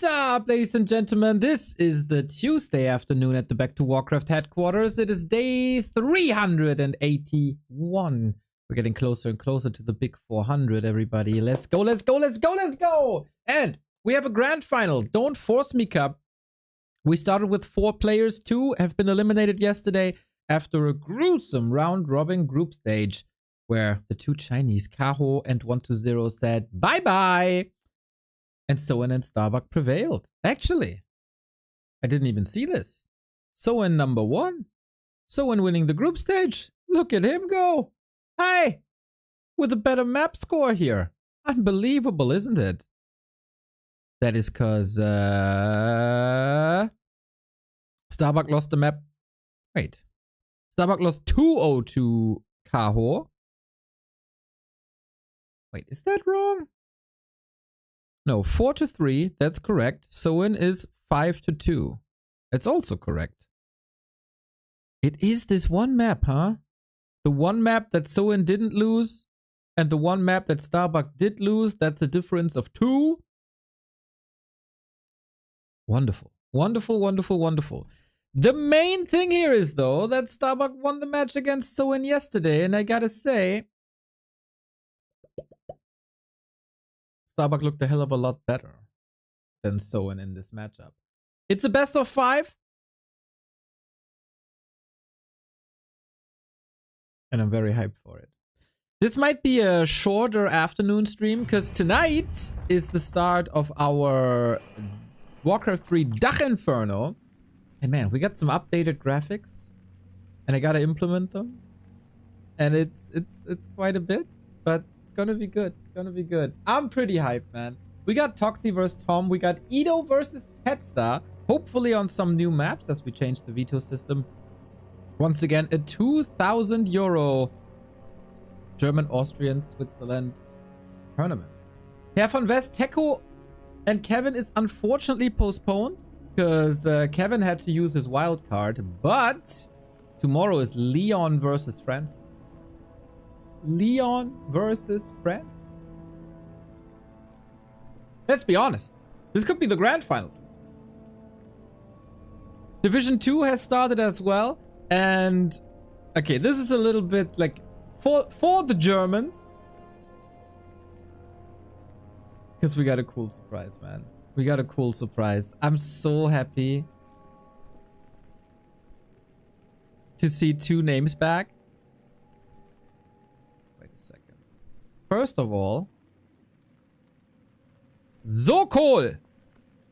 What's up, ladies and gentlemen? This is the Tuesday afternoon at the Back to Warcraft headquarters. It is day 381. We're getting closer and closer to the big 400, everybody. Let's go, let's go, let's go, let's go! And we have a grand final. Don't Force Me Cup. We started with 4 players. 2 have been eliminated yesterday after a gruesome round-robin group stage where the 2 Chinese, Kaho and 120, said bye-bye. And Soin and Starbuck prevailed. Actually, I didn't even see this. Soin number 1. Soin winning the group stage. Look at him go. Hey, with a better map score here. Unbelievable, isn't it? That is because Starbuck lost the map. Wait. Starbuck lost 2-0 to Kaho. Wait, is that wrong? No, 4-3. That's correct. Soin is 5-2. That's also correct. It is this one map, huh? The one map that Soin didn't lose and the one map that Starbuck did lose. That's a difference of 2. Wonderful. Wonderful, wonderful, wonderful. The main thing here is, though, that Starbuck won the match against Soin yesterday. And I gotta say, Starbuck looked a hell of a lot better than Soin in this matchup. It's a best of 5. And I'm very hyped for it. This might be a shorter afternoon stream because tonight is the start of our Warcraft 3 Dach Inferno. And man, we got some updated graphics. And I gotta implement them. And it's quite a bit, but it's gonna be good. It's gonna be good. I'm pretty hyped, man. We got Toxie versus Tom. We got Edo versus Tetstar. Hopefully on some new maps as we change the veto system. Once again, a 2,000 euro German, Austrian, Switzerland tournament. Herr von West, Teko and Kevin is unfortunately postponed because Kevin had to use his wild card. But tomorrow is Leon versus Francis. Leon versus Francis. Let's be honest. This could be the grand final. Division 2 has started as well. And okay, this is a little bit like for the Germans. Because we got a cool surprise, man. We got a cool surprise. I'm so happy to see 2 names back. Wait a second. First of all, Sokol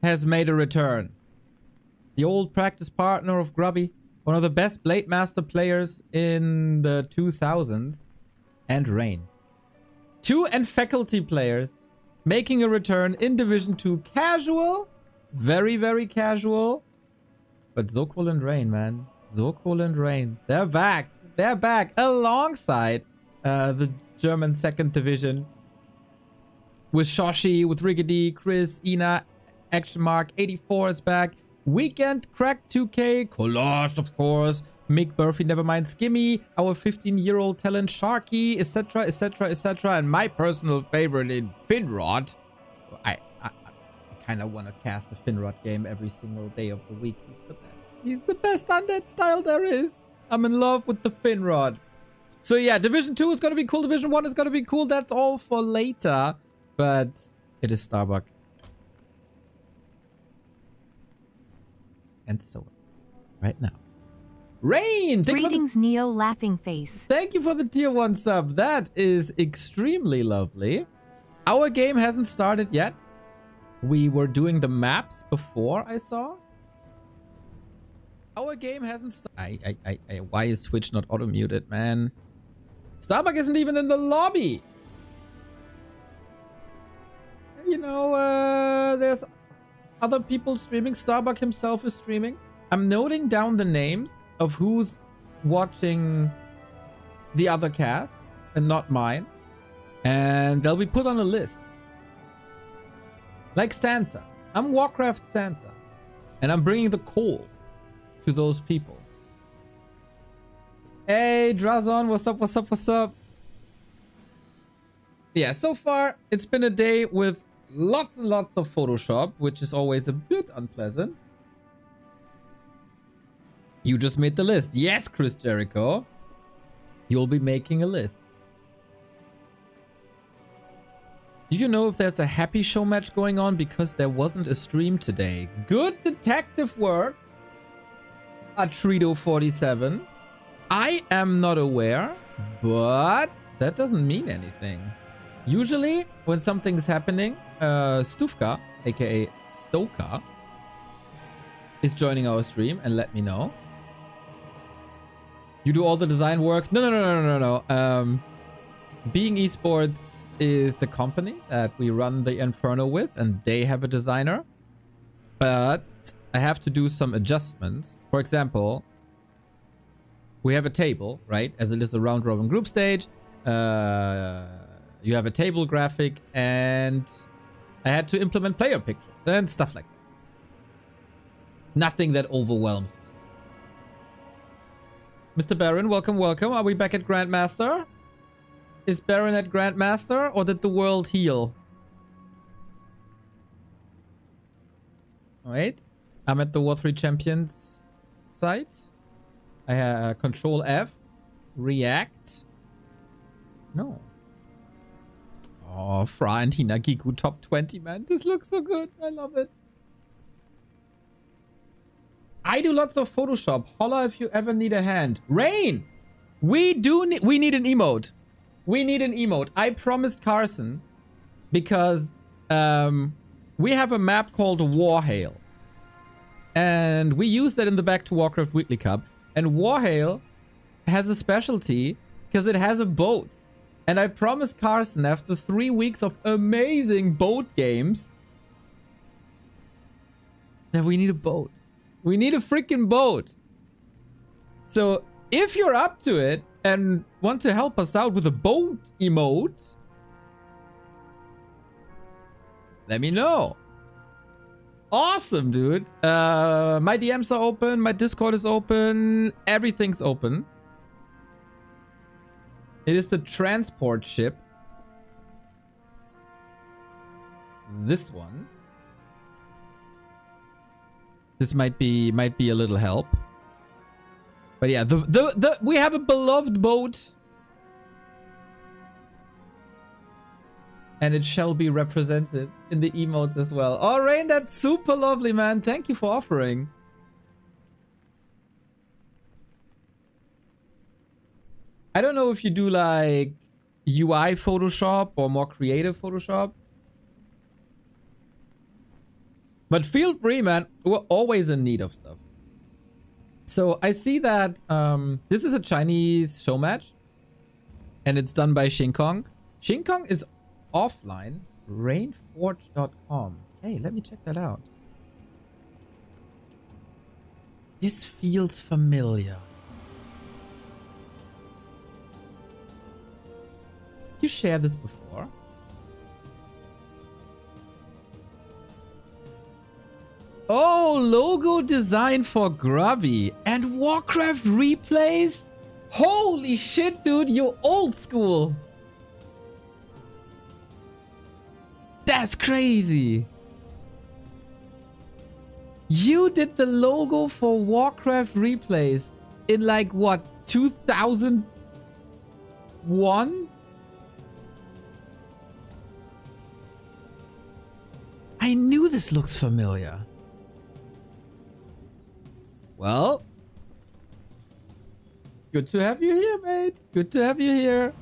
has made a return. The old practice partner of Grubby. One of the best Blade Master players in the 2000s. And Rain. 2 and faculty players making a return in Division 2. Casual. Very, very casual. But Sokol and Rain, man. Sokol and Rain. They're back. They're back alongside the German 2nd Division. With Shoshi, with Riggedy, Chris, Ina, Action Mark, 84 is back. Weekend, Crack 2K, Coloss, of course, Mick Murphy, Nevermind, Skimmy, our 15-year-old talent, Sharky, etc., etc., etc., and my personal favorite in Finrod. I kind of want to cast a Finrod game every single day of the week. He's the best. He's the best undead style there is. I'm in love with the Finrod. So yeah, Division 2 is going to be cool. Division 1 is going to be cool. That's all for later. But it is Starbuck. And so right now. Rain! Greetings, Neo Laughing Face. Thank you for the tier 1 sub. That is extremely lovely. Our game hasn't started yet. We were doing the maps before, I saw. Our game hasn't started. Why is Twitch not auto-muted, man? Starbuck isn't even in the lobby. You know, there's other people streaming. Starbuck himself is streaming. I'm noting down the names of who's watching the other casts and not mine. And they'll be put on a list. Like Santa. I'm Warcraft Santa. And I'm bringing the coal to those people. Hey, Drazon, what's up, what's up, what's up? Yeah, so far, it's been a day with lots and lots of Photoshop, which is always a bit unpleasant. You just made the list. Yes, Chris Jericho. You'll be making a list. Do you know if there's a happy show match going on? Because there wasn't a stream today. Good detective work. Atrito47. I am not aware, but that doesn't mean anything. Usually, when something's happening, Stufka, aka Stoka, is joining our stream and let me know. You do all the design work? No. Being Esports is the company that we run the Inferno with, and they have a designer. But I have to do some adjustments. For example, we have a table, right? As it is a round robin group stage. You have a table graphic, and I had to implement player pictures and stuff like that. Nothing that overwhelms me. Mr. Baron, welcome, welcome. Are we back at Grandmaster? Is Baron at Grandmaster, or did the world heal? Wait, I'm at the War 3 Champions site. I have Control F, React. No. Oh, Fra and Hinagiku top 20, man. This looks so good. I love it. I do lots of Photoshop. Holla if you ever need a hand. Rain! We need an emote. We need an emote. I promised Carson, because we have a map called Warhail. And we use that in the Back to Warcraft Weekly Cup. And Warhail has a specialty because it has a boat. And I promised Carson, after 3 weeks of amazing boat games, that we need a boat. We need a freaking boat. So if you're up to it and want to help us out with a boat emote, let me know. Awesome, dude. My DMs are open. My Discord is open. Everything's open. It is the transport ship. This one. This might be a little help. But yeah, we have a beloved boat. And it shall be represented in the emotes as well. Oh, Rain, that's super lovely, man. Thank you for offering. I don't know if you do like UI Photoshop or more creative Photoshop. But feel free, man. We're always in need of stuff. So I see that this is a Chinese show match. And it's done by Shinkong. Shinkong is offline. Rainforge.com. Hey, let me check that out. This feels familiar. Did you share this before? Oh, logo design for Grubby and Warcraft replays? Holy shit, dude, you're old school. That's crazy. You did the logo for Warcraft replays in like what, 2001? I knew this looks familiar. Well, good to have you here, mate. Good to have you here.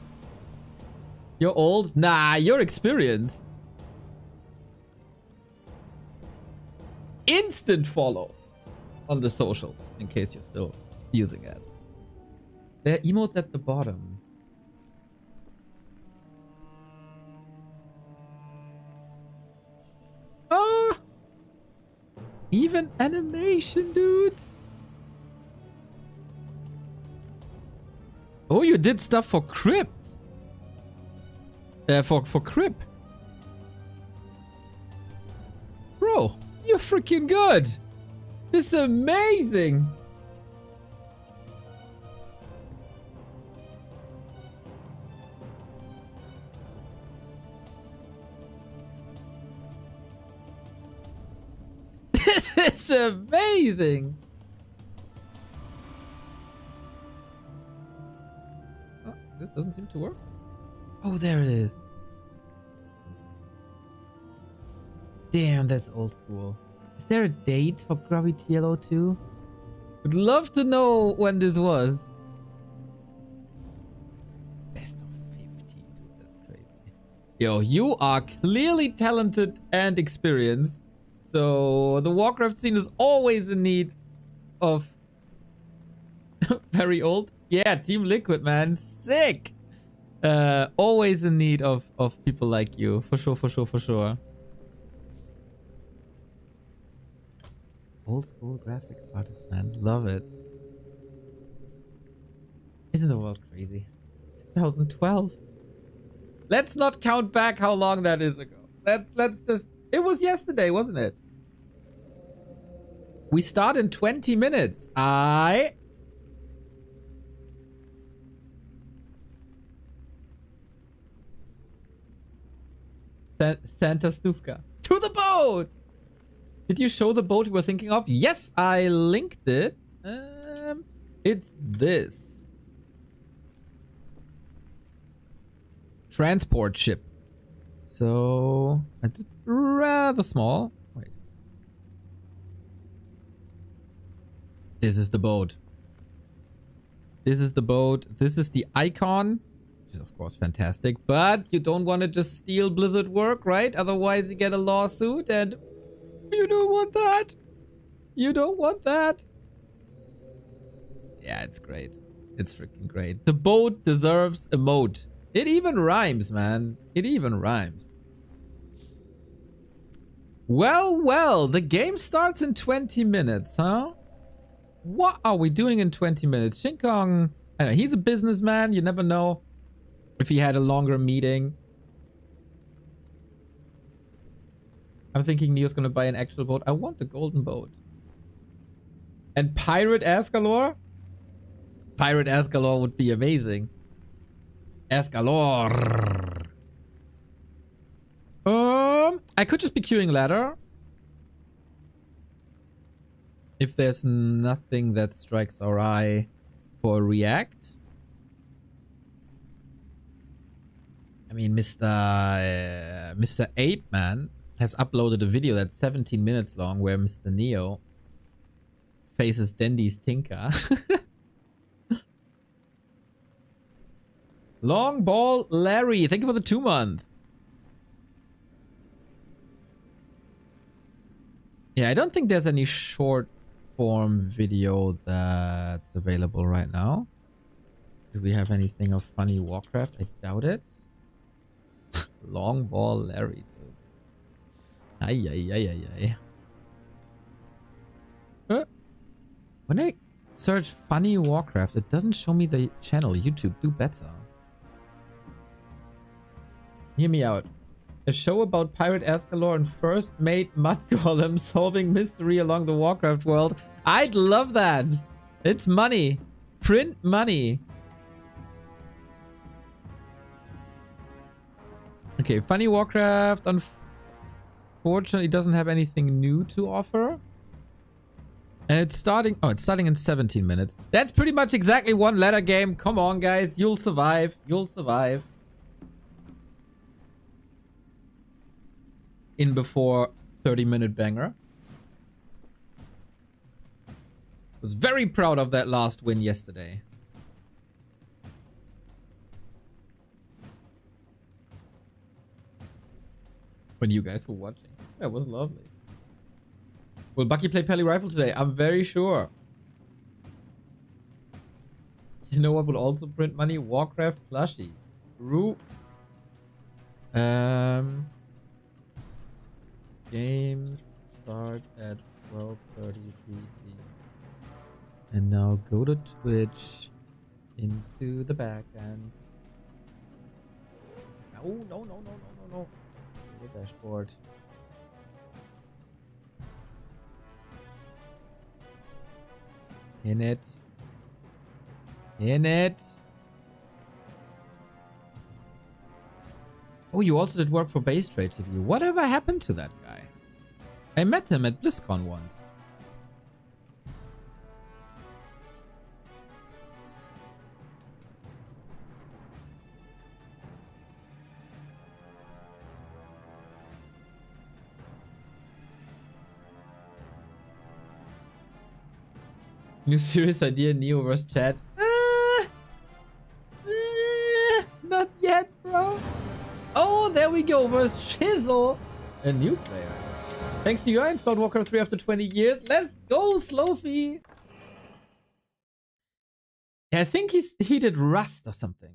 You're old? Nah, you're experienced. Instant follow on the socials, in case you're still using it. There are emotes at the bottom. Oh! Even animation, dude. Oh, you did stuff for Crypt. For Crypt. Bro, you're freaking good. This is amazing. This is amazing. Oh, this doesn't seem to work. Oh, there it is. Damn, that's old school. Is there a date for Grubby TLO 2? Would love to know when this was. Best of 50, dude, that's crazy. Yo, you are clearly talented and experienced. So the Warcraft scene is always in need of very old. Yeah, Team Liquid, man. Sick. Always in need of people like you. For sure, for sure, for sure. Old school graphics artist, man. Love it. Isn't the world crazy? 2012. Let's not count back how long that is ago. Let's just... It was yesterday, wasn't it? We start in 20 minutes. Santa Stufka. To the boat! Did you show the boat you were thinking of? Yes, I linked it. It's this. Transport ship. So, it's rather small. Wait. This is the boat. This is the boat. This is the icon. Which is, of course, fantastic. But you don't want to just steal Blizzard work, right? Otherwise, you get a lawsuit and... You don't want that. You don't want that. Yeah, it's great. It's freaking great. The boat deserves a moat. It even rhymes, man. It even rhymes. Well, well. The game starts in 20 minutes, huh? What are we doing in 20 minutes? Shinkong, I know, he's a businessman. You never know if he had a longer meeting. I'm thinking Neo's gonna buy an actual boat. I want the golden boat. And Pirate Ascalor? Pirate Ascalor would be amazing. Ascalor. I could just be queuing ladder. If there's nothing that strikes our eye for React. I mean, Mr. Ape Man has uploaded a video that's 17 minutes long where Mr. Neo faces Dendy's Tinker. Long Ball Larry, thank you for the 2-month. Yeah, I don't think there's any short form video that's available right now. Do we have anything of funny Warcraft? I doubt it. Long Ball Larry. Ay, ay, ay, ay, ay. When I search funny Warcraft, it doesn't show me the channel. YouTube, do better. Hear me out. A show about Pirate Ascalor and first mate Mud Golem solving mystery along the Warcraft world. I'd love that. It's money. Print money. Okay, funny Warcraft. Unfortunately, doesn't have anything new to offer. And it's starting... Oh, it's starting in 17 minutes. That's pretty much exactly one ladder game. Come on, guys. You'll survive. You'll survive. In before 30-minute banger. Was very proud of that last win yesterday. When you guys were watching. That was lovely. Will Bucky play Pally Rifle today? I'm very sure. You know what will also print money? Warcraft plushie. Games start at 12:30 CT. And now go to Twitch into the back end. Oh, no, no, no, no, no, no. The dashboard. In it. In it. Oh, you also did work for Base Trade TV. Whatever happened to that guy? I met him at BlizzCon once. New series idea, Neo vs Chat. Not yet, bro. Oh, there we go. Versus Shizzle. A new player. Thanks to you, I installed Warcraft 3 after 20 years. Let's go, Slofi. Yeah, I think he did Rust or something.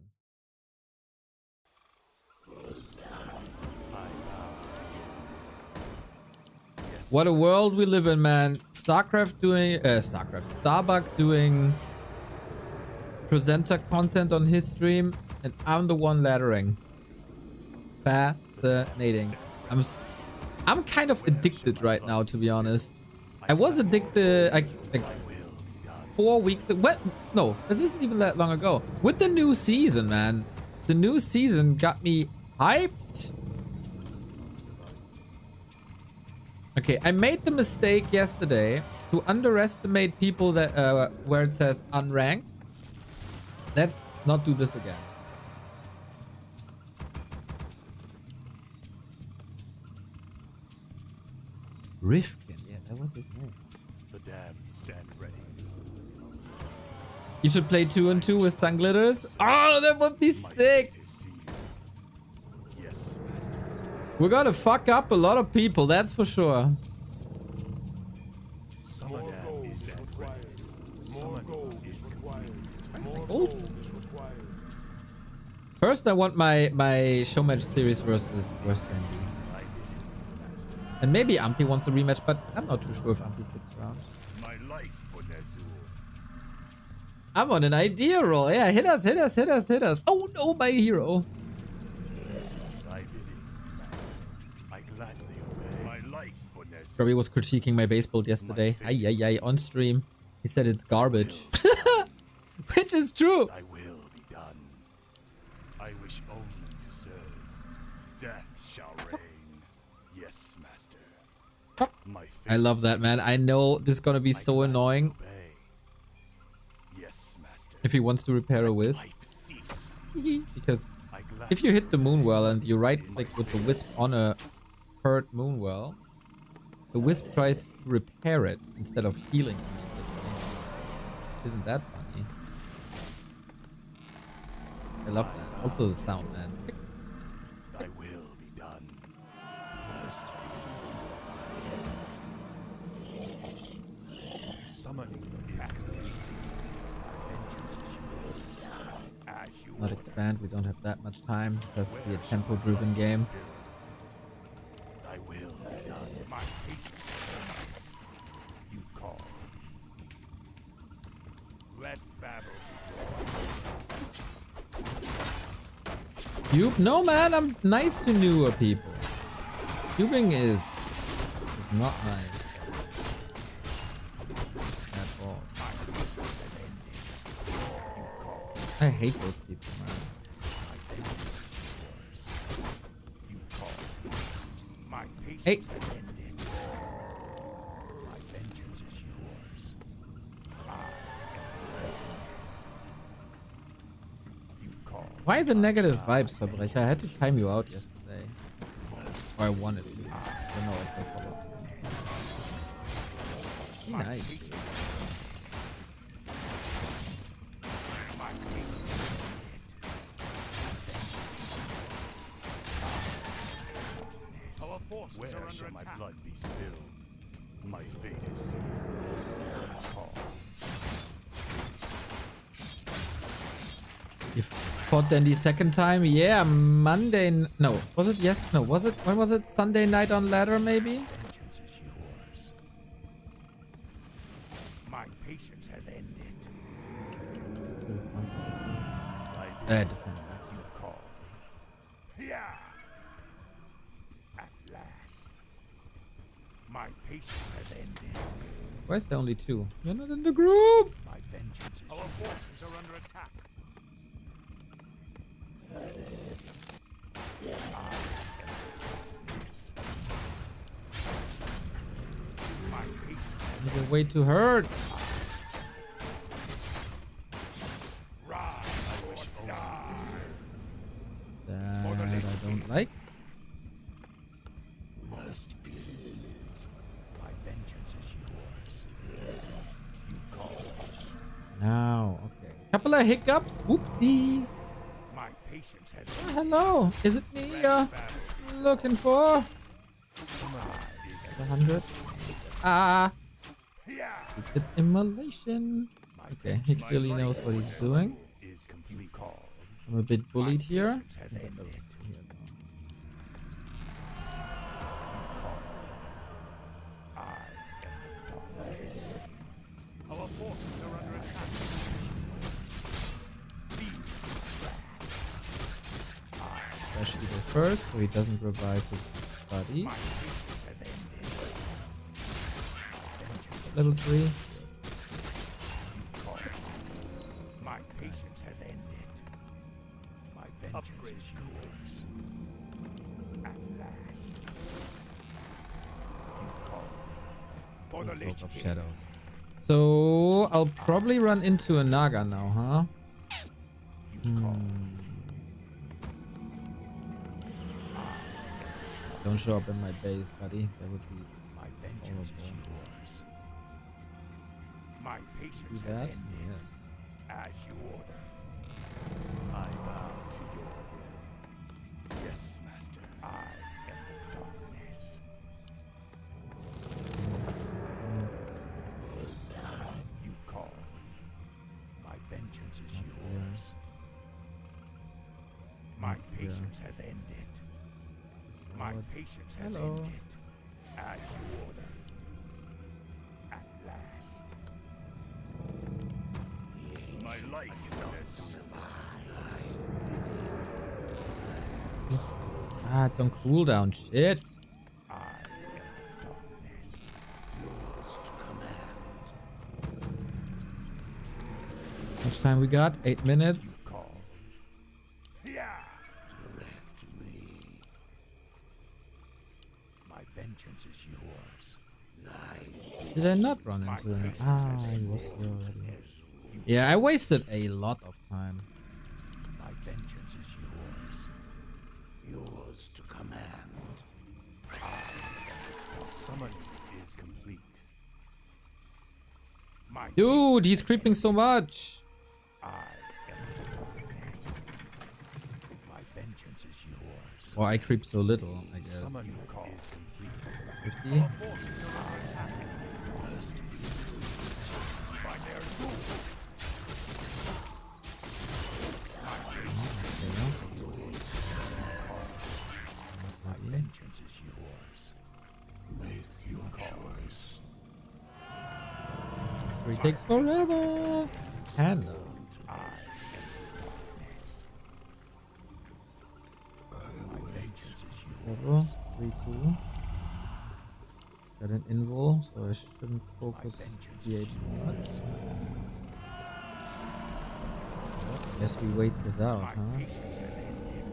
What a world we live in, man. Starbuck doing presenter content on his stream, and I'm the one lettering. Fascinating. I'm kind of addicted right now, to be honest. I was addicted like 4 weeks ago. What? No, this isn't even that long ago. With the new season, man. The new season got me hyped. Okay, I made the mistake yesterday to underestimate people that where it says unranked. Let's not do this again. Rifkin, yeah, that was his name. The dam stand ready. You should play 2 and 2 with sun glitters. Oh, that would be sick. Yes, master. We're gonna fuck up a lot of people, that's for sure. More gold is required. More gold is required. More Gold? gold is required. First, I want my show match series versus Randy. And maybe Ampi wants a rematch, but I'm not too sure if Ampi sticks around. My life for Nazul. I'm on an idea roll. Yeah, hit us, hit us, hit us, hit us. Oh no, my hero. I did it, master. I gladly obey. My life for Nazul. Robbie was critiquing my base build yesterday. Ay, on stream. He said it's garbage. Which is true. Thy will be done. I wish only to serve. Death shall reign. Yes, master. My I love that, man. I know this is gonna be so annoying yes, master. if he wants to repair a wisp. Life cease. Because I gladly if you hit the moonwell and you right click with the wisp on a hurt moonwell, the wisp tries to repair it instead of healing immediately. Isn't that funny? I love that. Also the sound, man. Thy will be done. Summoning is complete. Vengeance is yours. As you Not expand, we don't have that much time. This has to be a tempo-driven game. Thy will be done. My patience. You call. Let battle be Cube? No, man, I'm nice to newer people. Cubing is not nice. At all. I hate those people, man. my patience Hey. has ended. My vengeance is yours. I am yours. You call. Why the negative vibes, Verbrecher? I had to time you out yesterday. Or I wanted to. I don't know if I followed. Be nice. Our forces Where are shall my blood be spilled? My fate is sealed. Call. You fought then the second time? Yeah, Monday. No, was it? Yes. No, was it? When was it? Sunday night on ladder, maybe? Vengeance is yours. My patience has ended. Dead. You call. Yeah. At last. My patience has ended. Why is there only two? You're not in the group! My vengeance is Our forces are under attack. You're way too hurt. That I don't like. Now, okay. Couple of hiccups. Whoopsie. My patience has Oh, hello. Is it me you're looking for? 100. Ah. Stupid immolation. Okay, he clearly knows what he's doing. is complete. I'm a bit bullied here. Our forces are under attack. Especially the first, so he doesn't revive his body. Level 3. My patience has ended. My vengeance is yours. At last. You call for the Cloak Lich of King. Shadows. So I'll probably run into a Naga now, huh? Don't show up in my base, buddy. That would be My vengeance is horrible. yours. My Do patience has that? ended. Yes. As you order. I bow to your will. Yes, Master. I am the darkness. You call. My vengeance is yours. My patience has ended. My patience has Hello. ended. As you order. At last. My life cannot survive. Ah, it's on cooldown. Shit. I am the darkness. Yours to command. How much time we got? 8 minutes. Call. Yeah. My vengeance is yours. Did I not run into him? Ah, he was here already. Yeah, I wasted a lot of time. My vengeance is yours. Yours to command. Summons is complete. My Dude, he's creeping so much. I am the darkness. My vengeance is yours. Or I creep so little, I guess. Summon call is complete. 50. Our forces are under attack. By their sword. My vengeance is yours. Make your choice. Three takes forever. And I am the darkness. My vengeance is yours. level 3-2. Got an invul, so I shouldn't focus DH much. Guess we wait this out, My huh? patience has ended.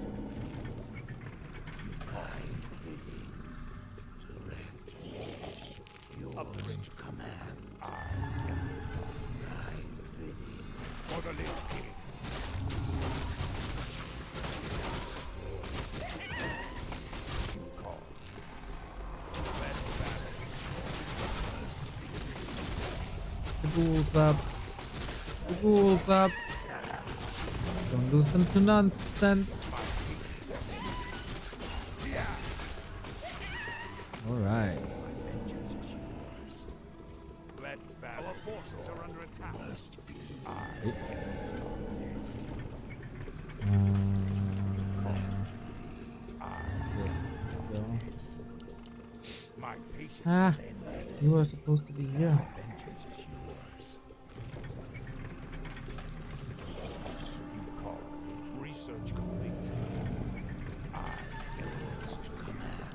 Yours to command. I am the darkness. For the Lich King. You call. The ghouls up. The ghouls up. Don't lose them to nonsense. Alright. Vengeance is yours. Let battle. Our forces are under attack. Wait. There we go. My patience Ah, has ended. you are supposed to be here. Vengeance is yours. You call. Research complete. I am yours to command.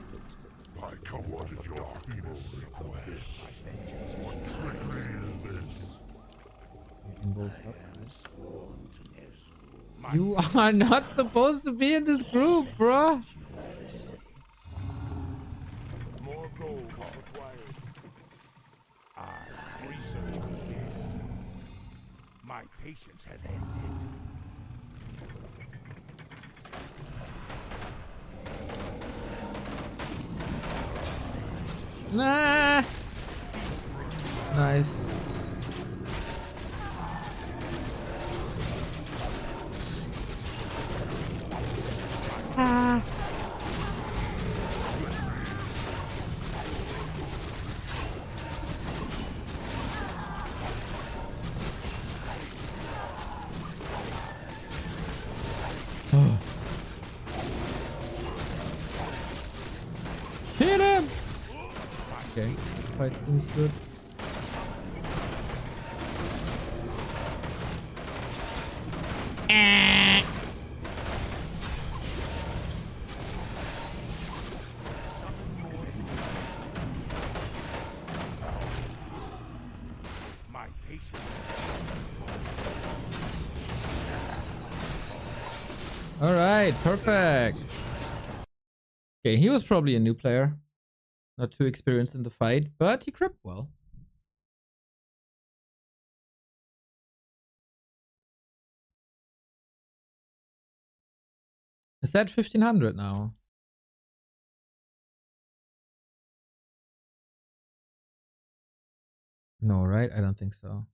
I come what is your feeble request? My vengeance is What yours. trickery is this? Invul's up. My You are not supposed to be in this group, bruh. more gold is required. I My patience has ended. Nah. Nice. Ah. Oh. Hit him! Okay, fight seems good. My patience. All right, perfect. Okay, he was probably a new player. Not too experienced in the fight, but he gripped well. Is that 1500 now? No, right? I don't think so.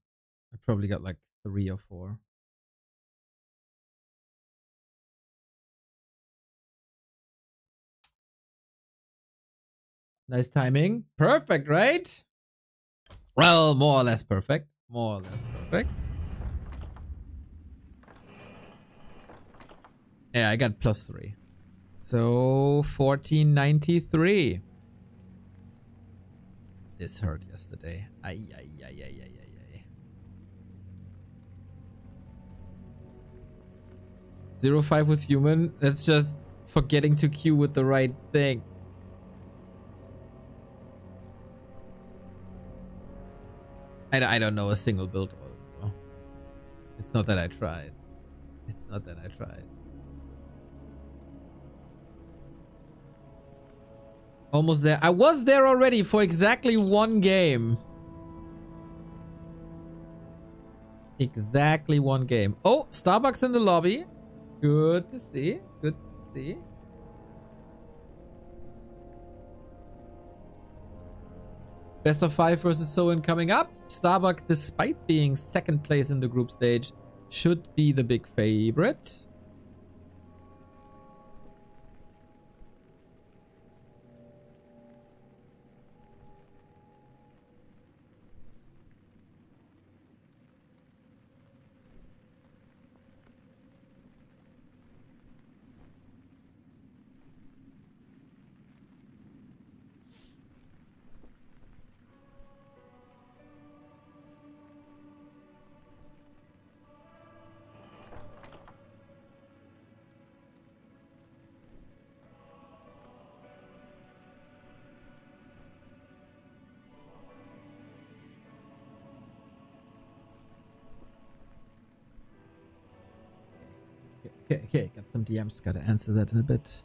I probably got like 3 or 4. Nice timing. Perfect, right? Well, more or less perfect. More or less perfect. Yeah, I got +3. So 1493. This hurt yesterday. Ay, ay, ay, ay, ay, ay, ay. 0-5 with human. That's just forgetting to queue with the right thing. I don't know a single build order, bro. It's not that I tried. It's not that I tried. Almost there. I was there already for exactly 1 game. Exactly 1 game. Oh, Starbucks in the lobby. Good to see. Good to see. Best of 5 versus Soin coming up. Starbuck, despite being 2nd place in the group stage, should be the big favorite. Okay, got some DMs. Gotta answer that in a bit.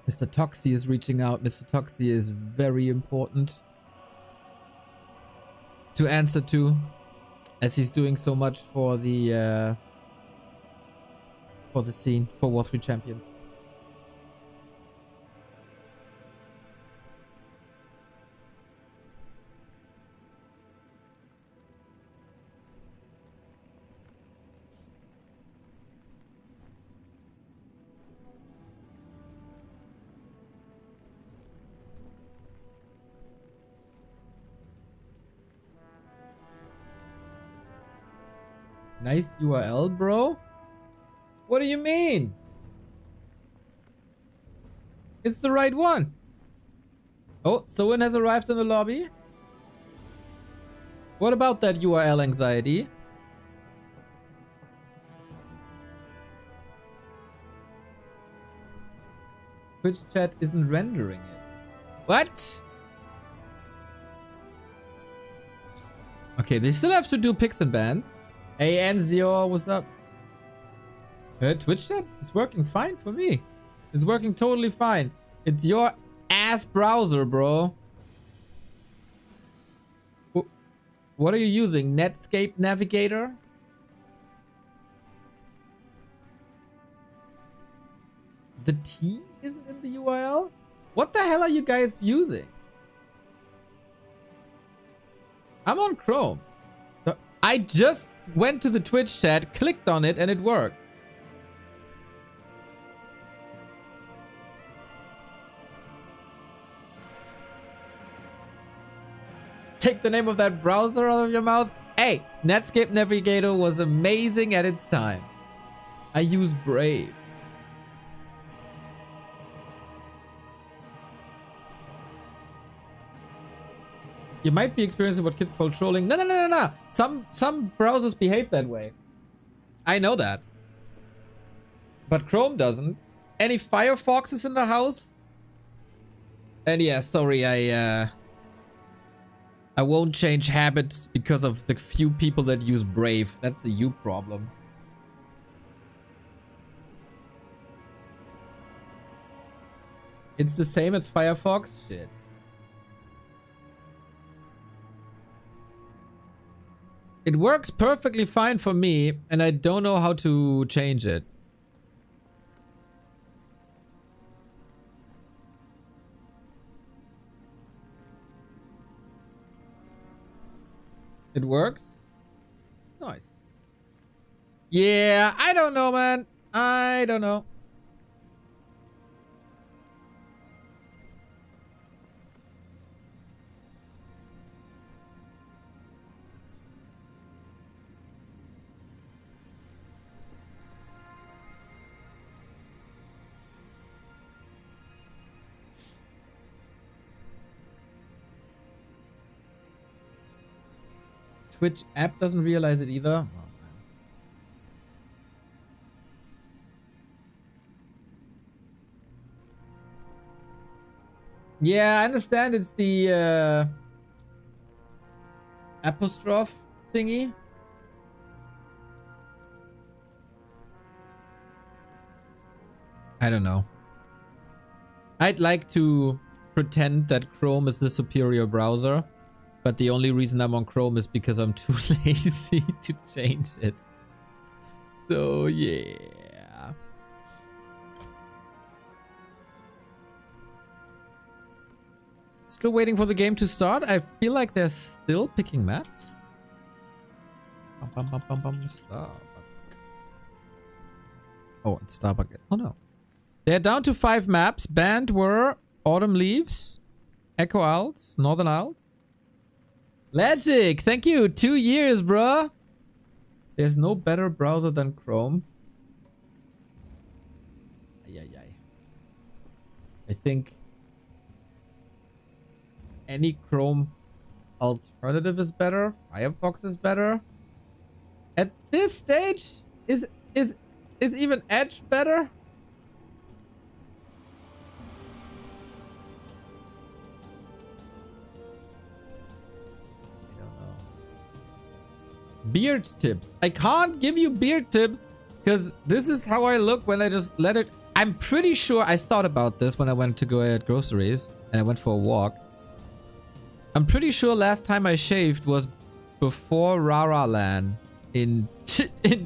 Mr. Toxie is reaching out. Mr. Toxie is very important to answer to, as he's doing so much for the scene, for War 3 Champions. Nice URL, bro. What do you mean? It's the right one. Oh, Soin has arrived in the lobby. What about that URL anxiety? Twitch chat isn't rendering it. What? Okay, they still have to do picks and bans. Hey, Enzio, what's up? Twitch chat is working fine for me. It's working totally fine. It's your ass browser, bro. What are you using? Netscape Navigator? The T isn't in the URL? What the hell are you guys using? I'm on Chrome. I just went to the Twitch chat, clicked on it, and it worked. Take the name of that browser out of your mouth. Hey, Netscape Navigator was amazing at its time. I use Brave. You might be experiencing what kids call trolling. No. Some browsers behave that way. I know that. But Chrome doesn't. Any Firefoxes in the house? And yeah, sorry, I won't change habits because of the few people that use Brave. That's a you problem. It's the same as Firefox? Shit. It works perfectly fine for me, and I don't know how to change it. It works? Nice. Yeah, I don't know, man. I don't know. Twitch app doesn't realize it either. Oh, yeah, I understand it's the apostrophe thingy. I don't know. I'd like to pretend that Chrome is the superior browser. But the only reason I'm on Chrome is because I'm too lazy to change it. So, yeah. Still waiting for the game to start. I feel like they're still picking maps. Starbuck. Oh, it's Starbuck. Oh, no. They're down to 5 maps. Banned were Autumn Leaves, Echo Isles, Northern Isles. Logic, thank you. 2 years, bruh. There's no better browser than Chrome. I think any Chrome alternative is better. Firefox is better. At this stage, is even Edge better? Beard tips. I can't give you beard tips because this is how I look when I just let it. I'm pretty sure I thought about this when I went to go get groceries and I went for a walk. I'm pretty sure last time I shaved was before Rara Lan in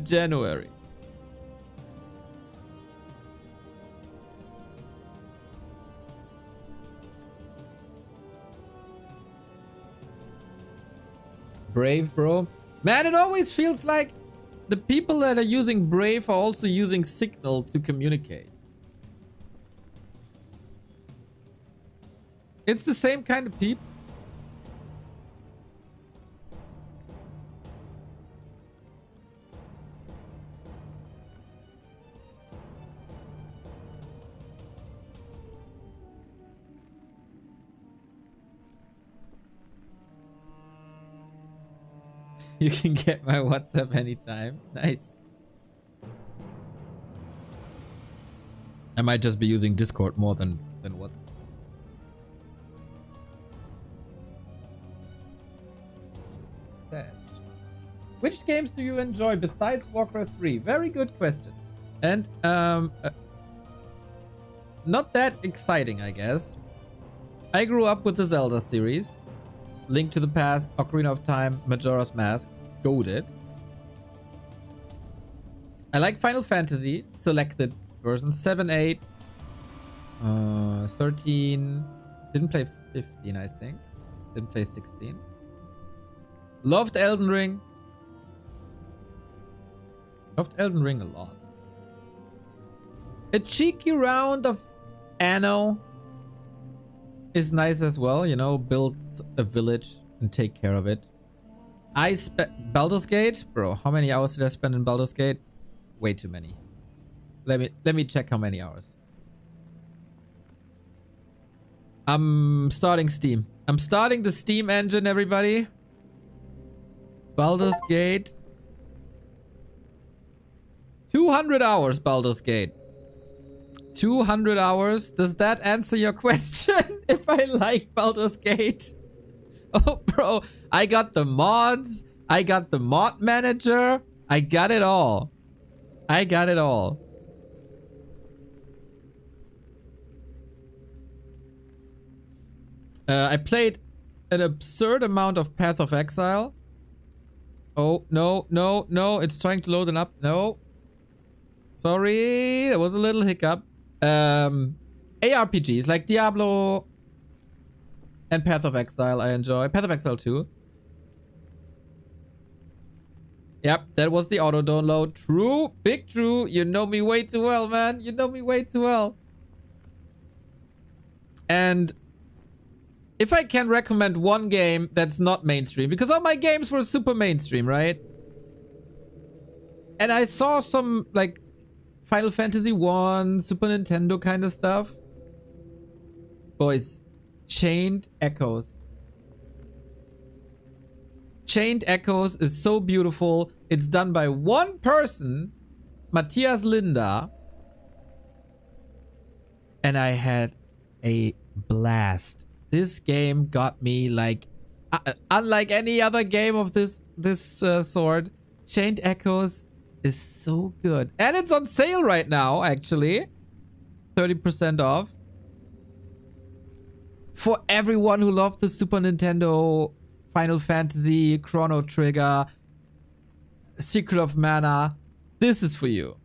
January. Brave, bro. Man, it always feels like the people that are using Brave are also using Signal to communicate. It's the same kind of people. You can get my WhatsApp anytime. Nice. I might just be using Discord more than WhatsApp. Which games do you enjoy besides Warcraft 3? Very good question. And not that exciting, I guess. I grew up with the Zelda series. Link to the Past, Ocarina of Time, Majora's Mask. Goated. I like Final Fantasy, selected version 7, 8, 13. Didn't play 15, I think. Didn't play 16. Loved Elden Ring. Loved Elden Ring a lot. A cheeky round of Anno is nice as well. You know, build a village and take care of it. I spent Baldur's Gate, bro. How many hours did I spend in Baldur's Gate? Way too many. Let me check how many hours. I'm starting Steam. I'm starting the Steam engine, everybody. Baldur's Gate. 200 hours, Baldur's Gate. 200 hours. Does that answer your question? If I like Baldur's Gate? Oh, bro. I got the mods. I got the mod manager. I got it all. I got it all. I played an absurd amount of Path of Exile. Oh, no, no, no. It's trying to load it up. No. Sorry. There was a little hiccup. ARPGs like Diablo and Path of Exile I enjoy. Path of Exile 2. Yep, that was the auto download. True. Big true. You know me way too well, man. You know me way too well. And if I can recommend one game that's not mainstream, because all my games were super mainstream, right? And I saw some like Final Fantasy 1, Super Nintendo kind of stuff. Boys, Chained Echoes. Chained Echoes is so beautiful. It's done by one person, Matthias Linda. And I had a blast. This game got me like, unlike any other game of this sort. Chained Echoes is so good. And it's on sale right now, actually. 30% off. For everyone who loved the Super Nintendo, Final Fantasy, Chrono Trigger, Secret of Mana, this is for you.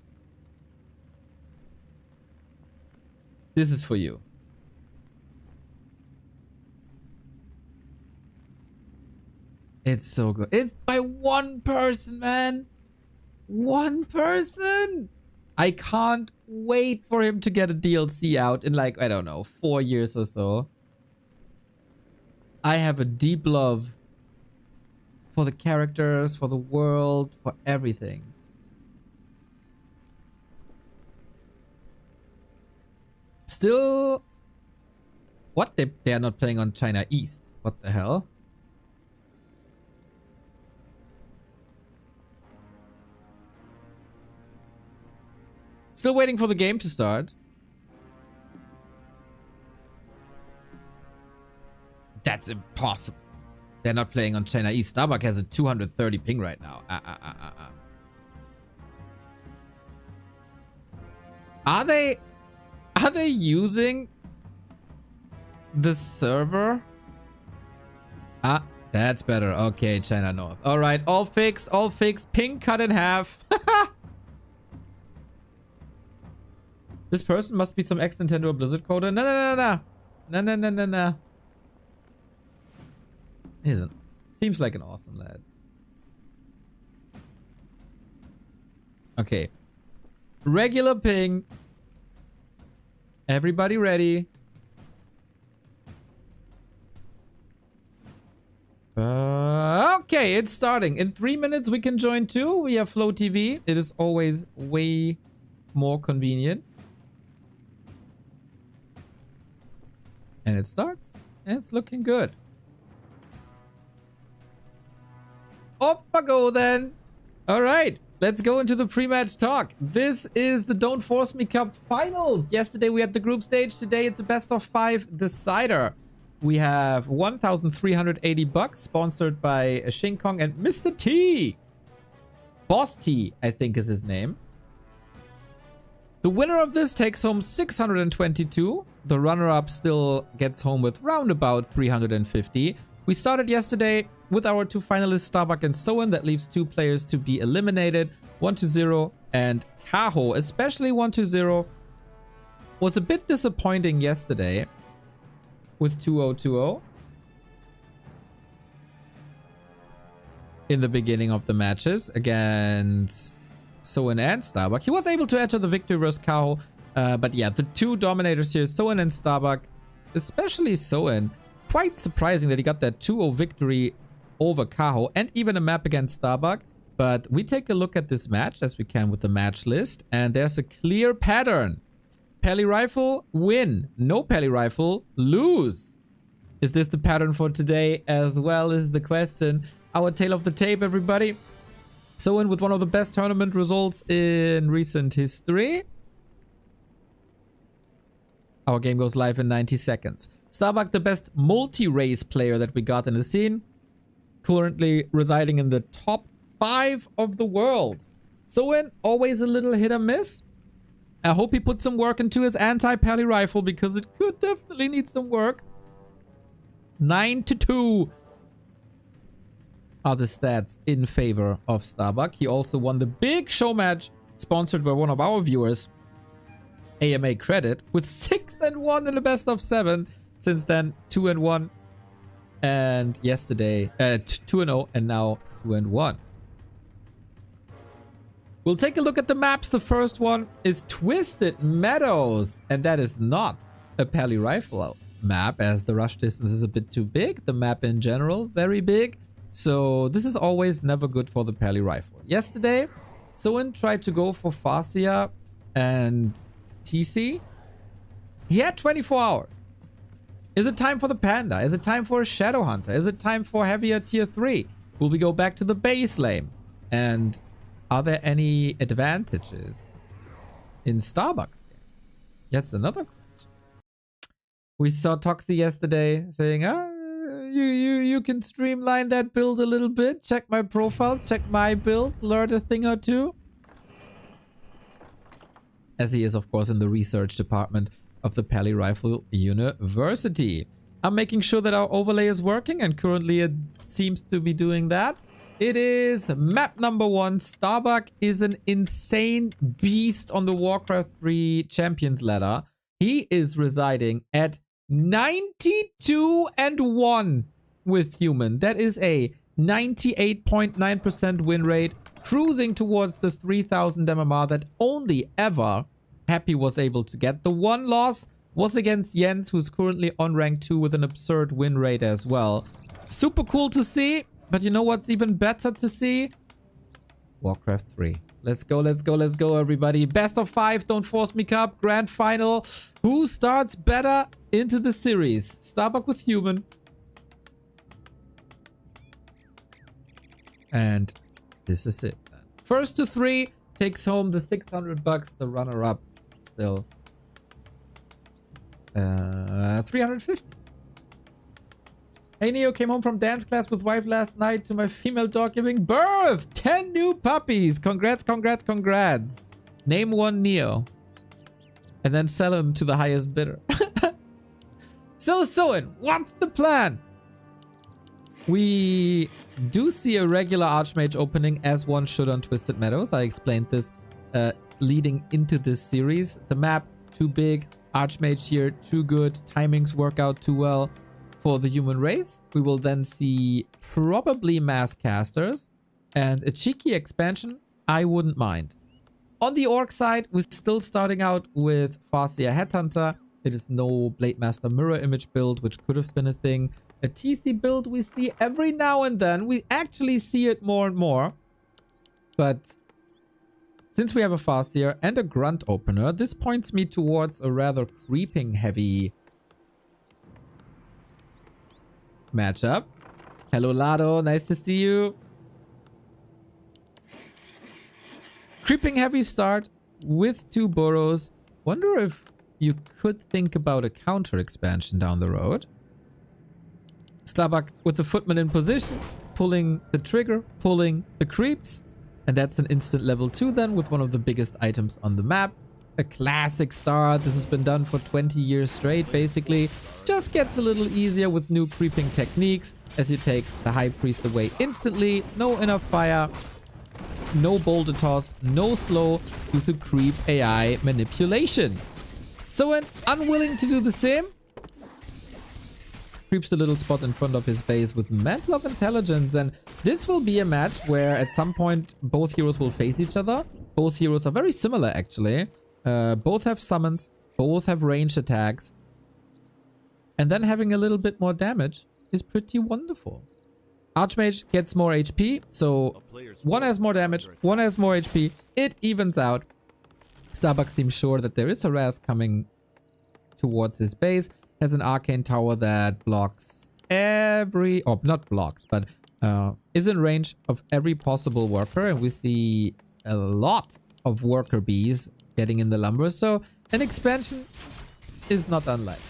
This is for you. It's so good. It's by one person, man. One person. I can't wait for him to get a DLC out in like, I don't know, 4 years or so. I have a deep love for the characters, for the world, for everything. Still... What? They are not playing on China East. What the hell? Still waiting for the game to start. That's impossible. They're not playing on China East. Starbuck has a 230 ping right now. Are they using the server? Ah, that's better. Okay, China North. All right, all fixed, all fixed. Ping cut in half. This person must be some ex-Nintendo or Blizzard coder. No, no, no, no. No, no, no, no, no. Isn't. Seems like an awesome lad. Okay. Regular ping. Everybody ready? Okay, it's starting. In 3 minutes we can join too. We have Flow TV. It is always way more convenient. And it starts. And it's looking good. Off I go then. All right. Let's go into the pre-match talk. This is the Don't Force Me Cup finals. Yesterday we had the group stage. Today it's a best of 5 decider. We have 1,380 bucks sponsored by Shing Kong and Mr. T. Boss T, I think is his name. The winner of this takes home 622. The runner-up still gets home with round about 350. We started yesterday with our two finalists, Starbuck and Soin. That leaves two players to be eliminated. 1-0 and Kaho, especially 1-0, was a bit disappointing yesterday with 2-0-2-0 in the beginning of the matches against Soin and Starbuck. He was able to enter the victory versus Kaho, but yeah, the two dominators here, Soin and Starbuck, especially Soin, quite surprising that he got that 2-0 victory over Kaho and even a map against Starbuck. But we take a look at this match as we can with the match list, and there's a clear pattern. Pally Rifle, win. No Pally Rifle, lose. Is this the pattern for today as well, is the question. Our tail of the tape, everybody. Soin with one of the best tournament results in recent history. Our game goes live in 90 seconds. Starbuck, the best multi-race player that we got in the scene. Currently residing in the top 5 of the world. Soin, always a little hit or miss. I hope he put some work into his anti-pally rifle because it could definitely need some work. 9-2 are the stats in favor of Starbuck. He also won the big show match sponsored by one of our viewers, AMA Credit, with 6-1 in the best of 7. Since then, 2-1, and yesterday 2-0, and now 2-1. We'll take a look at the maps. The first one is Twisted Meadows, and that is not a Pally Rifle map, as the rush distance is a bit too big. The map in general, very big. So this is always never good for the Pally Rifle. Yesterday, Soin tried to go for Farsia and TC. He had 24 hours. Is it time for the Panda? Is it time for a Shadow Hunter? Is it time for heavier tier 3? Will we go back to the base lane? And are there any advantages in Starbuck's game? That's another question. We saw Toxie yesterday saying, you can streamline that build a little bit. Check my profile, check my build, learn a thing or two. As he is, of course, in the research department of the Pally Rifle University. I'm making sure that our overlay is working, and currently it seems to be doing that. It is map number 1. Starbuck is an insane beast on the Warcraft 3 Champions ladder. He is residing at 92-1 with human. That is a 98.9% win rate, cruising towards the 3000 MMR that only ever Happy was able to get. The one loss was against Jens, who's currently on rank 2 with an absurd win rate as well. Super cool to see, but you know what's even better to see? Warcraft 3. Let's go, let's go, let's go, everybody. Best of 5, Don't Force Me Cup, Grand Final. Who starts better into the series? Starbuck with human. And this is it. First to 3 takes home the $600. The runner-up still 350. Hey Neo, came home from dance class with wife last night to my female dog giving birth. 10 new puppies. Congrats, congrats, congrats. Name one Neo. And then sell him to the highest bidder. So Soin, what's the plan? We do see a regular Archmage opening, as one should on Twisted Meadows. I explained this leading into this series. The map, too big. Archmage here, too good. Timings work out too well for the human race. We will then see probably mass casters and a cheeky expansion. I wouldn't mind. On the Orc side, we're still starting out with Farsia Headhunter. It is no Blade Master mirror image build, which could have been a thing. A TC build we see every now and then. We actually see it more and more. But since we have a Farseer and a Grunt opener, this points me towards a rather creeping heavy matchup. Hello Lado, nice to see you. Creeping heavy start with 2 burrows. Wonder if you could think about a counter expansion down the road. Starbuck with the footman in position, pulling the trigger, pulling the creeps. And that's an instant level 2 then, with one of the biggest items on the map. a classic start. This has been done for 20 years straight, basically. Just gets a little easier with new creeping techniques as you take the High Priest away instantly. No enough fire, no boulder toss, no slow due to creep AI manipulation. Soin, unwilling to do the same, creeps the little spot in front of his base with Mantle of Intelligence, and this will be a match where at some point both heroes will face each other. Both heroes are very similar actually. Both have summons, both have ranged attacks, and then having a little bit more damage is pretty wonderful. Archmage gets more HP, so one has more damage, one has more HP. It evens out. Starbuck seems sure that there is a Raz coming towards his base. Has an arcane tower that blocks every, or not blocks, but is in range of every possible worker. And we see a lot of worker bees getting in the lumber. So an expansion is not unlikely.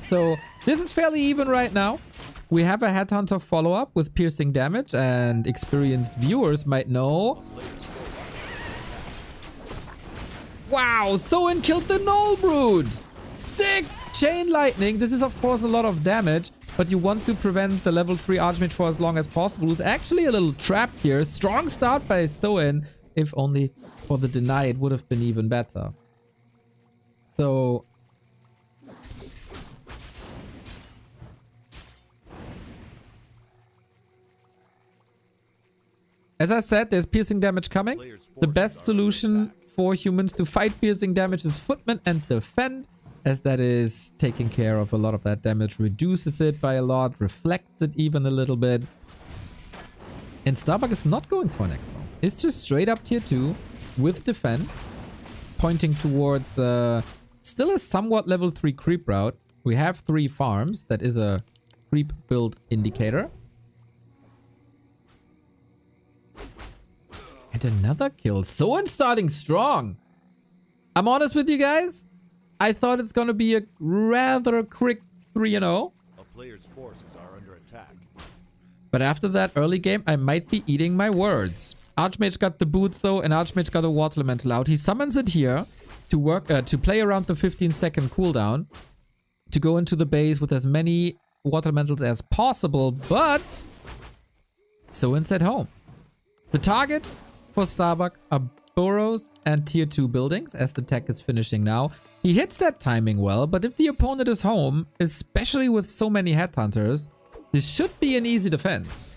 So this is fairly even right now. We have a Headhunter follow-up with piercing damage, and experienced viewers might know. Wow, Soin killed the Null Brood! Sick! Chain Lightning. This is of course a lot of damage, but you want to prevent the level 3 Archmage for as long as possible. Who's actually a little trapped here. Strong start by Soin. If only for the deny, it would have been even better. So as I said, there's piercing damage coming. The best solution for humans to fight piercing damage is Footman and Defend, as that is taking care of a lot of that damage, reduces it by a lot, reflects it even a little bit. And Starbuck is not going for an expo. It's just straight up tier 2 with Defend, pointing towards still a somewhat level 3 creep route. We have 3 farms. That is a creep build indicator. And another kill. Soin starting strong. I'm honest with you guys. I thought it's gonna be a rather quick 3-0. A player's forces are under attack. But after that early game, I might be eating my words. Archmage got the boots though, and Archmage got a Water Elemental out. He summons it here to work to play around the 15-second cooldown, to go into the base with as many Water Elementals as possible. But Soin's at home. The target for Starbuck are burrows and tier 2 buildings, as the tech is finishing now. He hits that timing well, but if the opponent is home, especially with so many headhunters, this should be an easy defense.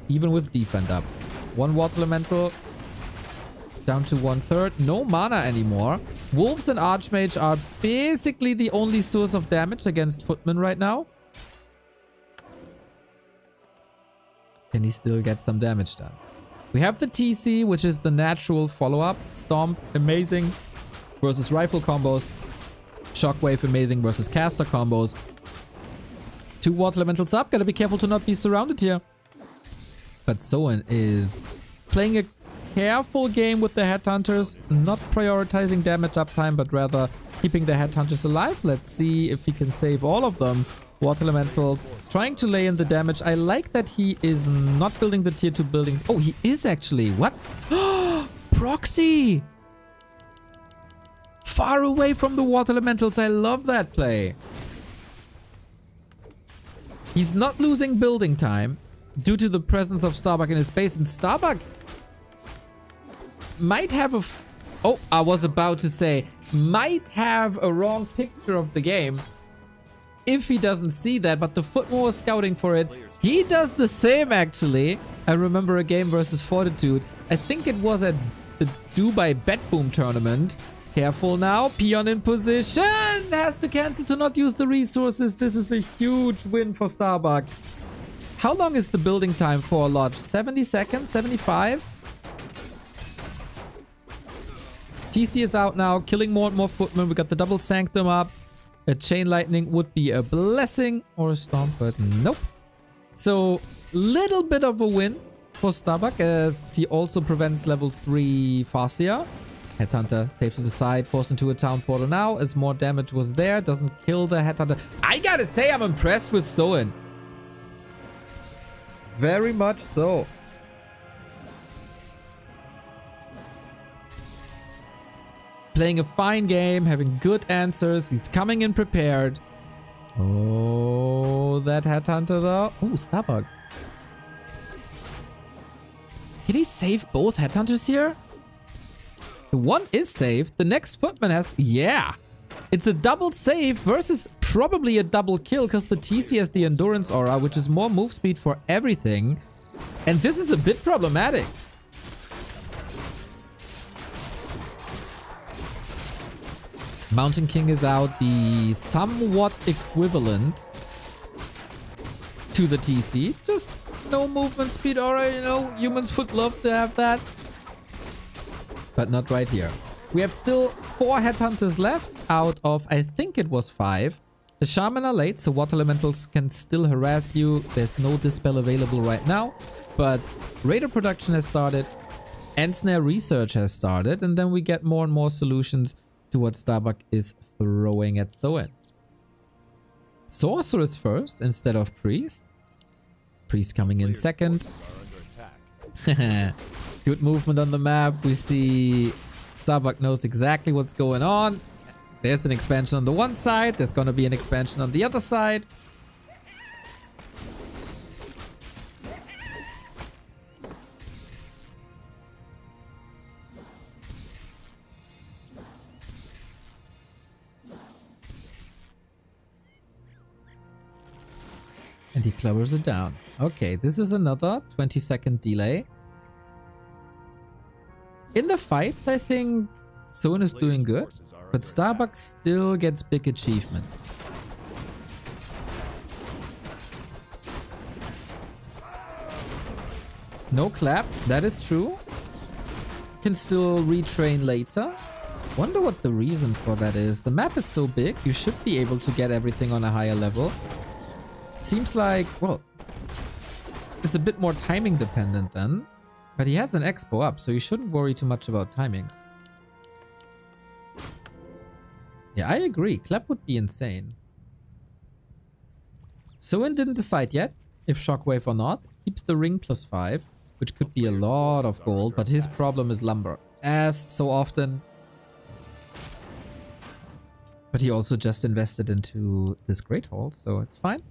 Even with defend up. 1 Water Elemental down to 1/3. No mana anymore. Wolves and Archmage are basically the only source of damage against Footman right now. Can he still get some damage done? We have the TC, which is the natural follow-up. Stomp, amazing versus rifle combos. Shockwave, amazing versus caster combos. 2 Water Elementals up. Gotta be careful to not be surrounded here. But Soin is playing a careful game with the Headhunters. Not prioritizing damage uptime, but rather keeping the Headhunters alive. Let's see if he can save all of them. Water Elementals trying to lay in the damage. I like that he is not building the tier 2 buildings. Oh, he is actually. What? Proxy! Far away from the Water Elementals. I love that play. He's not losing building time due to the presence of Starbuck in his base. And Starbuck might have a... Oh, I was about to say, might have a wrong picture of the game if he doesn't see that, but the Footman was scouting for it. He does the same, actually. I remember a game versus Fortitude. I think it was at the Dubai Bet Boom tournament. Careful now. Peon in position. Has to cancel to not use the resources. This is a huge win for Starbuck. How long is the building time for a lodge? 70 seconds? 75? TC is out now, killing more and more Footmen. We got the double Sanctum up. A Chain Lightning would be a blessing, or a Stomp, but nope. So, little bit of a win for Starbuck, as he also prevents level 3 Farseer. Headhunter safe to the side, forced into a town portal now, as more damage was there. Doesn't kill the Headhunter. I gotta say, I'm impressed with Soin. Very much so. playing a fine game, having good answers. He's coming in prepared. Oh, that Headhunter though. Oh, Starbuck. Can he save both Headhunters here? The one is saved. The next Footman has... Yeah. It's a double save versus probably a double kill because the TC has the Endurance Aura, which is more move speed for everything. And this is a bit problematic. Mountain King is out, the somewhat equivalent to the TC. Just no movement speed aura, you know, humans would love to have that. But not right here. We have still 4 Headhunters left out of, I think it was 5. The Shaman are late, so Water Elementals can still harass you. There's no Dispel available right now. But Raider production has started. Ensnare research has started. And then we get more and more solutions to what Starbuck is throwing at Soin. Sorceress first instead of Priest. Priest coming in second. Good movement on the map. We see Starbuck knows exactly what's going on. There's an expansion on the one side. There's going to be an expansion on the other side. And he clovers it down. Okay, this is another 20-second delay. In the fights, I think Soin is doing good, but Starbuck still gets big achievements. No clap, that is true. Can still retrain later. Wonder what the reason for that is. The map is so big, you should be able to get everything on a higher level. Seems like, well, it's a bit more timing dependent then. But he has an expo up, so you shouldn't worry too much about timings. Yeah, I agree. Clap would be insane. Soin didn't decide yet if Shockwave or not. Keeps the ring +5, which could be a lot of gold, but his problem is lumber, as so often. But he also just invested into this Great Hall, so it's fine.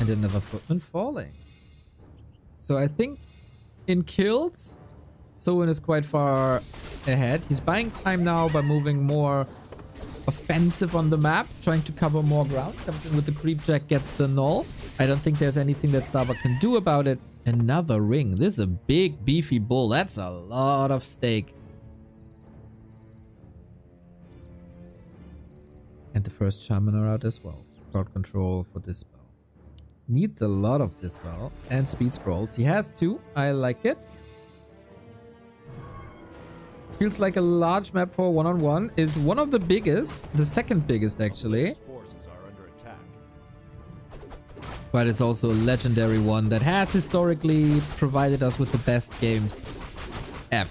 And another Footman falling. So I think in kills, Soin is quite far ahead. He's buying time now by moving more offensive on the map, trying to cover more ground. Comes in with the creep jack, gets the null. I don't think there's anything that Starbuck can do about it. Another ring. This is a big beefy bull. That's a lot of stake. And the first shaman are out as well. Crowd control for this spell. Needs a lot of this spell. And speed scrolls. He has 2. I like it. Feels like a large map for one-on-one. Is one of the biggest. The second biggest, actually. But it's also a legendary one that has historically provided us with the best games ever.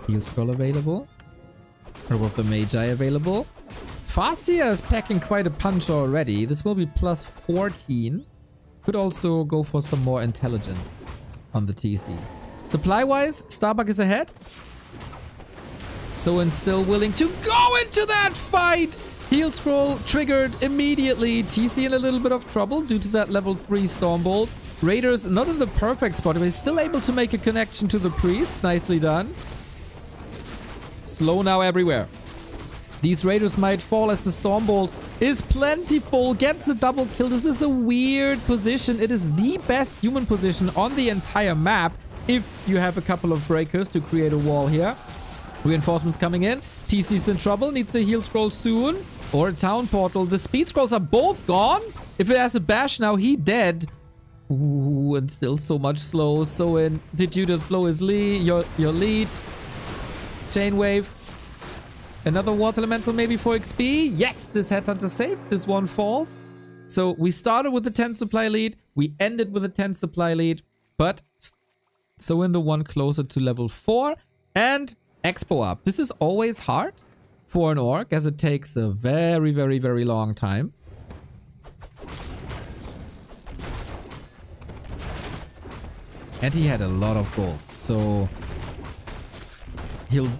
Heal scroll available. Herb of the Magi available. Farseer is packing quite a punch already. This will be +14. Could also go for some more intelligence on the TC. Supply-wise, Starbuck is ahead. Soin's still willing to go into that fight. Heal scroll triggered immediately. TC in a little bit of trouble due to that level 3 Stormbolt. Raiders not in the perfect spot, but he's still able to make a connection to the priest. Nicely done. Slow now everywhere. These Raiders might fall as the Stormbolt is plentiful. Gets a double kill. This is a weird position. It is the best human position on the entire map if you have a couple of breakers to create a wall here. Reinforcements coming in. TC's in trouble. Needs a heal scroll soon. Or a town portal. The speed scrolls are both gone. If it has a bash now, he dead. Ooh, and still so much slow. Soin, did you just blow his lead? Your lead? Chain wave. Another water elemental maybe for XP. Yes, this Headhunter saved. This one falls. So we started with a 10 supply lead. We ended with a 10 supply lead. But Soin the one closer to level 4. And Expo up. This is always hard for an orc, as it takes a very, very, very long time. And he had a lot of gold, so he'll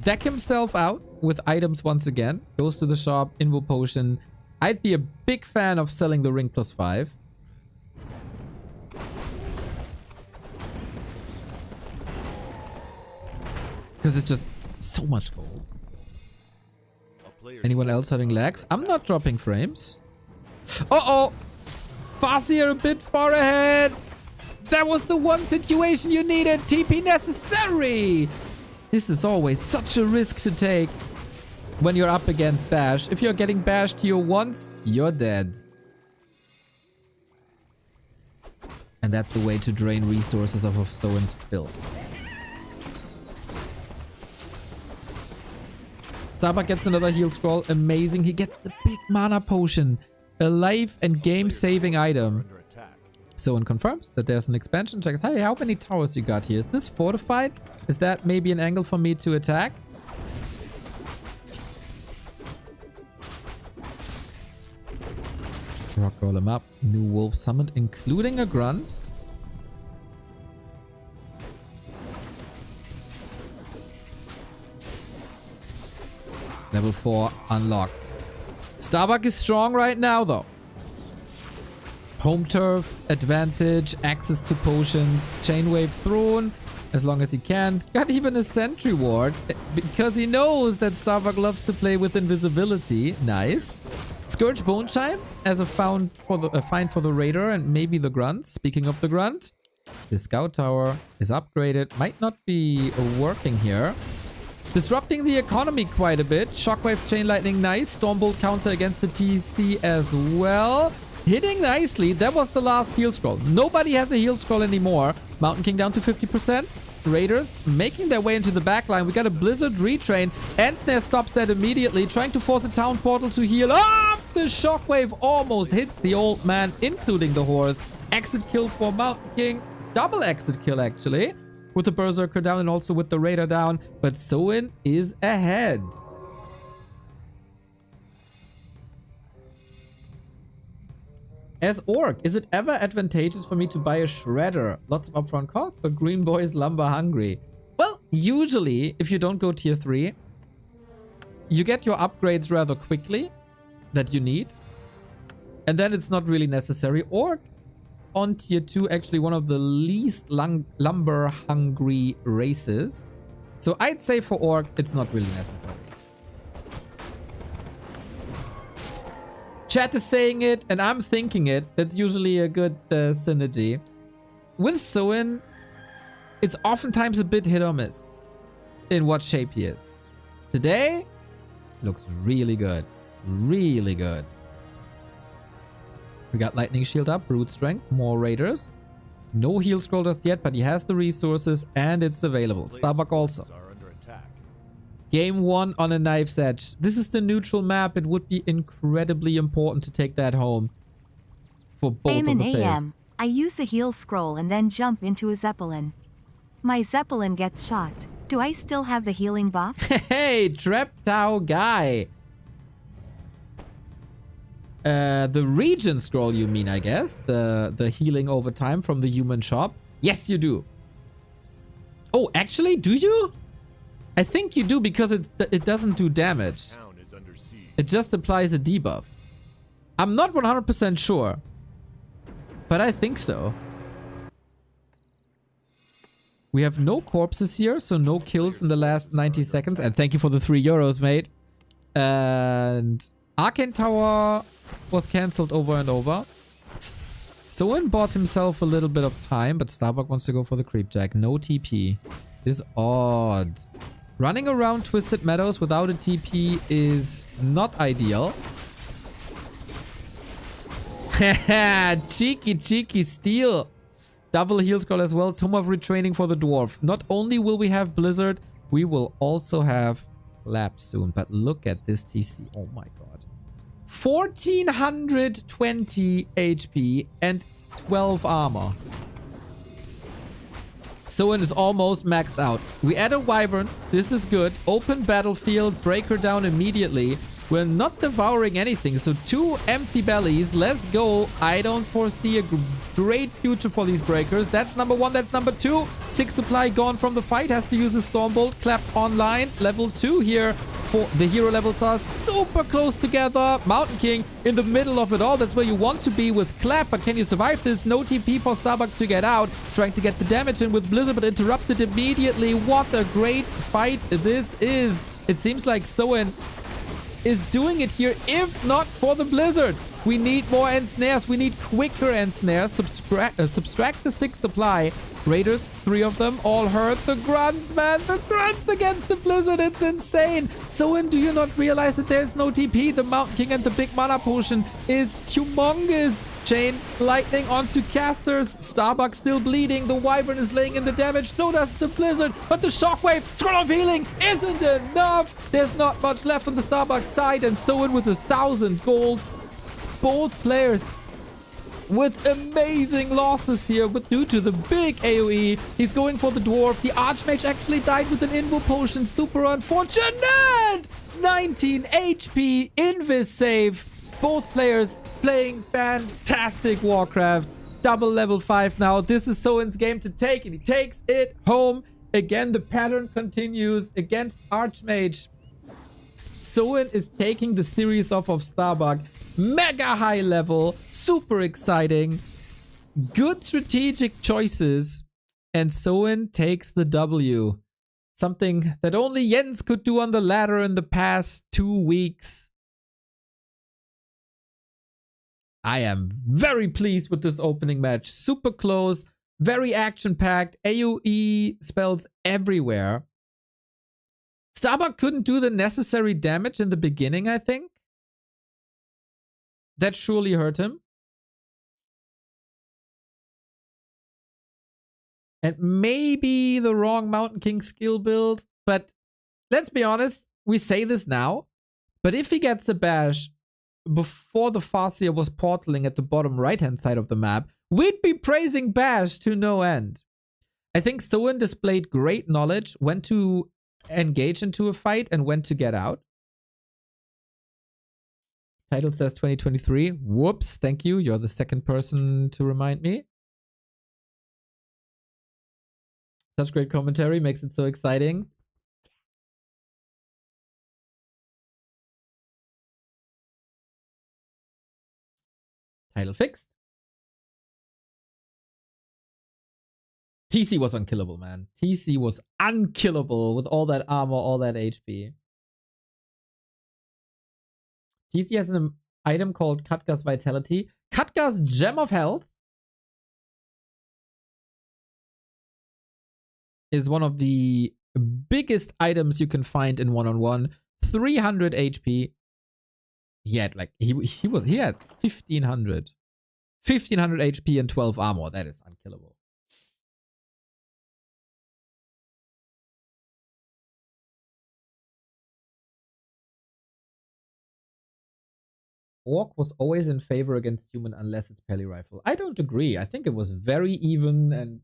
deck himself out with items once again. Goes to the shop, Invo Potion. I'd be a big fan of selling the ring +5. Because it's just so much gold. Anyone else having lags? I'm not dropping frames. Uh-oh! Farseer a bit far ahead! That was the one situation you needed! TP necessary! This is always such a risk to take when you're up against Bash. If you're getting bashed here once, you're dead. And that's the way to drain resources off of Soin's build. Starbuck gets another heal scroll. Amazing. He gets the big mana potion. A life and game-saving item. Soin confirms that there's an expansion. Checks, hey, how many towers you got here? Is this fortified? Is that maybe an angle for me to attack? Rock Golem up. New wolf summoned, including a grunt. Level 4 unlocked. Starbuck is strong right now, though. Home turf, advantage, access to potions, chainwave thrown, as long as he can. Got even a sentry ward, because he knows that Starbuck loves to play with invisibility. Nice. Scourge Bone Chime as a find for the Raider and maybe the Grunt. Speaking of the Grunt, the Scout Tower is upgraded. Might not be working here. Disrupting the economy quite a bit. Shockwave, Chain Lightning, nice. Stormbolt counter against the TC as well. Hitting nicely. That was the last heal scroll. Nobody has a heal scroll anymore. Mountain King down to 50%. Raiders making their way into the backline. We got a Blizzard retrain. Ensnare stops that immediately. Trying to force a town portal to heal. Ah! The Shockwave almost hits the old man, including the horse. Exit kill for Mountain King. Double exit kill, actually. With the Berserker down and also with the Raider down. But Soin is ahead. As Orc, is it ever advantageous for me to buy a Shredder? Lots of upfront cost, but Green Boy is lumber hungry. Well, usually, if you don't go tier 3, you get your upgrades rather quickly that you need. And then it's not really necessary. Orc on tier 2, actually one of the least lumber hungry races. So I'd say for Orc, it's not really necessary. Chat is saying it, and I'm thinking it. That's usually a good synergy. With Soin, it's oftentimes a bit hit or miss in what shape he is. Today, looks really good. Really good. We got Lightning Shield up, Brute Strength, more Raiders. No heal scroll just yet, but he has the resources, and it's available. Starbuck also. Game 1 on a Knife's Edge. This is the neutral map. It would be incredibly important to take that home for both of the players. I use the heal scroll and then jump into a Zeppelin. My Zeppelin gets shot. Do I still have the healing buff? Hey, Treptow guy. The Regen scroll, you mean, I guess? The healing over time from the human shop? Yes, you do. Oh, actually, do you? I think you do, because it doesn't do damage. It just applies a debuff. I'm not 100% sure, but I think so. We have no corpses here, so no kills in the last 90 seconds. And thank you for the 3 euros, mate. And Arcane Tower was cancelled over and over. Soin bought himself a little bit of time, but Starbuck wants to go for the Creepjack. No TP. This is odd. Running around Twisted Meadows without a TP is not ideal. Cheeky steal. Double heal scroll as well. Tome of Retraining for the Dwarf. Not only will we have Blizzard, we will also have Collapse soon. But look at this TC. Oh my god. 1420 HP and 12 armor. Soin is almost maxed out. We add a Wyvern. This is good. Open battlefield. Break her down immediately. We're not devouring anything. So 2 empty bellies. Let's go. I don't foresee a great future for these breakers. That's number 1. That's number 2. 6 supply gone from the fight. Has to use a Stormbolt. Clap online. Level 2 here. The hero levels are super close together. Mountain King in the middle of it all. That's where you want to be with Clap. But can you survive this? No TP for Starbuck to get out. Trying to get the damage in with Blizzard, but interrupted immediately. What a great fight this is. It seems like Soin is doing it here, if not for the Blizzard. We need more ensnares. We need quicker ensnares. Subtract the 6 supply. Raiders, 3 of them, all hurt. The grunts, man. The grunts against the Blizzard. It's insane. Soin, do you not realize that there's no TP? The Mountain King and the big mana potion is humongous. Chain lightning onto casters. Starbuck still bleeding. The Wyvern is laying in the damage. So does the Blizzard. But the shockwave, Scroll of Healing isn't enough. There's not much left on the Starbuck side. And Soin with 1,000 gold. Both players with amazing losses here, but due to the big AoE, he's going for the Dwarf. The Archmage actually died with an Invo Potion. Super unfortunate! 19 HP, Invis save. Both players playing fantastic Warcraft. Double level 5 now. This is Soin's game to take, and he takes it home. Again, the pattern continues against Archmage. Soin is taking the series off of Starbuck. Mega high level. Super exciting. Good strategic choices. And Soin takes the W. Something that only Jens could do on the ladder in the past 2 weeks. I am very pleased with this opening match. Super close. Very action-packed. AoE spells everywhere. Starbuck couldn't do the necessary damage in the beginning, I think. That surely hurt him. And maybe the wrong Mountain King skill build. But let's be honest, we say this now. But if he gets a bash before the Farseer was portaling at the bottom right-hand side of the map, we'd be praising bash to no end. I think Soin displayed great knowledge when to engage into a fight and when to get out. Title says 2023. Whoops, thank you. You're the second person to remind me. Such great commentary makes it so exciting. Title fixed. TC was unkillable, man. TC was unkillable with all that armor, all that HP. TC has an item called Khadgar's Vitality. Khadgar's Gem of Health is one of the biggest items you can find in one-on-one. 300 HP. He had like he had 1500 HP and 12 armor. That is unkillable. Orc was always in favor against human unless it's Peli Rifle. I don't agree. I think it was very even, and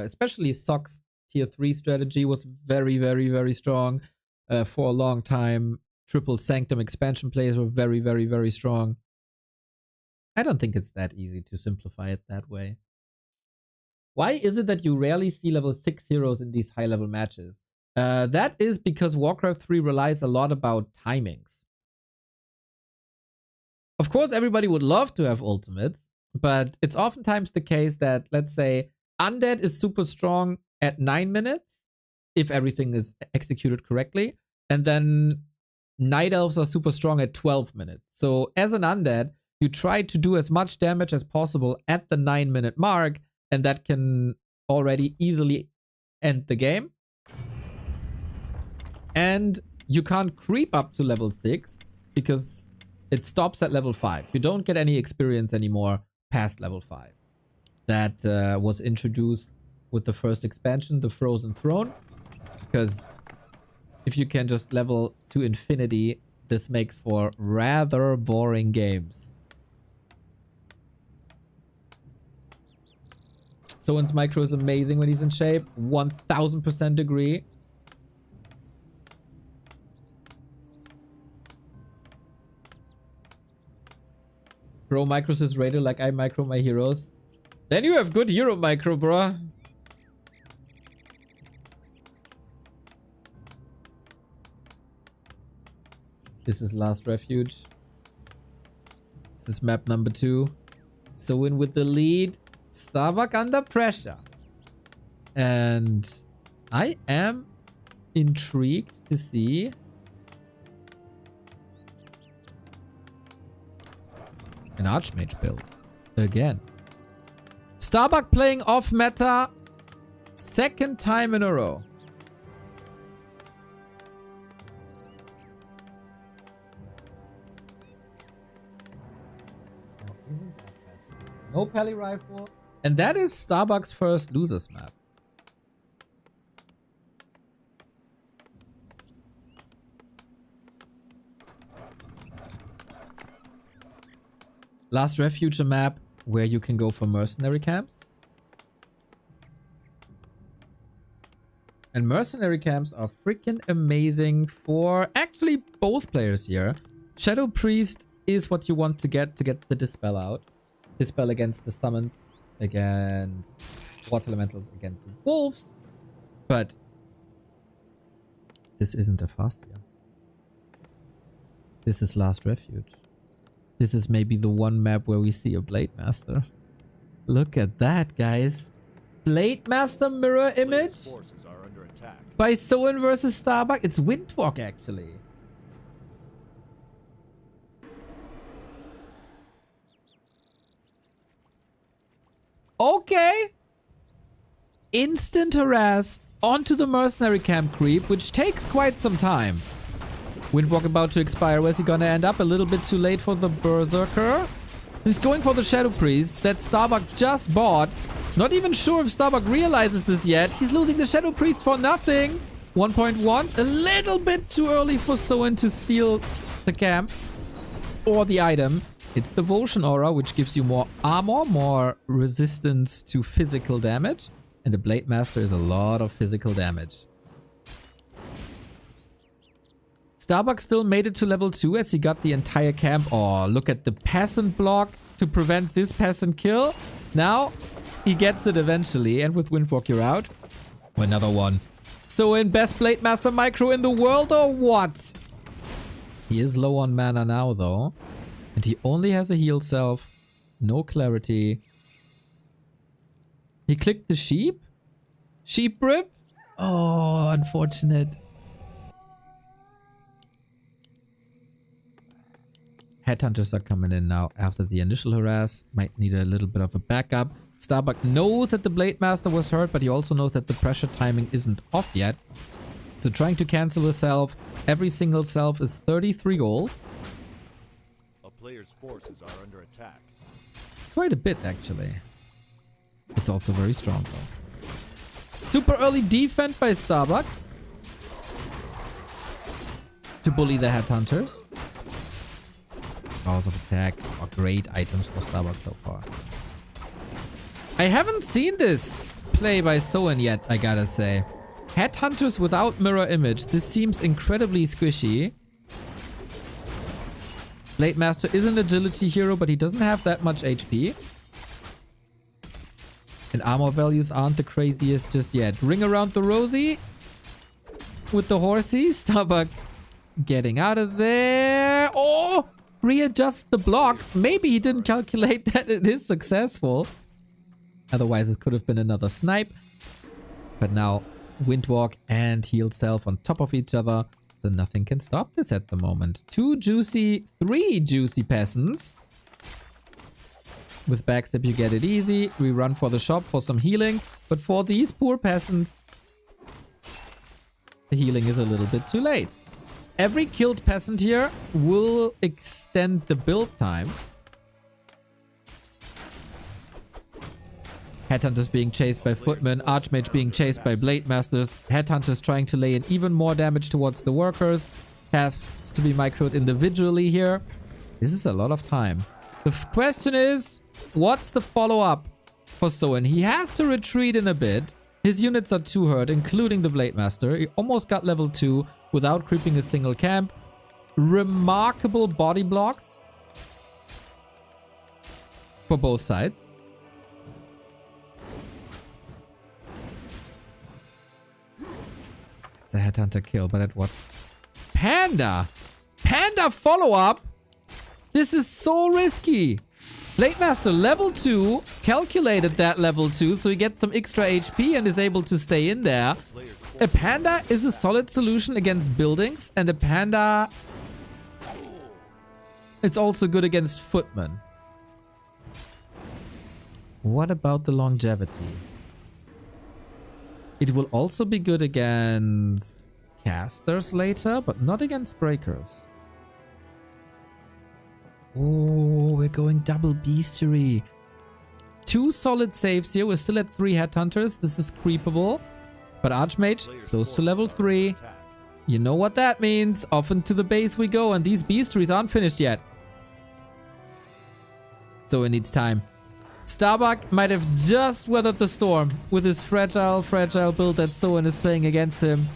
especially Sock's tier 3 strategy was very, very, very strong for a long time. Triple Sanctum expansion plays were very, very, very strong. I don't think it's that easy to simplify it that way. Why is it that you rarely see level 6 heroes in these high level matches? That is because Warcraft 3 relies a lot about timings. Of course, everybody would love to have ultimates, but it's oftentimes the case that, let's say, Undead is super strong at 9 minutes, if everything is executed correctly, and then Night Elves are super strong at 12 minutes. So as an Undead, you try to do as much damage as possible at the 9-minute mark, and that can already easily end the game. And you can't creep up to level 6 because it stops at level 5. You don't get any experience anymore past level 5. That was introduced with the first expansion, the Frozen Throne. Because if you can just level to infinity, this makes for rather boring games. Soin's micro is amazing when he's in shape. 1000% agree. Bro micros is rated like I micro my heroes. Then you have good hero micro, bro. This is Last Refuge. This is map number 2. Soin with the lead. Starbuck under pressure. And I am intrigued to see an Archmage build again. Starbuck playing off meta 2nd time in a row. No Pally Rifle. And that is Starbuck's first losers map. Last Refuge, a map where you can go for mercenary camps. And mercenary camps are freaking amazing for actually both players here. Shadow Priest is what you want to get the Dispel out. Dispel against the summons, against water elementals, against wolves. But this isn't a Fastia. This is Last Refuge. This is maybe the one map where we see a Blade Master. Look at that, guys. Blade Master mirror image by Soin versus Starbuck. It's Windwalk, actually. Okay. Instant harass onto the mercenary camp creep, which takes quite some time. Windwalk about to expire. Where's he gonna end up? A little bit too late for the Berserker. He's going for the Shadow Priest that Starbuck just bought. Not even sure if Starbuck realizes this yet. He's losing the Shadow Priest for nothing. 1.1. A little bit too early for Soin to steal the camp or the item. It's Devotion Aura, which gives you more armor, more resistance to physical damage. And the Blade Master is a lot of physical damage. Starbuck still made it to level 2 as he got the entire camp. Oh, look at the Peasant block to prevent this Peasant kill. Now, he gets it eventually. And with Windwalk, you're out. Another one. Soin, best Blade Master micro in the world or what? He is low on mana now, though. And he only has a heal self. No clarity. He clicked the sheep? Sheep rip? Oh, unfortunate. Headhunters are coming in now after the initial harass. Might need a little bit of a backup. Starbuck knows that the Blade Master was hurt, but he also knows that the pressure timing isn't off yet. So trying to cancel a self. Every single self is 33 gold. A player's forces are under attack. Quite a bit, actually. It's also very strong, though. Super early defense by Starbuck to bully the Headhunters. Powers of attack are great items for Starbuck so far. I haven't seen this play by Soin yet, I gotta say. Headhunters without mirror image. This seems incredibly squishy. Blade Master is an agility hero, but he doesn't have that much HP. And armor values aren't the craziest just yet. Ring around the rosy with the horsey. Starbuck getting out of there. Oh! Readjust the block. Maybe he didn't calculate that it is successful. Otherwise, it could have been another snipe. But now, Windwalk and Heal Self on top of each other. So nothing can stop this at the moment. 3 juicy peasants. With backstep, you get it easy. We run for the shop for some healing. But for these poor peasants, the healing is a little bit too late. Every killed peasant here will extend the build time. Headhunters being chased by footmen, Archmage being chased by Blade Masters, Headhunters trying to lay in even more damage towards the workers. Has to be microed individually here. This is a lot of time. The question is, what's the follow-up for Soin. He has to retreat in a bit. His units are 2 hurt, including the Blade Master. He almost got level 2 without creeping a single camp. Remarkable body blocks for both sides. It's a headhunter kill, but at what? Panda! Panda follow-up? This is so risky. Blade Master level 2, calculated that level 2, so he gets some extra HP and is able to stay in there. A Panda is a solid solution against buildings, and a Panda... it's also good against footmen. What about the longevity? It will also be good against casters later, but not against breakers. Oh, we're going double bestiary. 2 solid saves here. We're still at 3 headhunters. This is creepable. But Archmage, close to level 3. You know what that means. Off into the base we go, and these bestiaries aren't finished yet. So it needs time. Starbuck might have just weathered the storm with his fragile build that Soin is playing against him.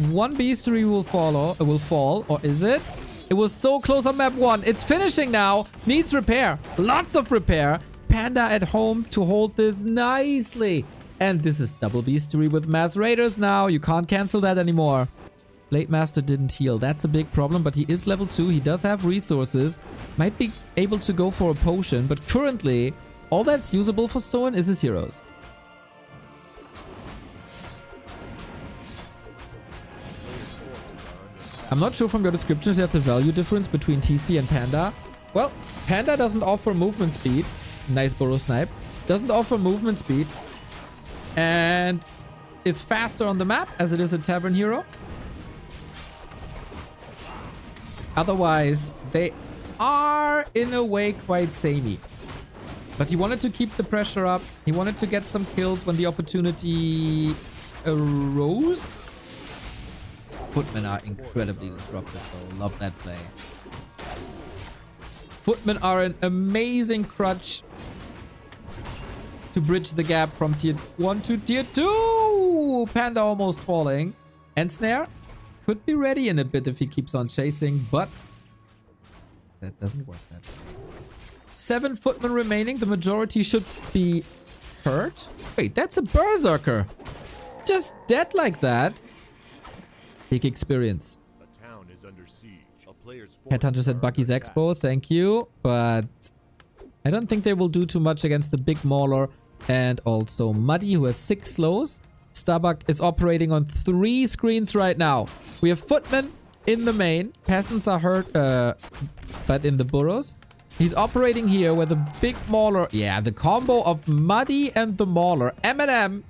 1 bestiary will fall, or is it? It was so close on map 1. It's finishing now. Needs repair. Lots of repair. Panda at home to hold this nicely. And this is double bestiary with mass raiders now. You can't cancel that anymore. Blade Master didn't heal. That's a big problem, but he is level 2. He does have resources. Might be able to go for a potion, but currently all that's usable for Soin is his heroes. I'm not sure from your descriptions there's a value difference between TC and Panda. Well, Panda doesn't offer movement speed. Nice burrow snipe. Doesn't offer movement speed. And is faster on the map as it is a tavern hero. Otherwise, they are in a way quite samey. But he wanted to keep the pressure up. He wanted to get some kills when the opportunity arose. Footmen are incredibly disruptive though. Love that play. Footmen are an amazing crutch to bridge the gap from tier 1 to tier 2. Panda almost falling. And Snare could be ready in a bit if he keeps on chasing, but that doesn't work that way. 7 footmen remaining. The majority should be hurt. Wait, that's a berserker. Just dead like that. Big experience. The town is under siege. A player's Headhunters at Bucky's Expo, thank you. But I don't think they will do too much against the big mauler and also Muddy, who has 6 slows. Starbuck is operating on 3 screens right now. We have footmen in the main. Peasants are hurt, but in the burrows. He's operating here where the big mauler... yeah, the combo of Muddy and the mauler. M&M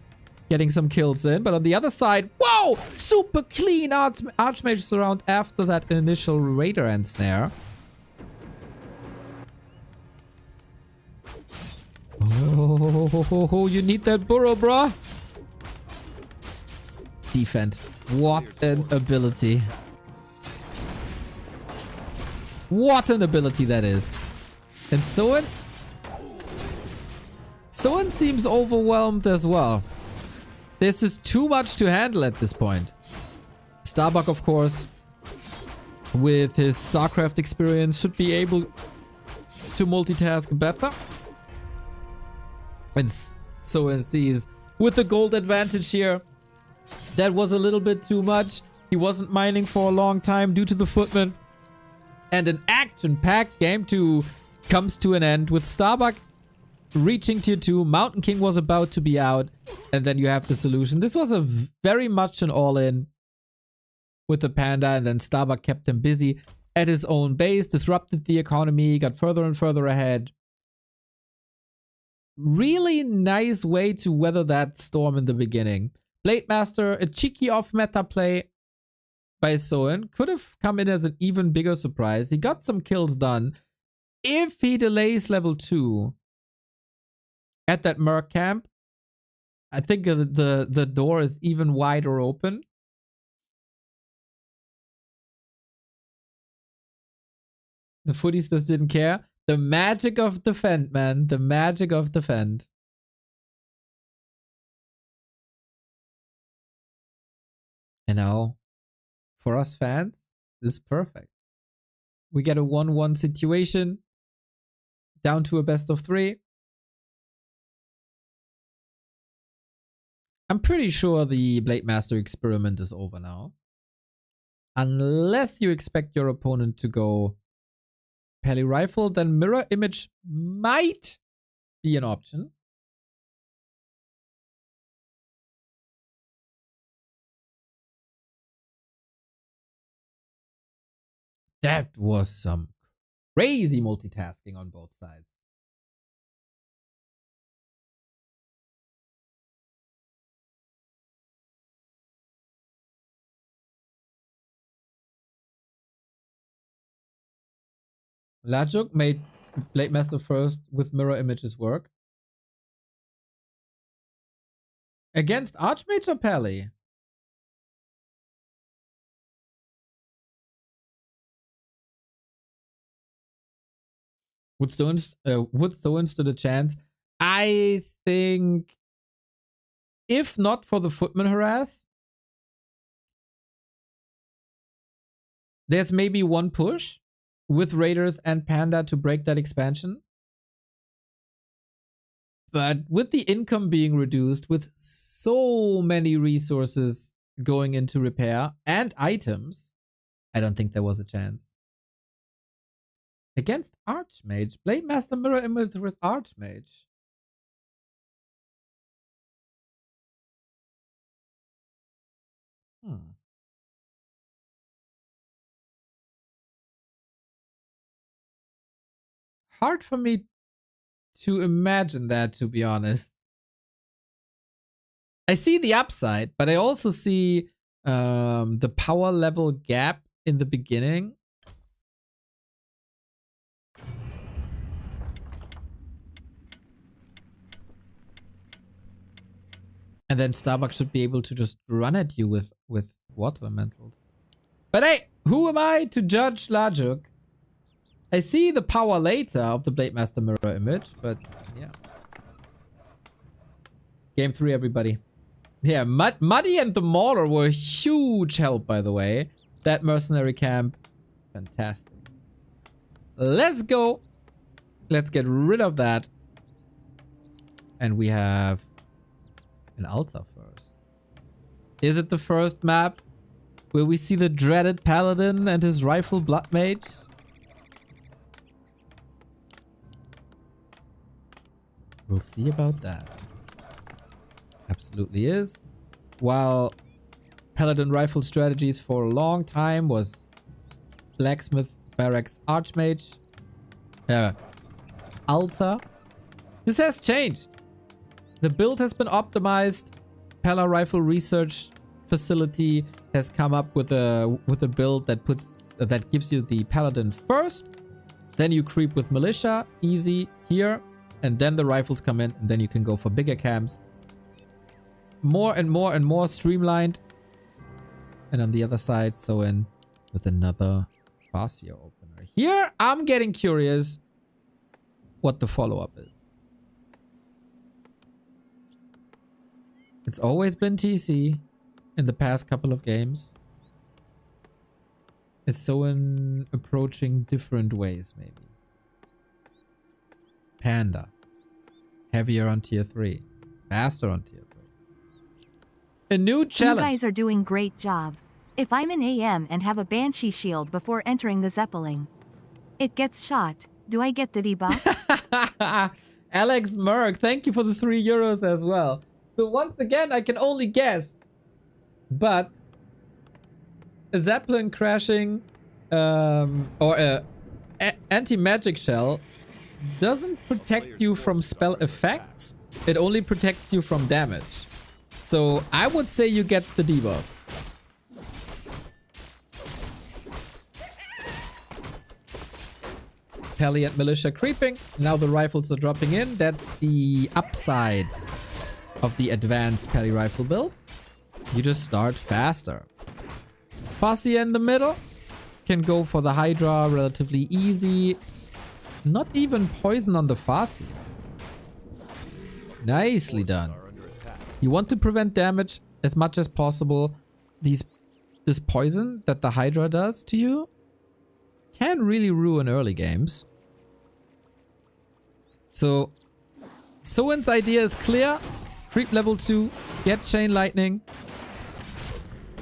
getting some kills in. But on the other side... whoa! Super clean Archmages around after that initial Raider and Snare. Oh, you need that burrow, bruh. Defend. What an ability. What an ability that is. And Soin seems overwhelmed as well. There's just too much to handle at this point. Starbuck, of course, with his StarCraft experience, should be able to multitask better. And Soin sees with the gold advantage here. That was a little bit too much. He wasn't mining for a long time due to the footmen. And an action-packed game 2 comes to an end with Starbuck reaching tier 2. Mountain King was about to be out. And then you have the solution. This was a very much an all-in with the Panda. And then Starbuck kept him busy at his own base. Disrupted the economy. Got further and further ahead. Really nice way to weather that storm in the beginning. Blade Master, a cheeky off-meta play by Soin. Could have come in as an even bigger surprise. He got some kills done. If he delays level 2 at that Merc camp, I think the door is even wider open. The footies just didn't care. The magic of defend, man. The magic of defend. And now, for us fans, this is perfect. We get a 1-1 situation. Down to a best of 3. I'm pretty sure the Blade Master experiment is over now. Unless you expect your opponent to go Pally Rifle, then Mirror Image might be an option. That was some crazy multitasking on both sides. Lajuk made Blade Master first with Mirror Images work. Against Archmage or Pally? Would Soin stood a chance? I think if not for the Footman harass, there's maybe one push with Raiders and Panda to break that expansion. But with the income being reduced, with so many resources going into repair and items, I don't think there was a chance. Against Archmage, Blade Master Mirror Image with Archmage. Hard for me to imagine that, to be honest. I see the upside, but I also see the power level gap in the beginning. And then Starbuck should be able to just run at you with water elementals. But hey, who am I to judge Lajuk? I see the power later of the Blade Master Mirror Image, but yeah. Game 3, everybody. Yeah, Muddy and the Mauler were a huge help, by the way. That mercenary camp, fantastic. Let's go. Let's get rid of that. And we have an altar first. Is it the first map where we see the dreaded paladin and his rifle blood mage? We'll see about that. Absolutely is. While paladin rifle strategies for a long time was blacksmith barracks archmage altar. This has changed. The build has been optimized. Pala Rifle Research Facility has come up with a build that gives you the paladin first. Then you creep with militia, easy here, and then the rifles come in, and then you can go for bigger camps. More and more and more streamlined. And on the other side, Soin with another Farseer opener. Here, I'm getting curious what the follow-up is. It's always been TC in the past couple of games. Is Soin approaching different ways, maybe? Panda. Heavier on tier 3. Faster on tier 3. A new challenge. You guys are doing great job. If I'm an AM and have a Banshee shield before entering the Zeppelin, it gets shot. Do I get the debuff? Alex Merck, thank you for the 3 euros as well. So once again, I can only guess. But a Zeppelin crashing or a anti-magic shell doesn't protect you from spell effects. It only protects you from damage. So I would say you get the debuff. Pally and militia creeping. Now the rifles are dropping in. That's the upside of the advanced Pally rifle build. You just start faster. Farseer in the middle can go for the Hydra relatively easy. Not even poison on the Farsi. Nicely done. You want to prevent damage as much as possible. This poison that the Hydra does to you can really ruin early games. So, Soin's idea is clear. Creep level 2, get Chain Lightning,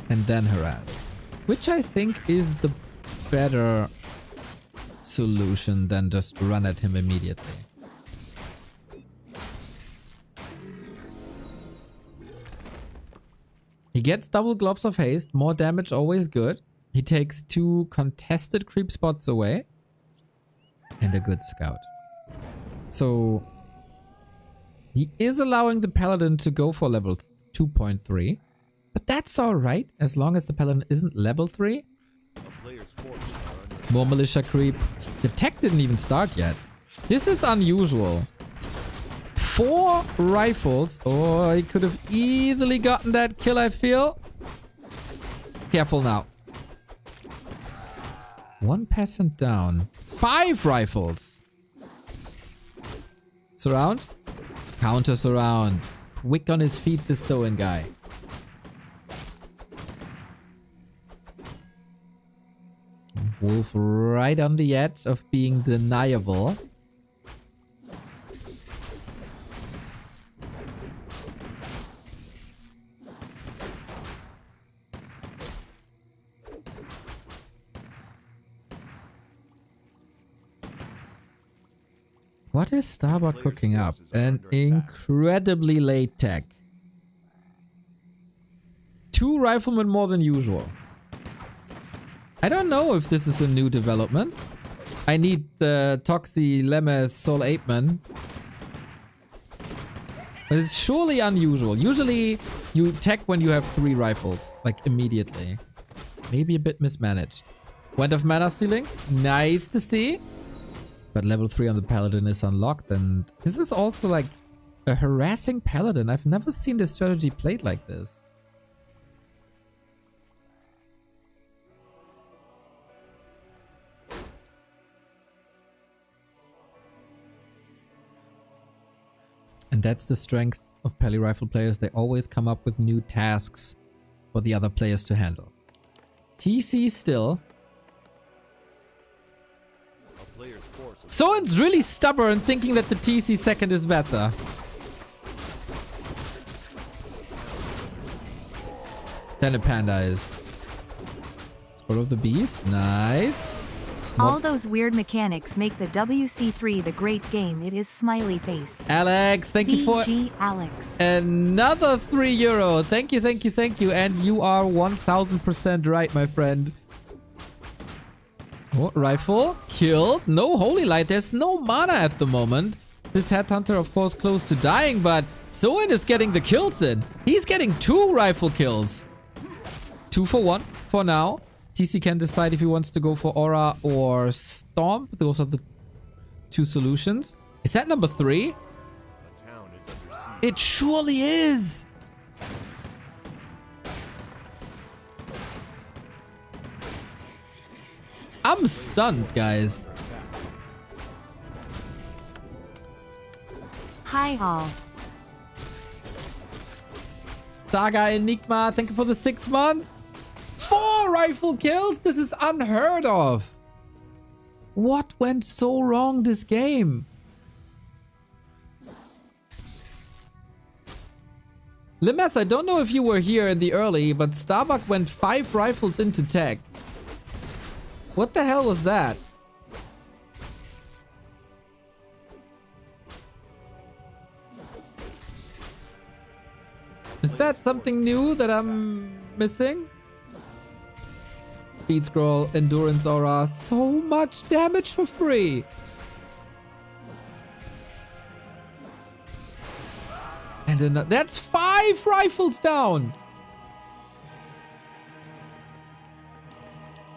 and then harass. Which I think is the better solution than just run at him immediately. He gets double Gloves of Haste, more damage, always good. He takes 2 contested creep spots away. And a good scout. So he is allowing the Paladin to go for level 2.3. But that's alright, as long as the Paladin isn't level 3. More Militia creep. The tech didn't even start yet. This is unusual. 4 rifles. Oh, he could have easily gotten that kill, I feel. Careful now. 1 peasant down. 5 rifles. Surround. Counter surround. Quick on his feet, this Soin guy. Wolf right on the edge of being deniable. What is Starbuck cooking up? An incredibly late tech. 2 riflemen more than usual. I don't know if this is a new development. I need the Toxie Lemes Soul Apeman. But it's surely unusual. Usually you tech when you have 3 rifles. Like immediately. Maybe a bit mismanaged. Went of mana stealing. Nice to see. But level 3 on the Paladin is unlocked, and this is also like a harassing Paladin. I've never seen this strategy played like this. And that's the strength of Pally Rifle players. They always come up with new tasks for the other players to handle. TC still. Soin's really stubborn, thinking that the TC second is better. Then a panda is. Scroll of the Beast. Nice. All those weird mechanics make the WC3 the great game it is. Smiley face. Alex, thank you for Alex. Another €3. Thank you, thank you, thank you. And you are 1000% right, my friend. Oh, rifle. Killed. No Holy Light. There's no mana at the moment. This Headhunter, of course, close to dying, but Soin is getting the kills in. He's getting 2 rifle kills. 2 for 1 for now. TC can decide if he wants to go for Aura or Stomp. Those are the 2 solutions. Is that number 3? It surely is. I'm stunned, guys. Hi all. Saga Enigma, thank you for the 6 months. 4 rifle kills? This is unheard of. What went so wrong this game? Limes, I don't know if you were here in the early, but Starbuck went 5 rifles into tech. What the hell was that? Is that something new that I'm missing? Speed scroll, endurance aura, so much damage for free. And then that's 5 rifles down.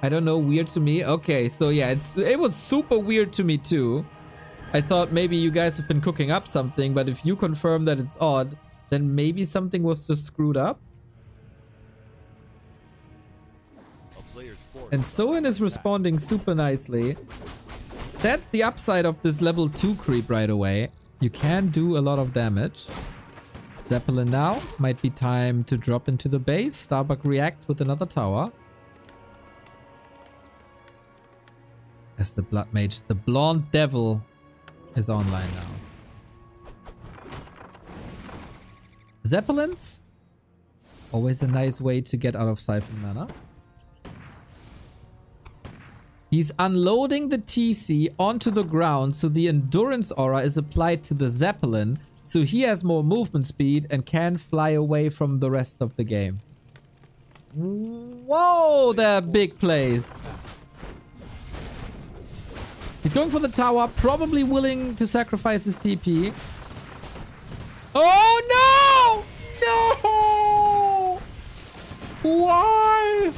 I don't know, weird to me. Okay, so yeah, it was super weird to me too. I thought maybe you guys have been cooking up something, but if you confirm that it's odd, then maybe something was just screwed up. And Soin is responding super nicely. That's the upside of this level 2 creep right away. You can do a lot of damage. Zeppelin now. Might be time to drop into the base. Starbuck reacts with another tower. As the Blood Mage, the Blonde Devil, is online now. Zeppelins. Always a nice way to get out of Siphon Mana. He's unloading the TC onto the ground, so the Endurance Aura is applied to the Zeppelin, so he has more movement speed and can fly away from the rest of the game. Whoa, they're big plays. He's going for the tower, probably willing to sacrifice his TP. Oh no! No! Why?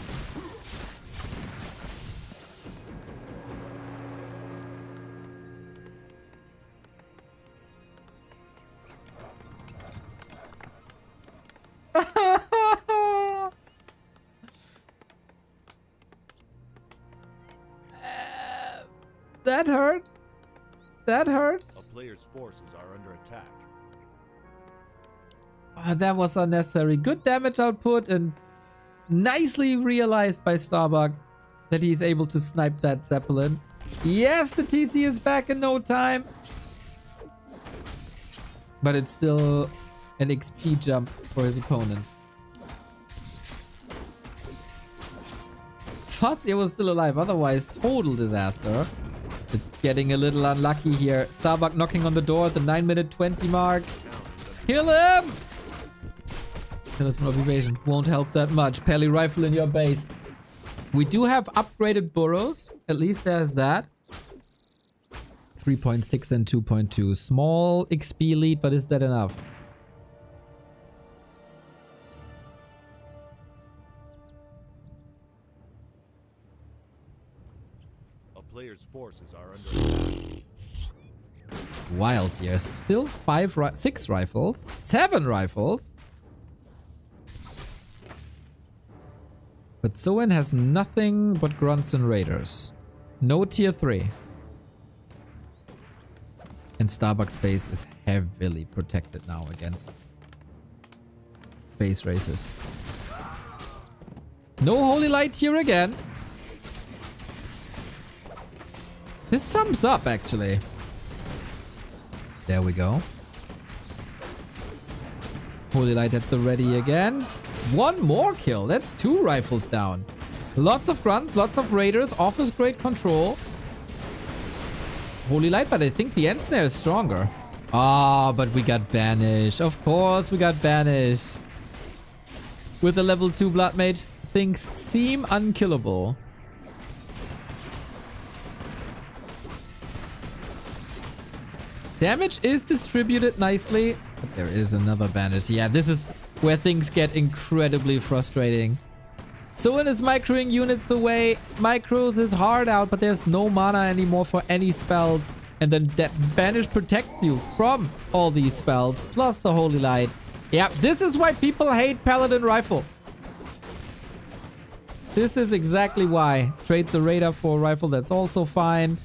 That hurt. That hurts. A player's forces are under attack. Oh, that was unnecessary. Good damage output and nicely realized by Starbuck that he's able to snipe that Zeppelin. Yes, the TC is back in no time. But it's still an XP jump for his opponent. Fazia was still alive, otherwise total disaster. But getting a little unlucky here. Starbuck knocking on the door at the 9-minute 20 mark. Kill him! Talisman of Evasion won't help that much. Pally Rifle in your base. We do have upgraded burrows. At least there's that. 3.6 and 2.2. Small XP lead, but is that enough? A player's forces are under attack. Wild here. Still 6 rifles. 7 rifles. But Soin has nothing but grunts and raiders. No tier 3. And Starbuck's base is heavily protected now against base races. No Holy Light here again. This sums up, actually. There we go. Holy Light at the ready again. One more kill. That's 2 rifles down. Lots of grunts, lots of raiders. Offers great control. Holy Light, but I think the Ensnare is stronger. Ah, but we got banished. Of course we got banished. With the level 2 Blood Mage, things seem unkillable. Damage is distributed nicely. But there is another banish. Yeah, this is where things get incredibly frustrating. Soin is microing units away. Micros is hard out, but there's no mana anymore for any spells. And then that banish protects you from all these spells, plus the Holy Light. Yeah, this is why people hate Paladin Rifle. This is exactly why. Trades a Raider for a rifle, that's also fine.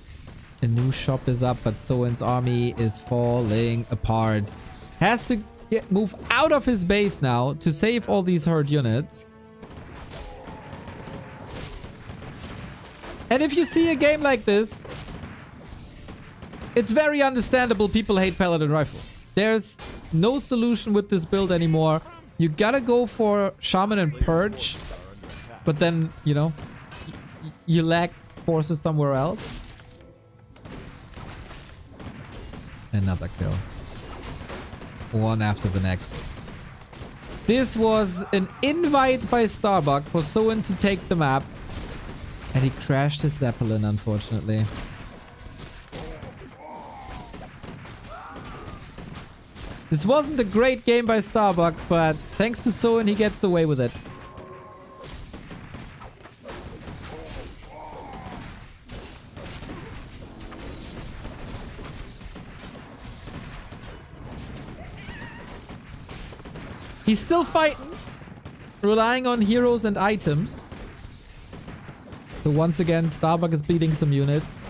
A new shop is up, but Soin's army is falling apart. Has to move out of his base now to save all these hurt units. And if you see a game like this, it's very understandable people hate Paladin Rifle. There's no solution with this build anymore. You gotta go for Shaman and Purge, but then, you know, you lack forces somewhere else. Another kill. One after the next. This was an invite by Starbuck for Soin to take the map. And he crashed his Zeppelin, unfortunately. This wasn't a great game by Starbuck, but thanks to Soin, he gets away with it. He's still fighting, relying on heroes and items. So once again, Starbuck is bleeding some units.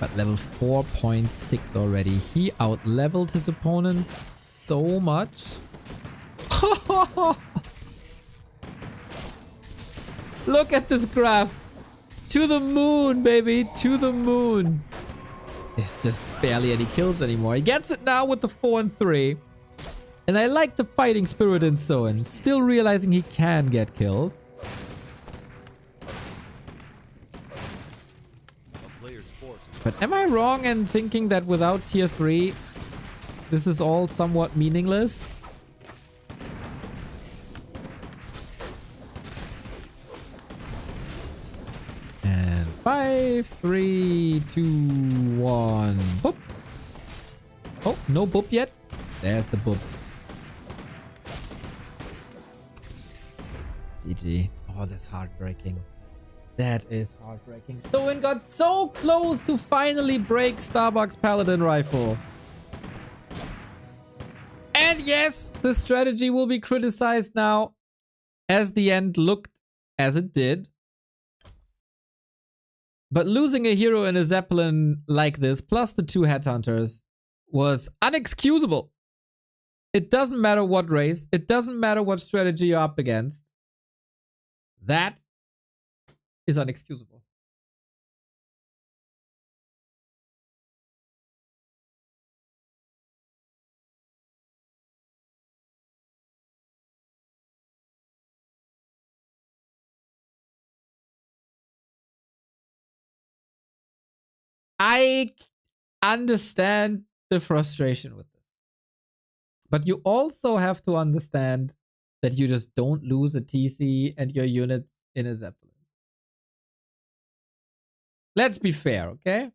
But level 4.6 already. He out-leveled his opponent so much. Look at this graph. To the moon, baby. To the moon. There's just barely any kills anymore. He gets it now with the 4 and 3. And I like the fighting spirit in Soin. Still realizing he can get kills. But am I wrong in thinking that without tier 3, this is all somewhat meaningless? And 5, 3, 2, 1. Boop. Oh, no boop yet. There's the boop. GG. Oh, that's heartbreaking. That is heartbreaking. Soin got so close to finally break Starbuck's Paladin rifle. And yes, the strategy will be criticized now, as the end looked as it did. But losing a hero in a Zeppelin like this, plus the 2 headhunters, was unexcusable. It doesn't matter what race, it doesn't matter what strategy you're up against. That is unexcusable. I understand the frustration with this. But you also have to understand that you just don't lose a TC and your unit in a Zeppelin. Let's be fair, okay?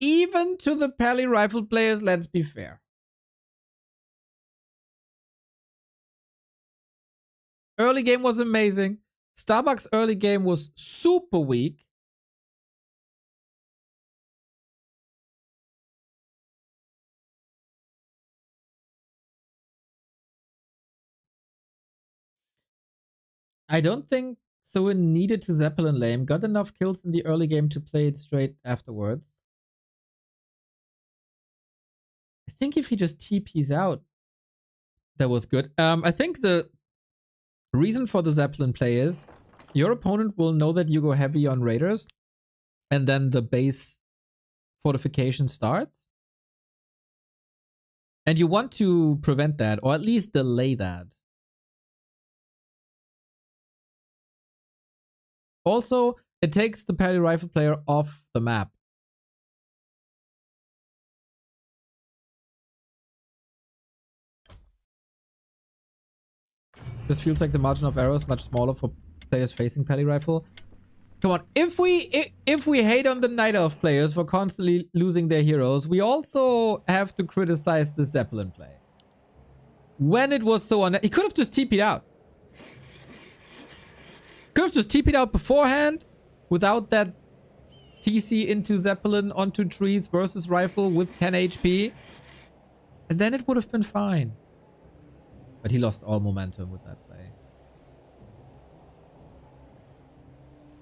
Even to the Pally rifle players, let's be fair. Early game was amazing. Starbuck's early game was super weak. I don't think Soin needed to Zeppelin lane. Got enough kills in the early game to play it straight afterwards. I think if he just TPs out, that was good. I think the reason for the Zeppelin play is your opponent will know that you go heavy on raiders, and then the base fortification starts. And you want to prevent that, or at least delay that. Also, it takes the Pally rifle player off the map. This feels like the margin of error is much smaller for players facing Pally rifle. Come on, if we hate on the Night Elf players for constantly losing their heroes, we also have to criticize the Zeppelin play. When it was so he could have just TP'd out. Could have just TP'd out beforehand without that TC into Zeppelin onto trees versus rifle with 10 HP. And then it would have been fine. But he lost all momentum with that play.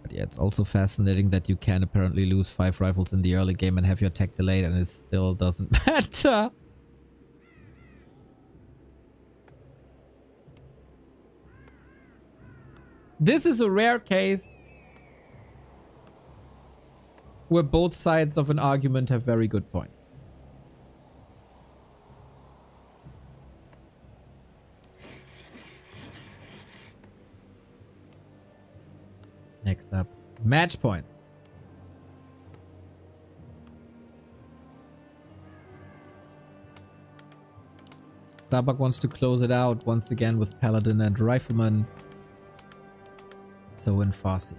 But yeah, it's also fascinating that you can apparently lose 5 rifles in the early game and have your tech delayed and it still doesn't matter. This is a rare case where both sides of an argument have very good points. Next up, match points. Starbuck wants to close it out once again with Paladin and Rifleman. Soin Farsi.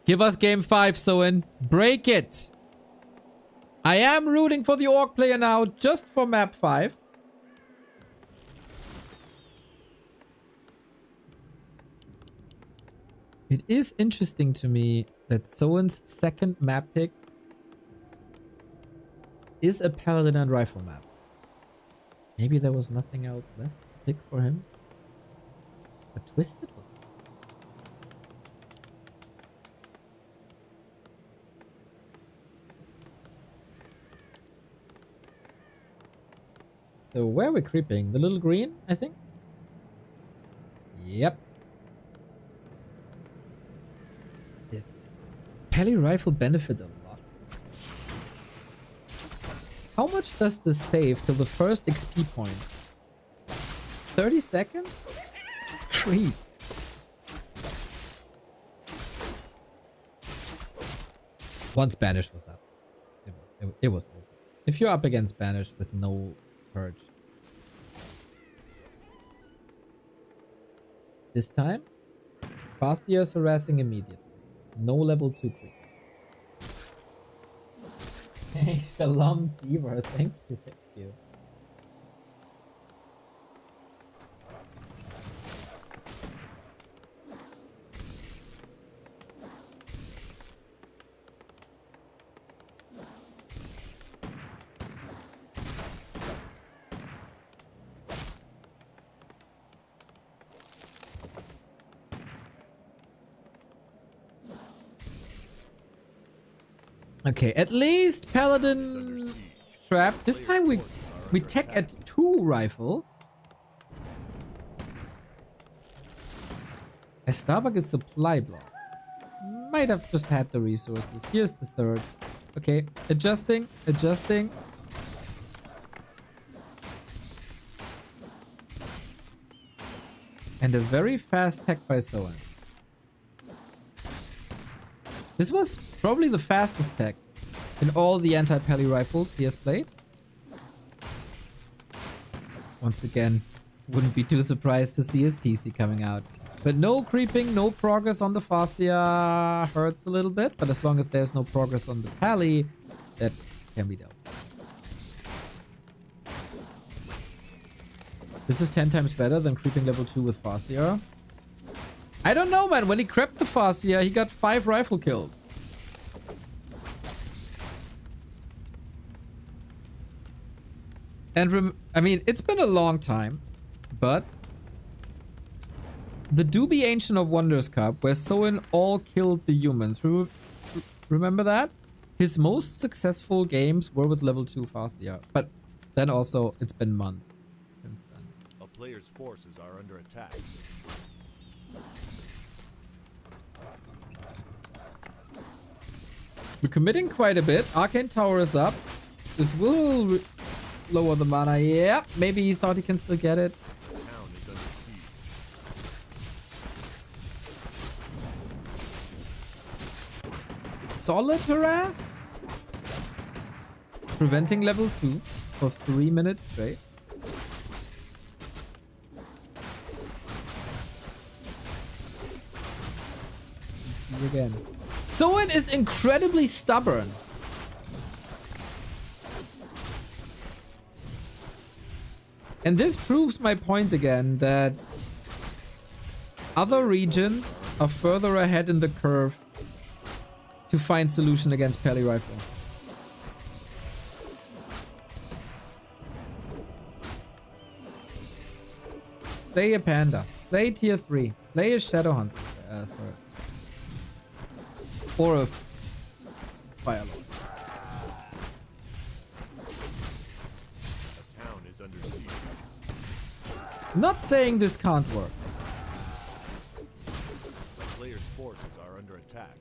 Give us game 5, Soin. Break it. I am rooting for the Orc player now, just for map 5. It is interesting to me that Soin's second map pick is a Paladin and Rifle map. Maybe there was nothing else left to pick for him. But Twisted was. So where are we creeping? The little green, I think? Yep. This Peli rifle benefit a lot. How much does this save till the first XP point? 30 seconds? Creep. Once Banish was up, it was over. If you're up against Banish with no purge. This time, Fastia is harassing immediately. No level 2 quick. Hey, Shalom Diva, thank you, thank you. Okay, at least Paladin trap. This time we tech at 2 rifles. A Starbuck is supply block. Might have just had the resources. Here's the third. Okay, adjusting. And a very fast tech by Soin. This was probably the fastest tech in all the anti-Peli rifles he has played. Once again, wouldn't be too surprised to see his TC coming out. But no creeping, no progress on the Fascia hurts a little bit. But as long as there's no progress on the Peli, that can be dealt. This is 10 times better than creeping level 2 with Fascia. I don't know, man. When he crept the Fascia, he got 5 rifle kills. And I mean, it's been a long time, but the Doobie Ancient of Wonders Cup, where Soin all killed the humans. Remember that? His most successful games were with level 2 Fascia. But then also, it's been months since then. A player's forces are under attack. We're committing quite a bit. Arcane Tower is up. This will lower the mana. Yeah, maybe he thought he can still get it. The town is under siege. Solid harass? Preventing level 2 for 3 minutes straight. Let's see again. Soin is incredibly stubborn. And this proves my point again that other regions are further ahead in the curve to find solution against Peli rifle. Play a Panda. Play tier 3. Play a Shadowhunt. Third. Or a Firelord. The town is under siege. Not saying this can't work. The player's forces are under attack.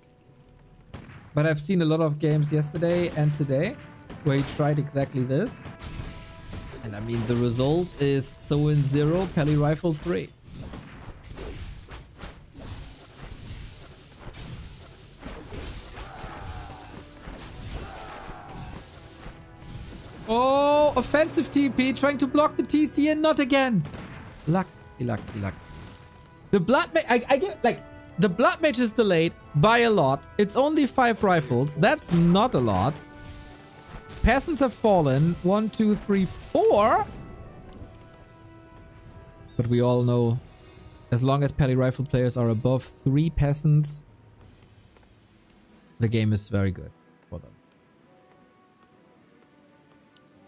But I've seen a lot of games yesterday and today where he tried exactly this. And I mean, the result is Soin 0, Peli Rifle 3. Oh, offensive TP trying to block the TC and not again. Lucky. The blood mage, I get like the blood mage is delayed by a lot. It's only 5 rifles. That's not a lot. Peasants have fallen. 1, 2, 3, 4. But we all know As long as Pally Rifle players are above 3 peasants, the game is very good for them.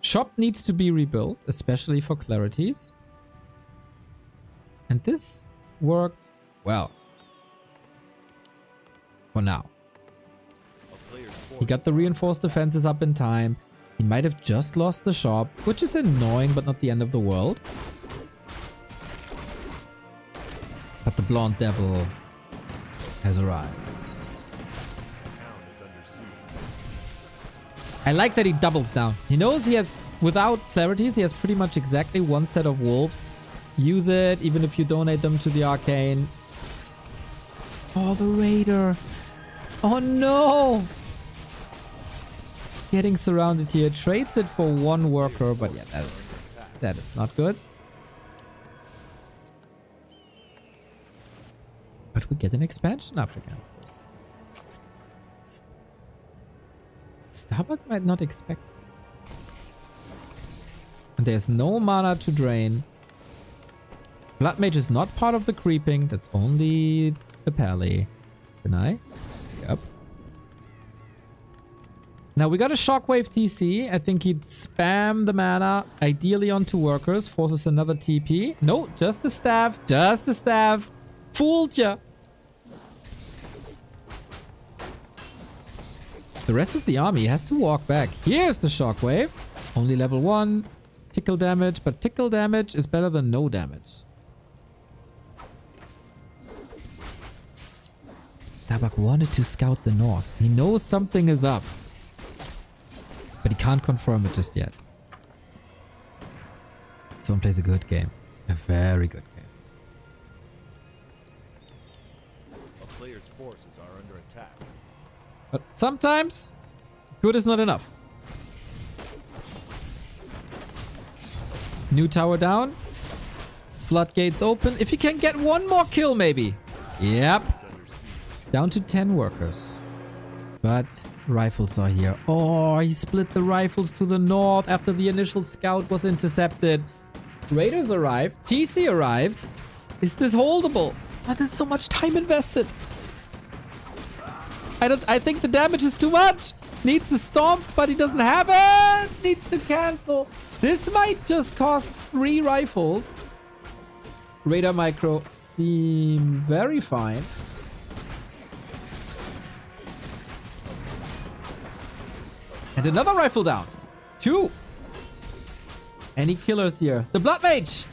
Shop needs to be rebuilt, especially for clarities. And this worked well. For now. He got the reinforced defenses up in time. He might have just lost the shop, which is annoying, but not the end of the world. But the blonde devil has arrived. I like that he doubles down. He knows he has, without clarities, he has pretty much exactly one set of wolves. Use it, even if you donate them to the arcane. Oh, the raider. Oh no! Getting surrounded here. Trades it for 1 worker, but yeah, that is not good. But we get an expansion up against this. Starbuck might not expect this. And there's no mana to drain. Blood Mage is not part of the creeping. That's only the Pally. Can I? Yep. Now we got a Shockwave TC. I think he'd spam the mana, ideally onto workers. Forces another TP. No, just the staff. Just the staff. Fooled ya. The rest of the army has to walk back. Here's the Shockwave. Only level 1. Tickle damage, but tickle damage is better than no damage. Starbuck wanted to scout the north. He knows something is up. But he can't confirm it just yet. Someone plays a good game. A very good game. A player's forces are under attack. But sometimes, good is not enough. New tower down. Floodgates open. If he can get 1 more kill, maybe. Yep. Down to 10 workers. But rifles are here. Oh, he split the rifles to the north after the initial scout was intercepted. Raiders arrive. TC arrives. Is this holdable? Oh, there's so much time invested. I think the damage is too much. Needs to stomp, but he doesn't have it. Needs to cancel. This might just cost 3 rifles. Raider micro seem very fine. And another rifle down. 2. Any killers here? The Blood Mage.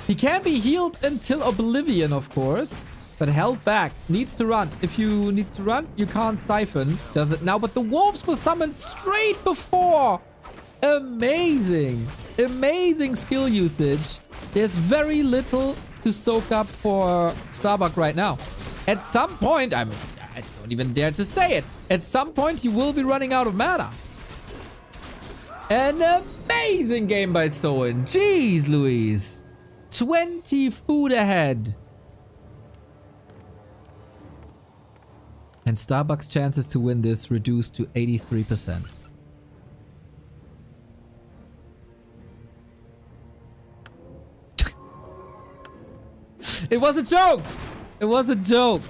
He can be healed until Oblivion, of course. But held back. Needs to run. If you need to run, you can't siphon. Does it now. But the wolves were summoned straight before. Amazing. Amazing skill usage. There's very little to soak up for Starbuck right now. At some point, I don't even dare to say it. At some point, he will be running out of mana. An amazing game by Soin. Jeez Louise. 20 food ahead. And Starbuck's chances to win this reduced to 83%. It was a joke! It was a joke!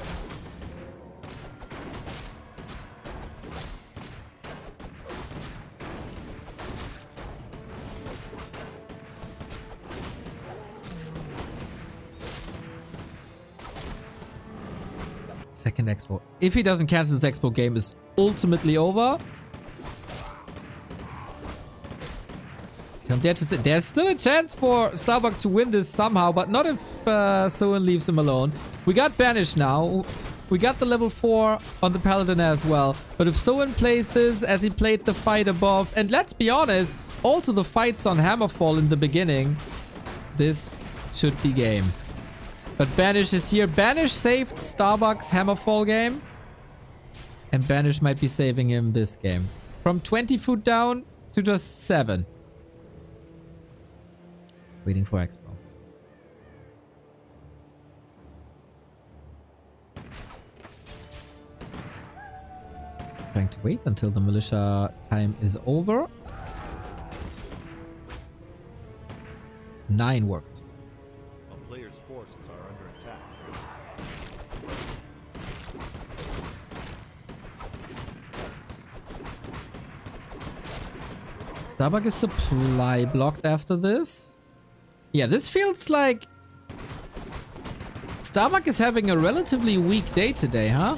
Second expo. If he doesn't cancel this expo, game is ultimately over. Don't dare to say. There's still a chance for Starbuck to win this somehow, but not if Soin leaves him alone. We got banished now. We got the level 4 on the Paladin as well. But if Soin plays this as he played the fight above, and let's be honest, also the fights on Hammerfall in the beginning, this should be game. But Banish is here. Banish saved Starbuck's Hammerfall game. And Banish might be saving him this game. From 20 foot down to just 7. Waiting for Expo. Trying to wait until the militia time is over. 9 workers. A player's forces forces are under attack. Starbuck is supply blocked after this. Yeah, this feels like Starbuck is having a relatively weak day today, huh?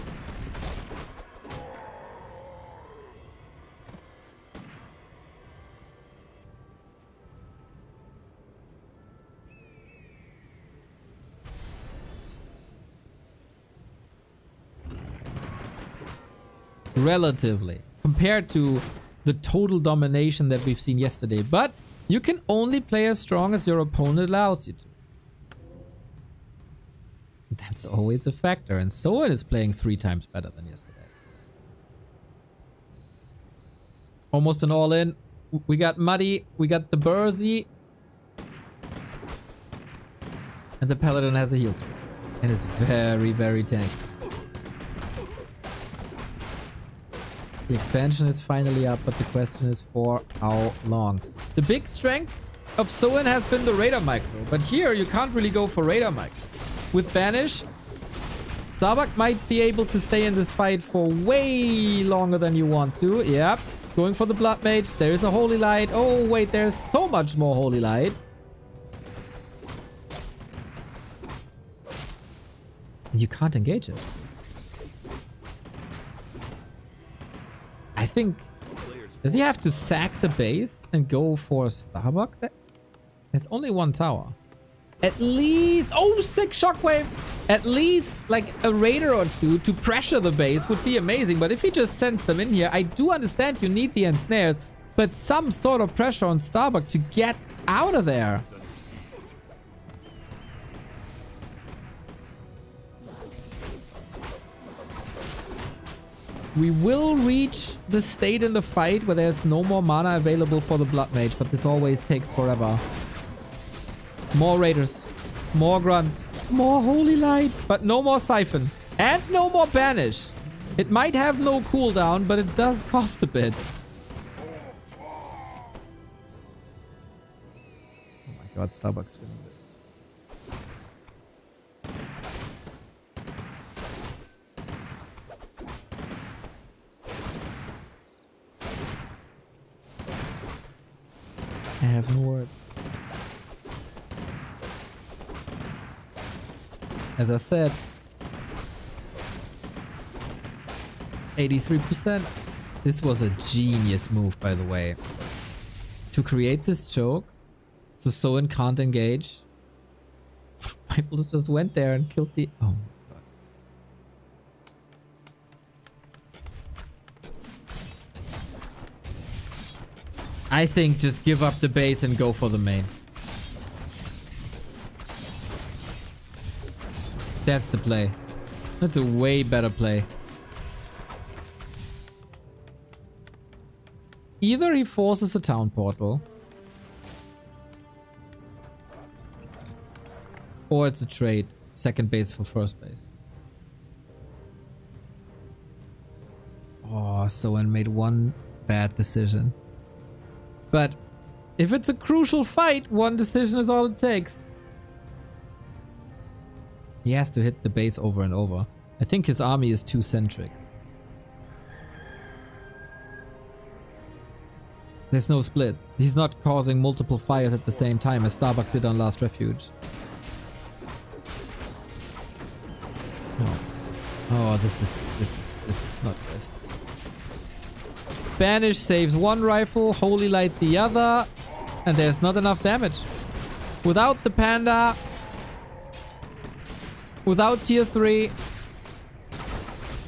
Relatively, compared to the total domination that we've seen yesterday. But you can only play as strong as your opponent allows you to. That's always a factor, and Soin is playing 3 times better than yesterday. Almost an all-in. We got Muddy, we got the Bursey, and the Paladin has a heal spell. And it's very, very tanky. The expansion is finally up, but the question is for how long. The big strength of Soin has been the Raider Micro, but here you can't really go for Raider Micro. With Banish, Starbuck might be able to stay in this fight for way longer than you want to. Yep, going for the Blood Mage. There is a Holy Light. Oh wait, there's so much more Holy Light. You can't engage it. I think... Does he have to sack the base and go for Starbucks? It's only 1 tower. At least... Oh, sick shockwave! At least, like, a raider or 2 to pressure the base would be amazing. But if he just sends them in here, I do understand you need the ensnares. But some sort of pressure on Starbuck to get out of there. We will reach the state in the fight where there's no more mana available for the Blood Mage, but this always takes forever. More Raiders, more Grunts, more Holy Light, but no more Siphon. And no more Banish. It might have no cooldown, but it does cost a bit. Oh my god, Starbucks winning this. I have no words. As I said, 83%. This was a genius move, by the way. To create this choke, so Soin can't engage. People just went there and killed the... Oh my god. I think just give up the base and go for the main. That's the play. That's a way better play. Either he forces a town portal, or it's a trade. Second base for first base. Oh, Soin made one bad decision. But if it's a crucial fight, one decision is all it takes. He has to hit the base over and over. I think his army is too centric. There's no splits. He's not causing multiple fires at the same time as Starbuck did on Last Refuge. Oh, oh, this is not good. Banish saves one rifle, Holy Light the other, and there's not enough damage. Without the Panda, without tier 3,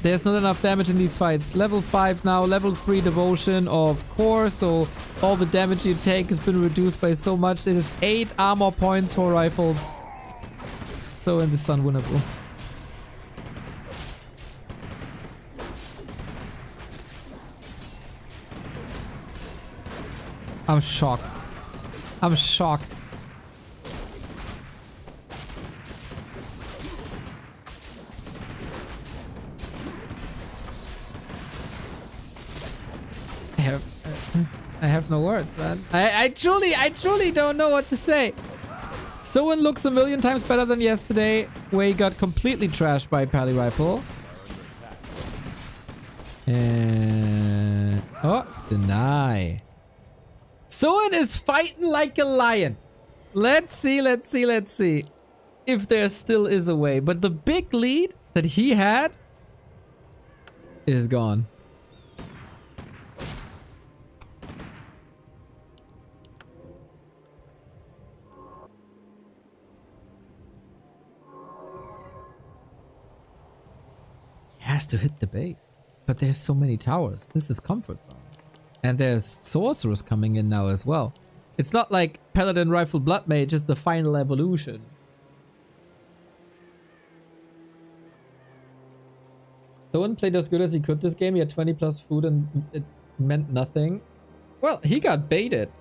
there's not enough damage in these fights. Level 5 now, level 3 devotion, of course, so all the damage you take has been reduced by so much. It is 8 armor points for rifles. So in this is unwinnable. I'm shocked. I'm shocked. I have no words, man. I truly don't know what to say. Soin looks a million times better than yesterday, where he got completely trashed by Pally Rifle. And... oh, deny. Soin is fighting like a lion. Let's see if there still is a way. But the big lead that he had is gone. He has to hit the base. But there's so many towers. This is comfort zone. And there's sorcerers coming in now as well. It's not like Paladin Rifle Blood Mage is the final evolution. Soin played as good as he could this game. He had 20 plus food and it meant nothing. Well, he got baited.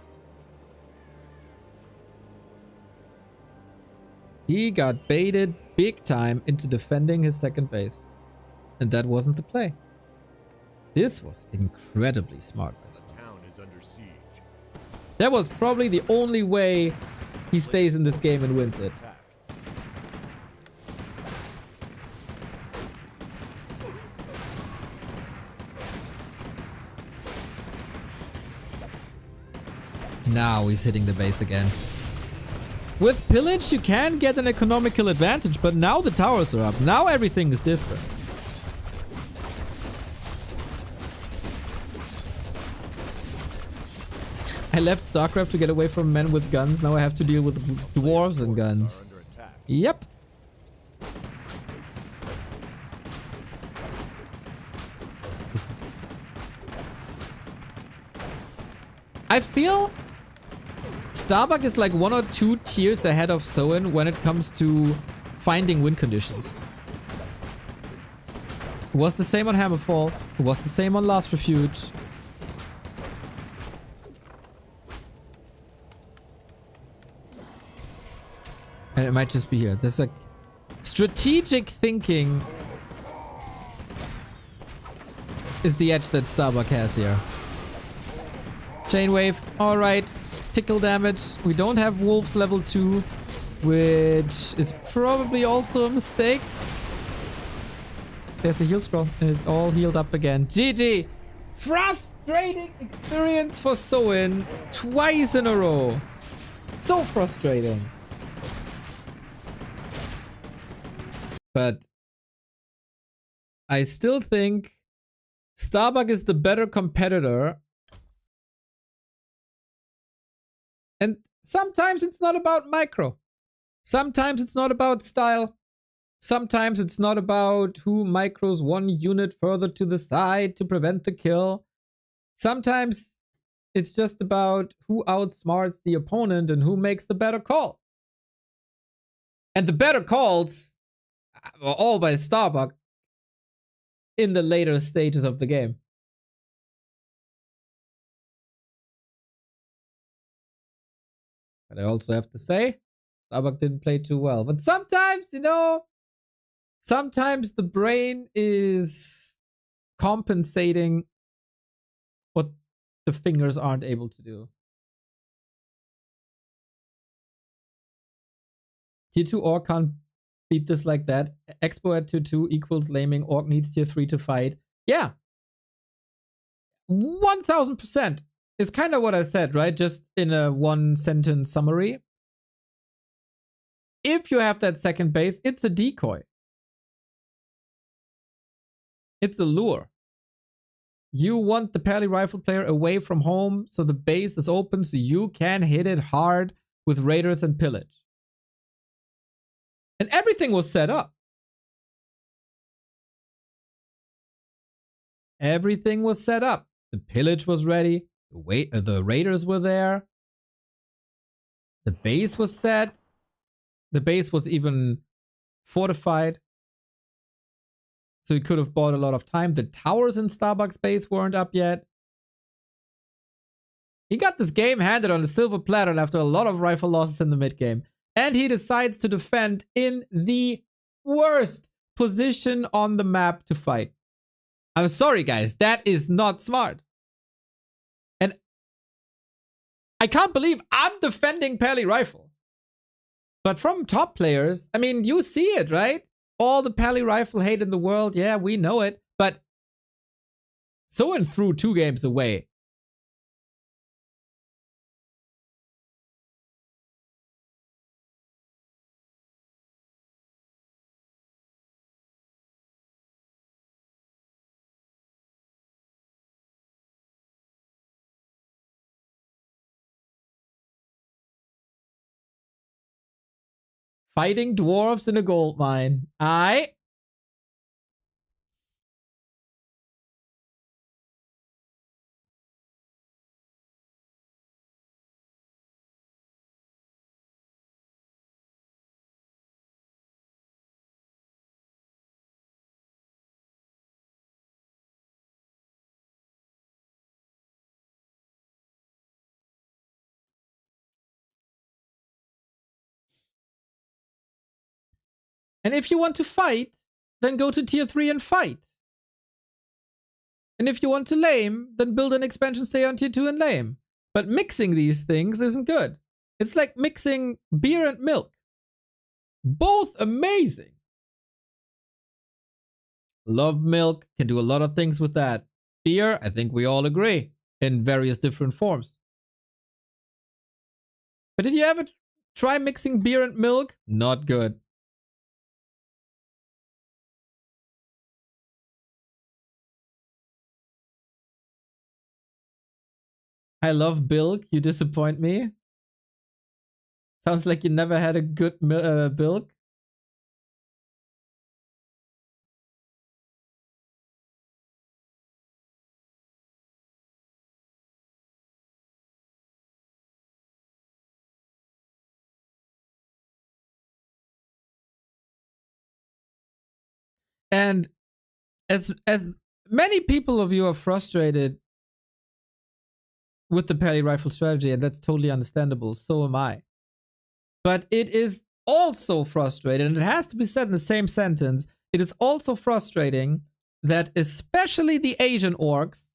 He got baited big time into defending his second base. And that wasn't the play. This was incredibly smart by Starbuck. Town is under siege. That was probably the only way he stays in this game and wins it. Now he's hitting the base again. With pillage, you can get an economical advantage, but now the towers are up. Now everything is different. I left StarCraft to get away from men with guns. Now I have to deal with dwarves and guns. Yep. I feel Starbuck is like 1 or 2 tiers ahead of Soin when it comes to finding win conditions. It was the same on Hammerfall. It was the same on Last Refuge. And it might just be here. There's a strategic thinking is the edge that Starbuck has here. Chain wave. All right. Tickle damage. We don't have wolves level 2, which is probably also a mistake. There's the heal scroll and it's all healed up again. GG. Frustrating experience for Soin twice in a row. So frustrating. But I still think Starbuck is the better competitor. And sometimes it's not about micro. Sometimes it's not about style. Sometimes it's not about who micros 1 unit further to the side to prevent the kill. Sometimes it's just about who outsmarts the opponent and who makes the better call. And the better calls are all by Starbuck in the later stages of the game. But I also have to say, Starbuck didn't play too well. But sometimes, you know, sometimes the brain is compensating what the fingers aren't able to do. Tier 2 Orc can't beat this like that. Expo at 2-2 equals laming. Orc needs tier 3 to fight. Yeah. 1000%. It's kind of what I said, right? Just in a 1-sentence summary. If you have that second base, it's a decoy. It's a lure. You want the Pally Rifle player away from home so the base is open so you can hit it hard with raiders and pillage. And everything was set up. Everything was set up. The pillage was ready. The raiders were there. The base was set. The base was even fortified. So he could have bought a lot of time. The towers in Starbuck's base weren't up yet. He got this game handed on a silver platter after a lot of rifle losses in the mid game. And he decides to defend in the worst position on the map to fight. I'm sorry, guys. That is not smart. And I can't believe I'm defending Pally Rifle. But from top players, I mean, you see it, right? All the Pally Rifle hate in the world. Yeah, we know it. But Soin threw 2 games away. Fighting dwarves in a gold mine. And if you want to fight, then go to tier 3 and fight. And if you want to lame, then build an expansion stay on tier 2 and lame. But mixing these things isn't good. It's like mixing beer and milk. Both amazing. Love milk, can do a lot of things with that. Beer, I think we all agree, in various different forms. But did you ever try mixing beer and milk? Not good. I love bilk, you disappoint me. Sounds like you never had a good bilk. And as many people of you are frustrated with the Pally Rifle strategy, and that's totally understandable, so am I. But it is also frustrating, and it has to be said in the same sentence, it is also frustrating that especially the Asian orcs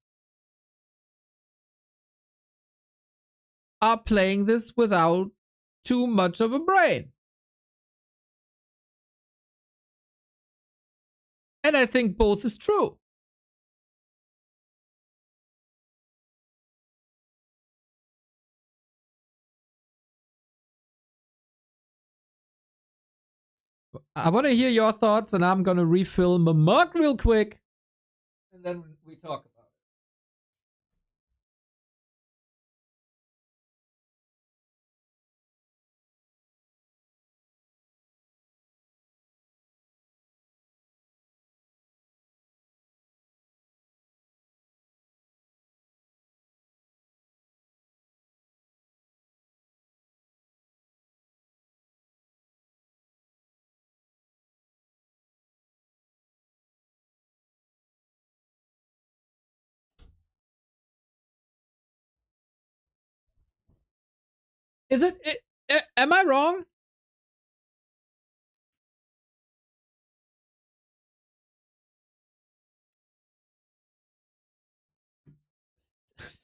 are playing this without too much of a brain. And I think both is true. I want to hear your thoughts, and I'm going to refill my mug real quick. And then we talk about it. Is it am I wrong?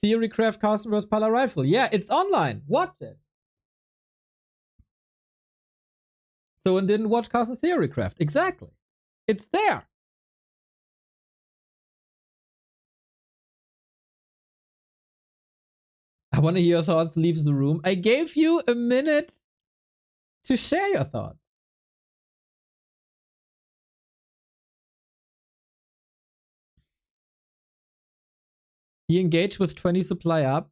Theorycraft Carson vs. Pala Rifle. Yeah, it's online. Watch it. So and didn't watch Carson Theorycraft. Exactly. It's there. I want to hear your thoughts. Leaves the room. I gave you a minute to share your thoughts. He engaged with 20 supply up.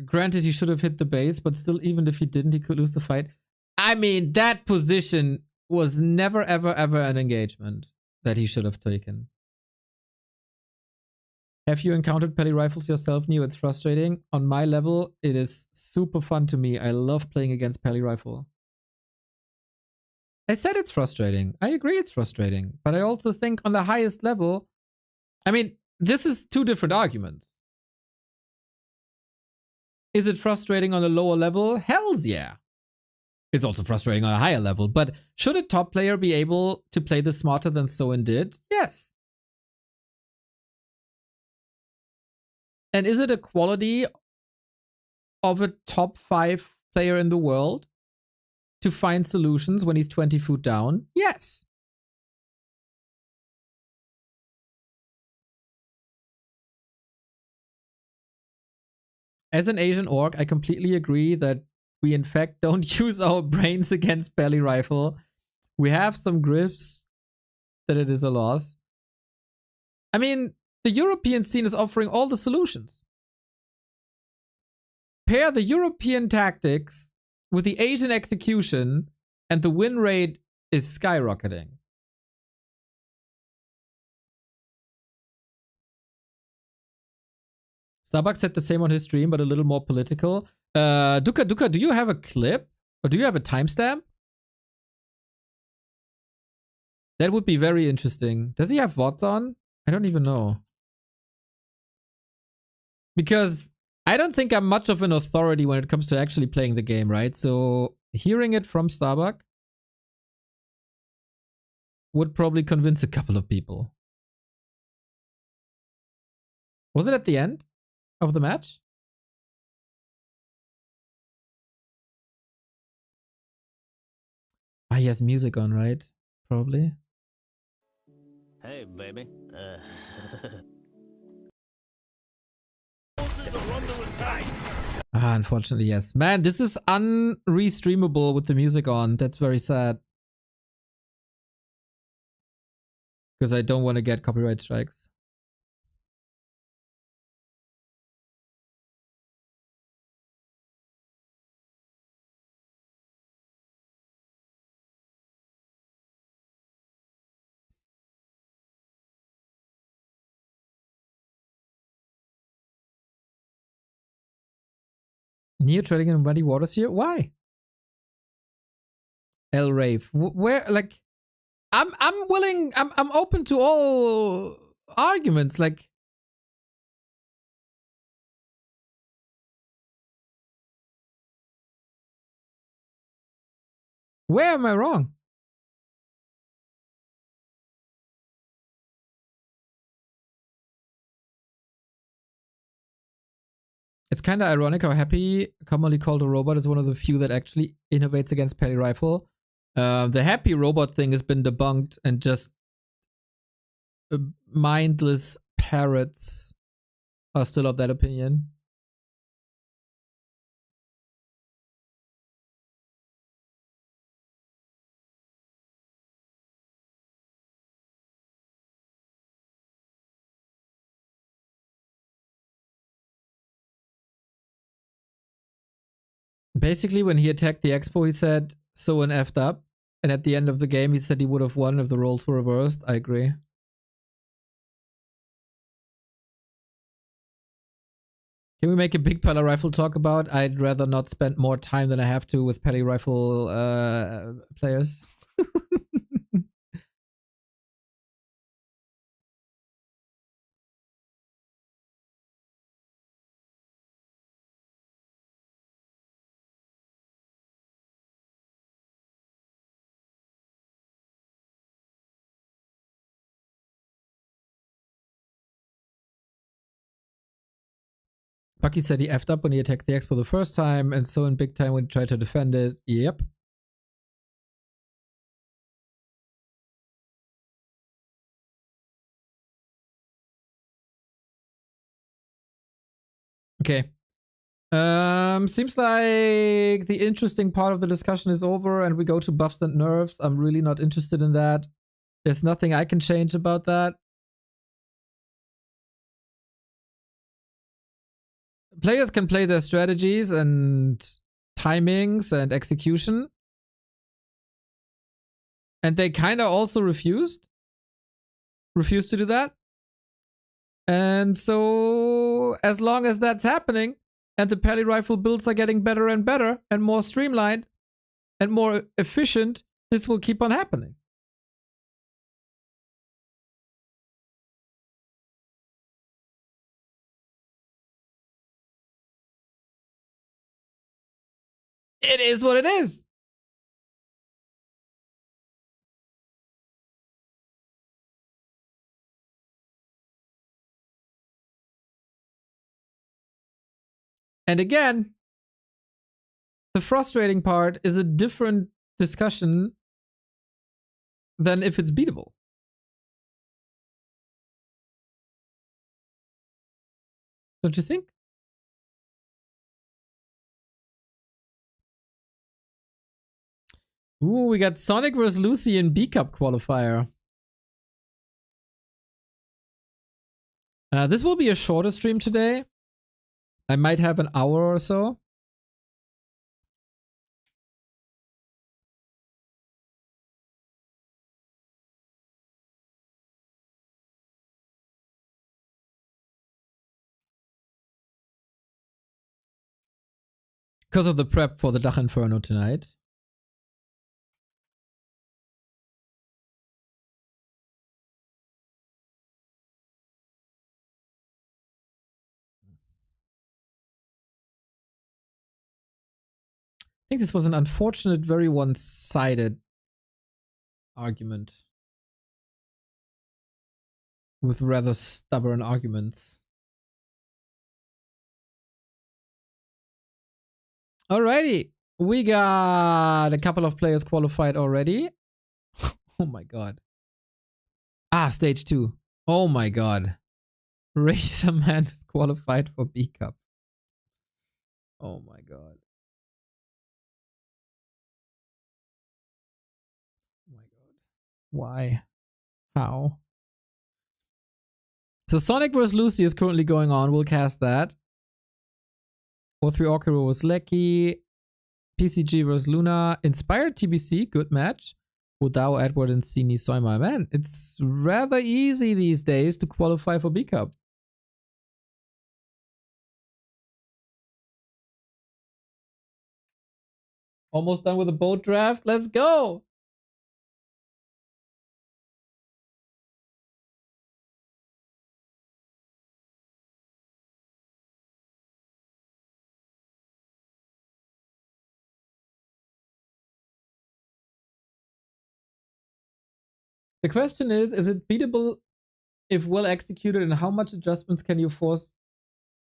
Granted, he should have hit the base, but still, even if he didn't, he could lose the fight. I mean, that position was never, ever, ever an engagement that he should have taken. Have you encountered Pally Rifles yourself, Neo? It's frustrating. On my level, it is super fun to me. I love playing against Pally Rifle. I said it's frustrating. I agree it's frustrating. But I also think on the highest level, I mean, this is 2 different arguments. Is it frustrating on a lower level? Hells yeah. It's also frustrating on a higher level. But should a top player be able to play this smarter than Soin did? Yes. And is it a quality of a top 5 player in the world to find solutions when he's 20 foot down? Yes. As an Asian orc, I completely agree that we in fact don't use our brains against belly rifle. We have some grips that it is a loss. I mean, the European scene is offering all the solutions. Pair the European tactics with the Asian execution, and the win rate is skyrocketing. Starbuck said the same on his stream, but a little more political. Duka, do you have a clip? Or do you have a timestamp? That would be very interesting. Does he have VODs on? I don't even know. Because I don't think I'm much of an authority when it comes to actually playing the game, right? So hearing it from Starbuck would probably convince a couple of people. Was it at the end of the match? Ah, he has music on, right? Probably. Hey, baby. Ah, unfortunately, yes. Man, this is unrestreamable with the music on. That's very sad. Because I don't want to get copyright strikes. Neo trading in muddy waters here? Why? El Rave. Where, like, I'm willing, I'm open to all arguments. Like, where am I wrong? It's kind of ironic how Happy, commonly called a robot, is one of the few that actually innovates against Petty Rifle. The Happy robot thing has been debunked, and just mindless parrots are still of that opinion. Basically, when he attacked the Expo, he said, Soin effed up. And at the end of the game, he said he would have won if the roles were reversed. I agree. Can we make a big Pella Rifle talk about? I'd rather not spend more time than I have to with Pella Rifle players. Bucky said he effed up when he attacked the Expo the first time, and so in big time when he tried to defend it. Yep. Okay. Seems like the interesting part of the discussion is over and we go to buffs and nerfs. I'm really not interested in that. There's nothing I can change about that. Players can play their strategies and timings and execution. And they kind of also refused to do that. And so as long as that's happening and the Pally Rifle builds are getting better and better and more streamlined and more efficient, this will keep on happening. It is what it is. And again, The frustrating part is a different discussion than if it's beatable. Don't you think? Ooh, we got Sonic vs. Lucy in B-Cup qualifier. This will be a shorter stream today. I might have an hour or so. Because of the prep for the Dach Inferno tonight. I think this was an unfortunate, very one-sided argument. With rather stubborn arguments. Alrighty. We got a couple of players qualified already. Oh my god. Ah, stage 2. Oh my god. Razorman is qualified for B Cup. Oh my god. Oh my god. Why? How? So Sonic vs. Lucy is currently going on. We'll cast that. 4-3 Orkiro was Lecky. PCG vs. Luna. Inspired TBC. Good match. Udao, Edward, and Sini Soima. Man, it's rather easy these days to qualify for B Cup. Almost done with the boat draft. Let's go! The question is it beatable if well executed, and how much adjustments can you force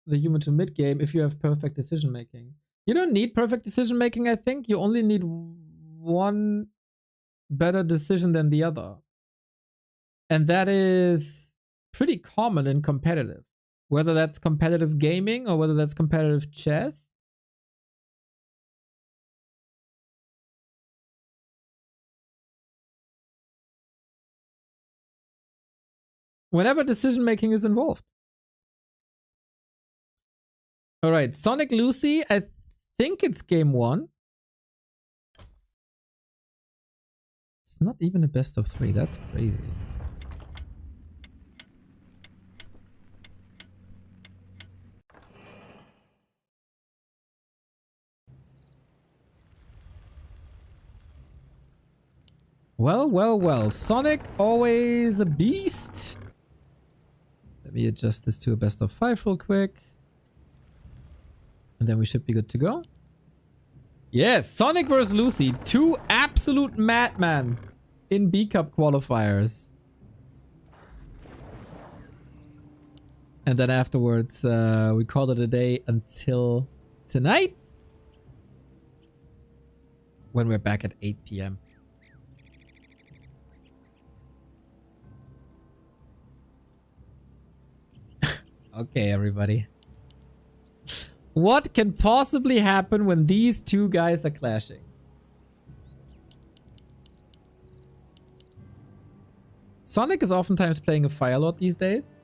the human to mid-game if you have perfect decision making? You don't need perfect decision making, I think. You only need one better decision than the other. And that is pretty common in competitive. Whether that's competitive gaming or whether that's competitive chess. Whenever decision making is involved. Alright, Sonic Lucy, I think it's game 1. It's not even a best of 3, that's crazy. Well, well, well. Sonic, always a beast. Let me adjust this to a best of 5 real quick. And then we should be good to go. Yes, Sonic vs. Lucy. 2 absolute madmen in B-Cup qualifiers. And then afterwards, we call it a day until tonight. When we're back at 8 p.m. Okay, everybody. What can possibly happen when these two guys are clashing? Sonic is oftentimes playing a Fire Lord these days.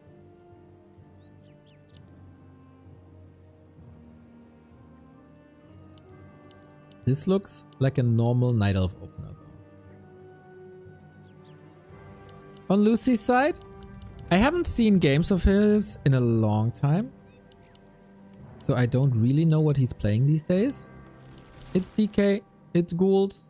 This looks like a normal Night Elf opener though. On Lucy's side, I haven't seen games of his in a long time. So I don't really know what he's playing these days. It's DK, it's Ghouls.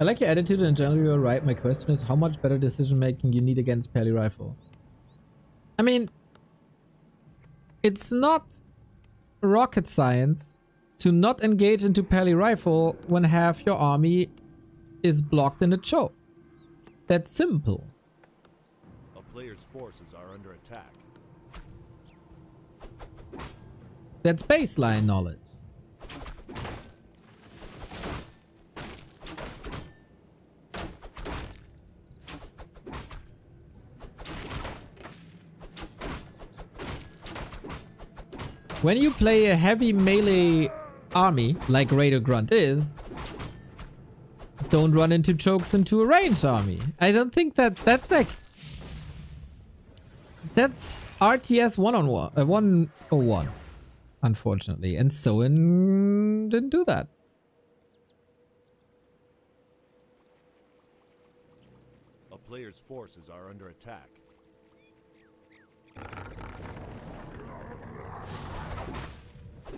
I like your attitude and in general you're right. My question is how much better decision making you need against Pally Rifle? I mean, it's not rocket science to not engage into Pally Rifle when half your army is blocked in a choke. That's simple. player's forces are under attack. That's baseline knowledge. When you play a heavy melee army, like Raider Grunt is, don't run into chokes into a ranged army. I don't think that's like... That's RTS 101, unfortunately. And Soin didn't do that. A player's forces are under attack.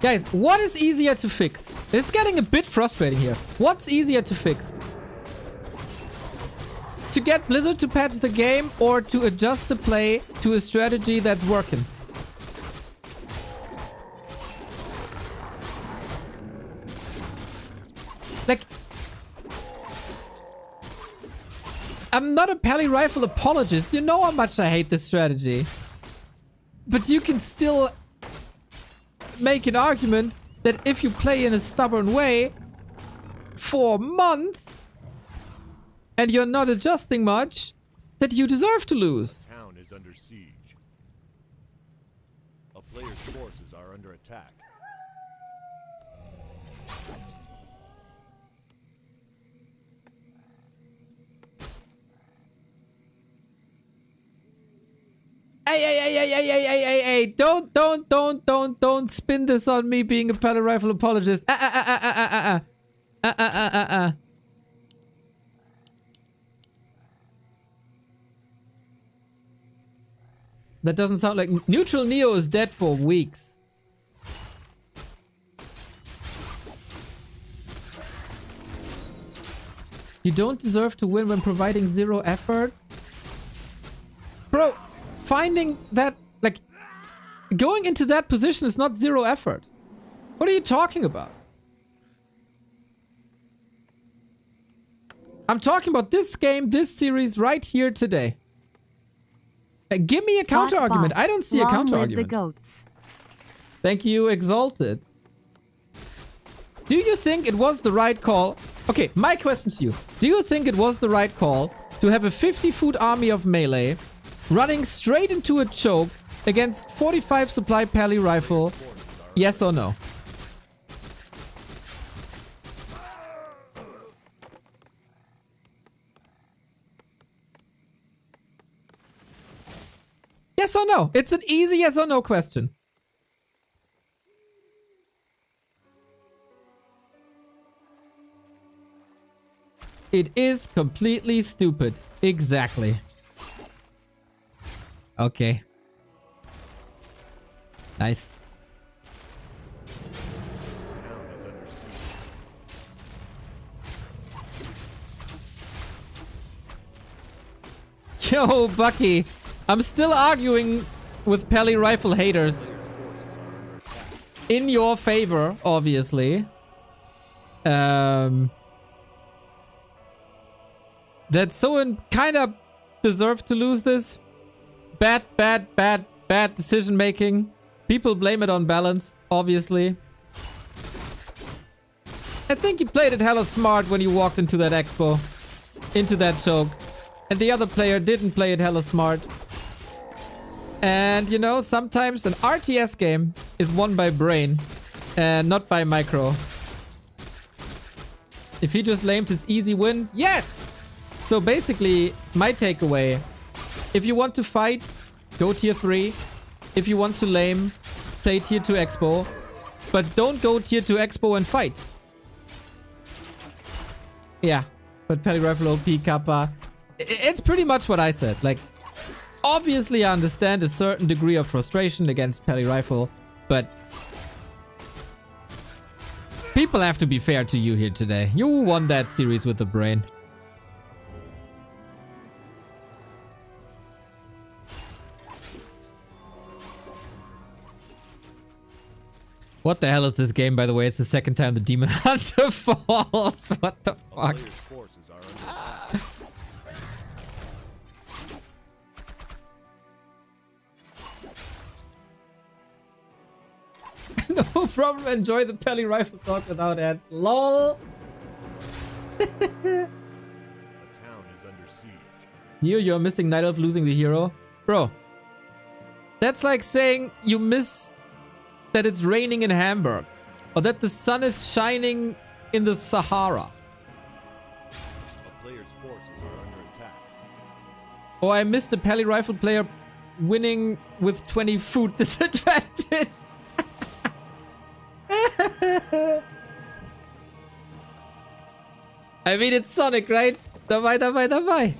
Guys, what is easier to fix? It's getting a bit frustrating here. What's easier to fix? To get Blizzard to patch the game or to adjust the play to a strategy that's working? Like, I'm not a Pally Rifle apologist. You know how much I hate this strategy. But you can still make an argument that if you play in a stubborn way for a month and you're not adjusting much, that you deserve to lose. Town is under siege. A player's forces are under attack. Hey, don't spin this on me being a Pally Rifle apologist. That doesn't sound like... Neutral Neo is dead for weeks. You don't deserve to win when providing zero effort? Bro, finding that... Like, going into that position is not zero effort. What are you talking about? I'm talking about this game, this series, right here today. Give me a counter argument. I don't see a counter argument. The goats. Thank you, Exalted. Do you think it was the right call? Okay, my question to you. Do you think it was the right call to have a 50-foot army of melee running straight into a choke against 45 supply Pally Rifle? Yes or no? Yes or no? It's an easy yes or no question. It is completely stupid. Exactly. Okay. Nice. Town is under siege. Yo, Bucky. I'm still arguing with Pally Rifle haters. In your favor, obviously. That Soin kind of deserved to lose this. Bad decision making. People blame it on balance, obviously. I think he played it hella smart when he walked into that expo. Into that choke. And the other player didn't play it hella smart. And, you know, sometimes an RTS game is won by brain and not by micro. If he just lamed its easy win, yes! So basically, my takeaway, if you want to fight, go tier 3. If you want to lame, play tier 2 expo. But don't go tier 2 expo and fight. Yeah, but Pally Rifle OP Kappa. It's pretty much what I said. Like, obviously I understand a certain degree of frustration against Pally Rifle, but people have to be fair to you here today. You won that series with the brain. What the hell is this game, by the way? It's the second time the Demon Hunter falls. What the fuck? Player's forces are under attack. No problem. Enjoy the Pelly Rifle talk without ads. LOL. A town is under siege. Neo, you're missing Night Elf losing the hero. Bro. That's like saying you miss that it's raining in Hamburg. Or that the sun is shining in the Sahara. A player's forces are under attack. Or I missed a Pelly Rifle player winning with 20 food disadvantage. I mean, it's Sonic, right? Dabei, dabei, dabei.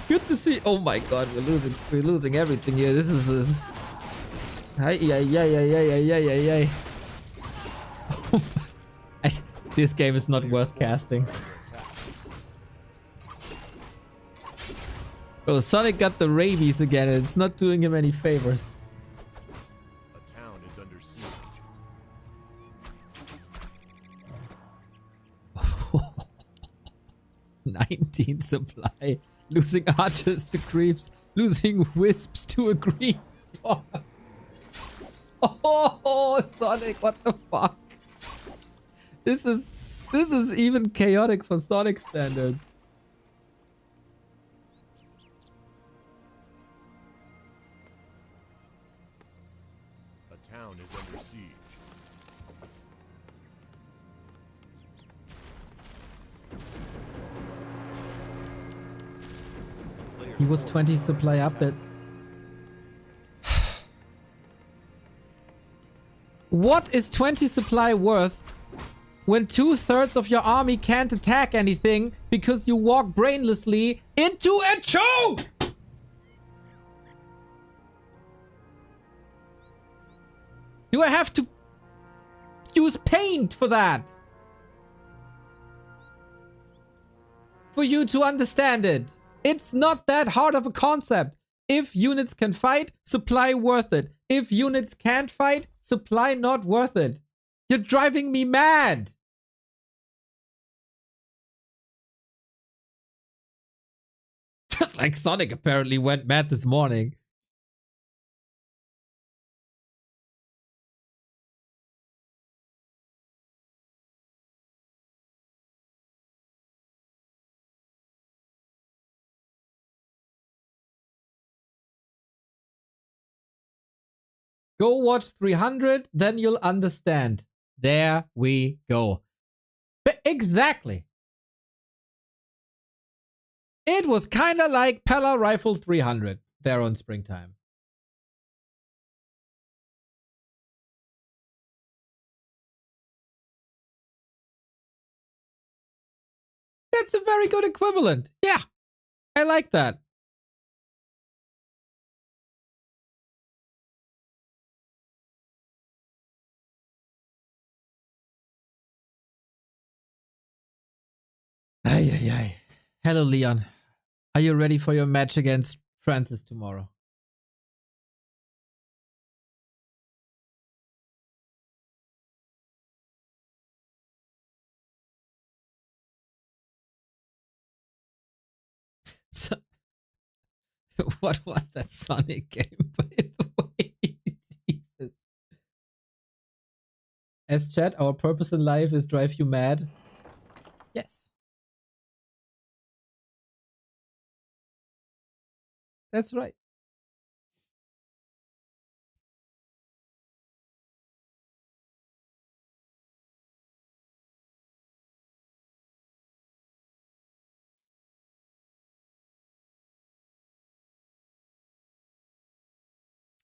Good to see. Oh my god, we're losing everything here. This is This game is not worth casting. Bro, Sonic got the rabies again and it's not doing him any favors. A town is under siege. 19 supply. Losing archers to creeps. Losing wisps to a green. Oh, Sonic, what the fuck? This is even chaotic for Sonic standards. A town is under siege. He was 20 supply up that... What is 20 supply worth when 2/3 of your army can't attack anything because you walk brainlessly into a choke? Do I have to use paint for that? For you to understand it. It's not that hard of a concept. If units can fight, supply worth it. If units can't fight, supply not worth it. You're driving me mad. Just like Sonic apparently went mad this morning. Go watch 300, then you'll understand. There we go. But exactly. It was kind of like Pella Rifle 300 there on Springtime. That's a very good equivalent. Yeah, I like that. Ay, ay, ay. Hello, Leon. Are you ready for your match against Francis tomorrow? So, what was that Sonic game, by the way? Jesus. As chat, our purpose in life is drive you mad. Yes. That's right.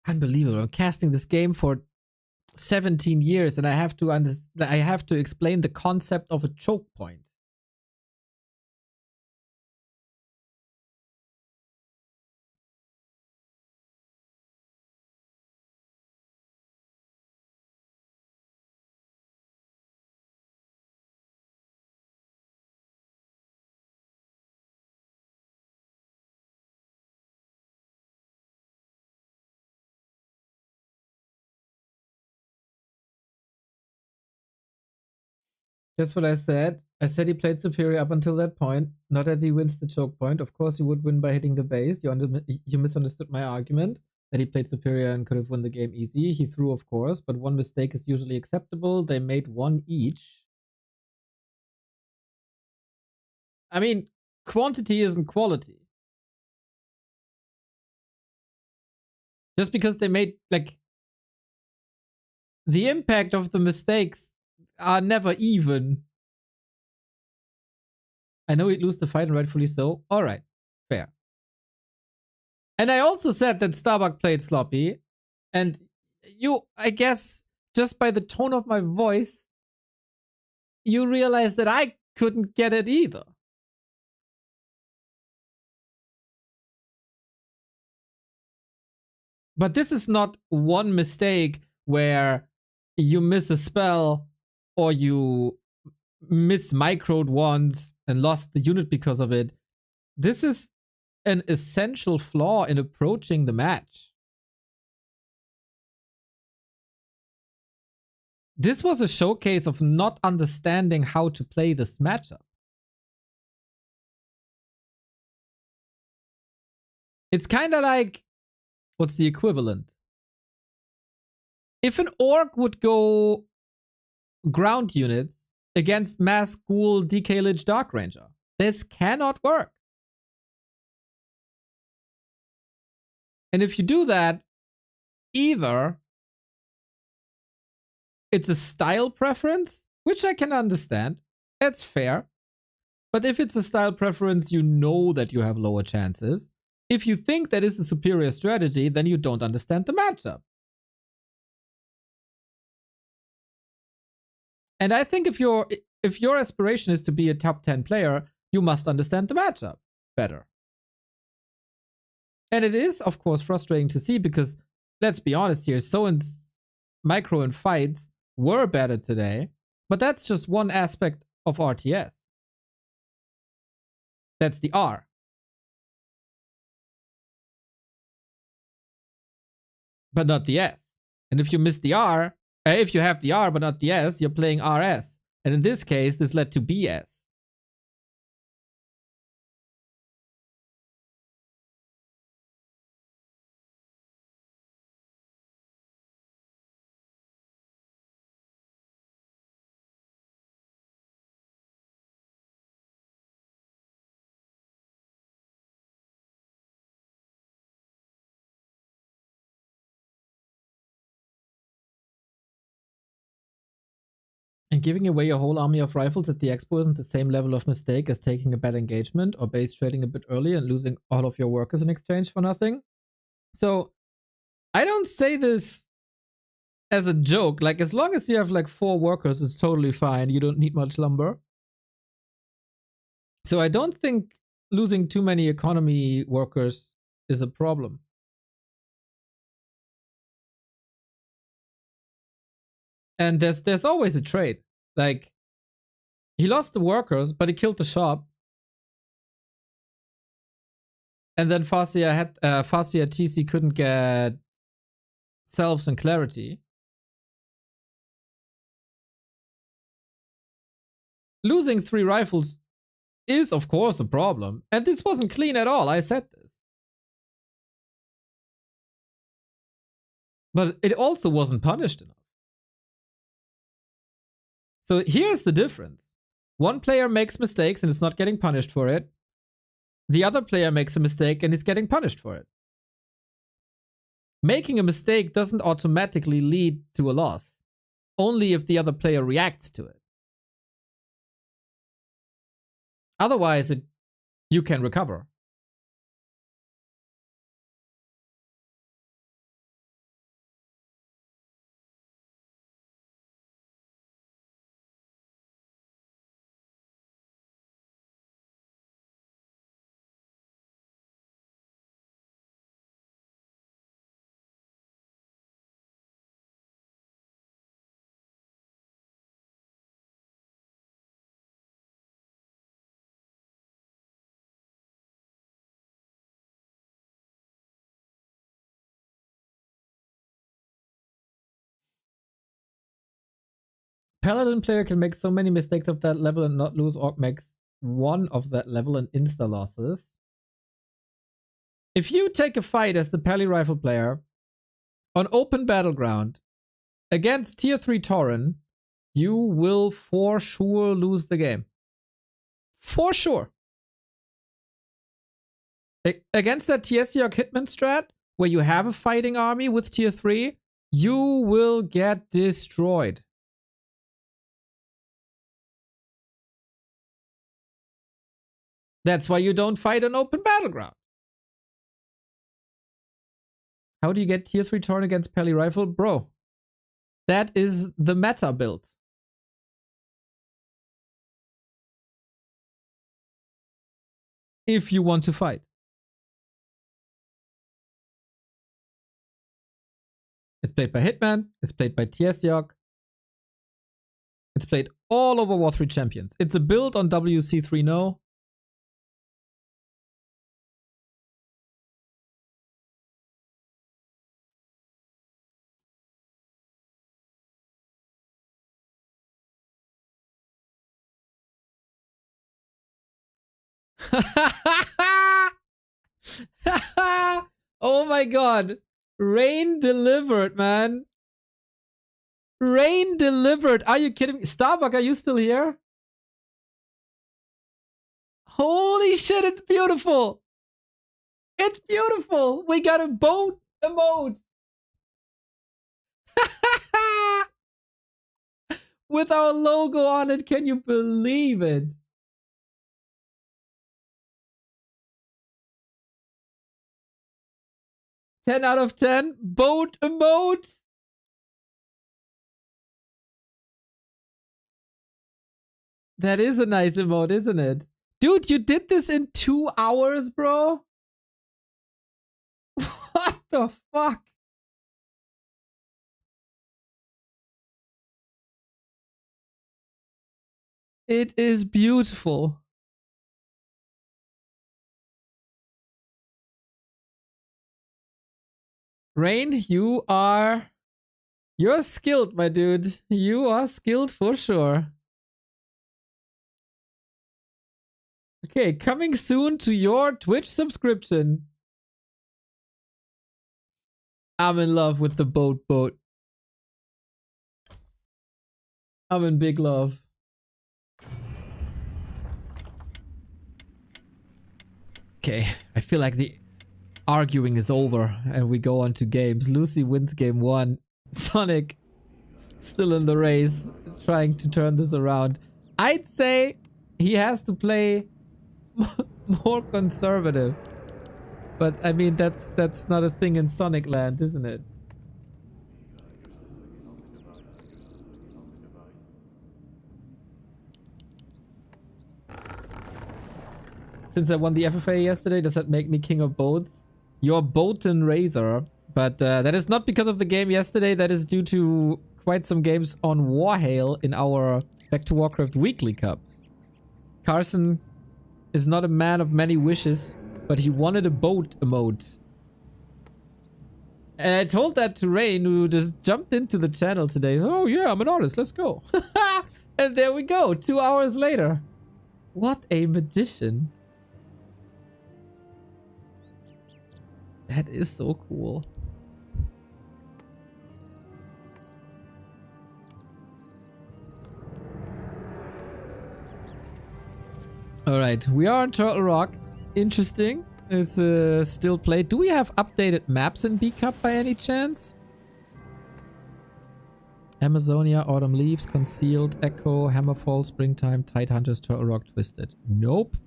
Unbelievable. I'm casting this game for 17 years and I have to explain the concept of a choke point. That's what I said. I said he played superior up until that point, not that he wins the choke point. Of course, he would win by hitting the base. You misunderstood my argument. that he played superior and could have won the game easy. He threw, of course, but one mistake is usually acceptable. They made one each. I mean, quantity isn't quality. Just because they made, like, the impact of the mistakes are never even. I know he'd lose the fight, and rightfully so. All right, fair. And I also said that Starbuck played sloppy. And you, I guess, just by the tone of my voice, you realize that I couldn't get it either. But this is not one mistake where you miss a spell or you miss-microed once and lost the unit because of it. This is an essential flaw in approaching the match. This was a showcase of not understanding how to play this matchup. It's kind of like, what's the equivalent? If an orc would go ground units against mass ghoul DK Lich Dark Ranger, this cannot work. And if you do that, either it's a style preference, which I can understand. That's fair. But if it's a style preference, you know that you have lower chances. If you think that is a superior strategy, then you don't understand the matchup. And I think if your aspiration is to be a top 10 player, you must understand the matchup better. And it is, of course, frustrating to see because, let's be honest here, Soin's micro and fights were better today, but that's just one aspect of RTS. That's the R. But not the S. And if you miss the R, if you have the R but not the S, you're playing RS. And in this case, this led to BS. And giving away a whole army of rifles at the expo isn't the same level of mistake as taking a bad engagement or base trading a bit early and losing all of your workers in exchange for nothing. So I don't say this as a joke. Like, as long as you have like 4 workers, it's totally fine. You don't need much lumber. So I don't think losing too many economy workers is a problem. And there's always a trade. Like, he lost the workers, but he killed the shop. And then Farsia TC couldn't get selves and clarity. Losing 3 rifles is, of course, a problem. And this wasn't clean at all. I said this. But it also wasn't punished enough. So here's the difference. One player makes mistakes and is not getting punished for it. The other player makes a mistake and is getting punished for it. Making a mistake doesn't automatically lead to a loss. Only if the other player reacts to it. Otherwise, you can recover. Paladin player can make so many mistakes of that level and not lose. Orc makes 1 of that level and insta losses. If you take a fight as the Pally Rifle player on open battleground against tier 3 Tauren, you will for sure lose the game. For sure. Against that TS York Hitman strat, where you have a fighting army with tier 3, you will get destroyed. That's why you don't fight on open battleground. How do you get tier 3 Tauren against Pally Rifle? Bro, that is the meta build. If you want to fight. It's played by Hitman. It's played by TS York. It's played all over War 3 Champions. It's a build on WC3 No. Oh my god. Rain delivered, man. Rain delivered. Are you kidding me? Starbuck, are you still here? Holy shit, it's beautiful. It's beautiful. We got a boat emote. With our logo on it. Can you believe it? Ten out of 10. Boat emote. That is a nice emote, isn't it? Dude, you did this in 2 hours, bro? What the fuck? It is beautiful. Rain, you're skilled, my dude. You are skilled for sure. Okay, coming soon to your Twitch subscription. I'm in love with the boat. I'm in big love. Okay, I feel like the arguing is over and we go on to games. Lucy wins game 1. Sonic still in the race, trying to turn this around. I'd say he has to play more conservative. But I mean, that's not a thing in Sonic Land, isn't it? Since I won the FFA yesterday, does that make me king of boats? You're Boaten Razor. But that is not because of the game yesterday. That is due to quite some games on Warhail in our Back to Warcraft weekly cups. Carson is not a man of many wishes, but he wanted a boat emote. And I told that to Rain, who just jumped into the channel today. Oh yeah, I'm an artist, let's go. And there we go, 2 hours later. What a magician. That is so cool. Alright, we are on Turtle Rock. Interesting. It's still played. Do we have updated maps in B Cup by any chance? Amazonia, Autumn Leaves, Concealed, Echo, Hammerfall, Springtime, Tidehunters, Turtle Rock, Twisted. Nope.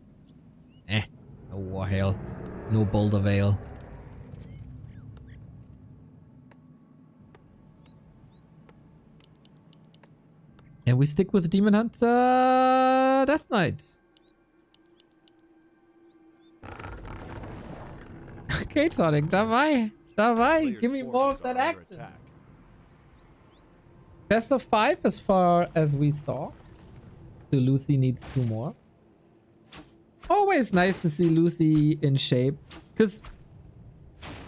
No Warhail. No Boulder Vale. And we stick with Demon Hunter Death Knight. Okay, Sonic, dabei. Give me more of that action. Best of 5 as far as we saw. So Lucy needs 2 more. Always nice to see Lucy in shape. Because